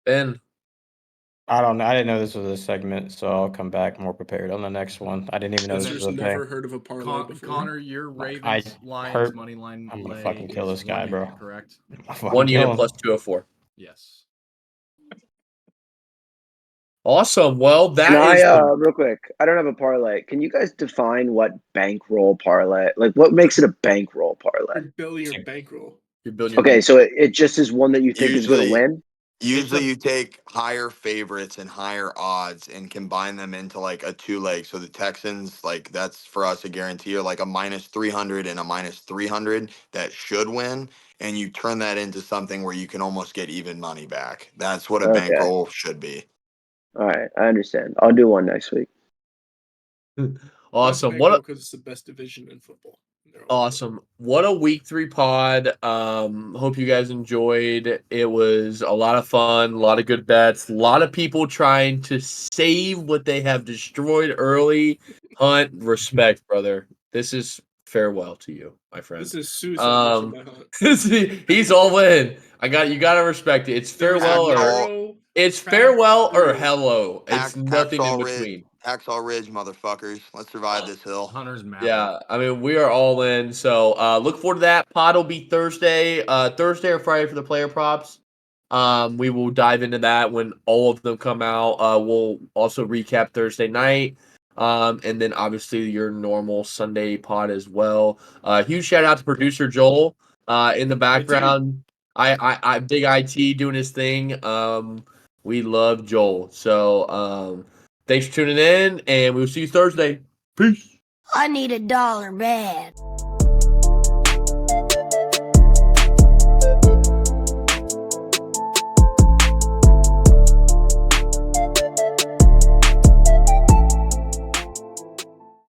Ben? I don't know. I didn't know this was a segment, so I'll come back more prepared on the next one. I didn't even know this was Listeners a never thing. heard of a parlay before. Connor, your I Ravens Lions heard- money line I'm gonna lay fucking kill is this guy, 1 bro. unit, correct? I'll fucking 1 kill unit him. plus 204. Yes. Awesome. Well, Can that is I, real quick, I don't have a parlay. Can you guys define what bankroll parlay, like what makes it a bankroll parlay? You're building your bankroll. you're building your Okay, bank. so it just is one that you think is going to win? Usually you take higher favorites and higher odds and combine them into like a 2-leg. So the Texans, like that's for us a guarantee, or like a minus 300 and a minus 300 that should win. And you turn that into something where you can almost get even money back. That's what a Okay. bankroll should be. All right, I understand. I'll do one next week. Awesome. Because it's the best division in football. Awesome. What a week 3 pod. Hope you guys enjoyed. It was a lot of fun, a lot of good bets, a lot of people trying to save what they have destroyed early. Hunt, respect, brother. This is farewell to you, my friend. This is suicide mission by Hunt. He's all in. You gotta respect it. It's farewell or hello. It's nothing in between. Hacksaw Ridge, motherfuckers. Let's survive this hill. Hunter's mad. Yeah, I mean we are all in. So look forward to that. Pod will be Thursday or Friday for the player props. We will dive into that when all of them come out. We'll also recap Thursday night. And then obviously your normal Sunday pod as well. Huge shout out to producer Joel in the background. I big IT doing his thing. We love Joel. So thanks for tuning in, and we'll see you Thursday. Peace. I need $1 bad.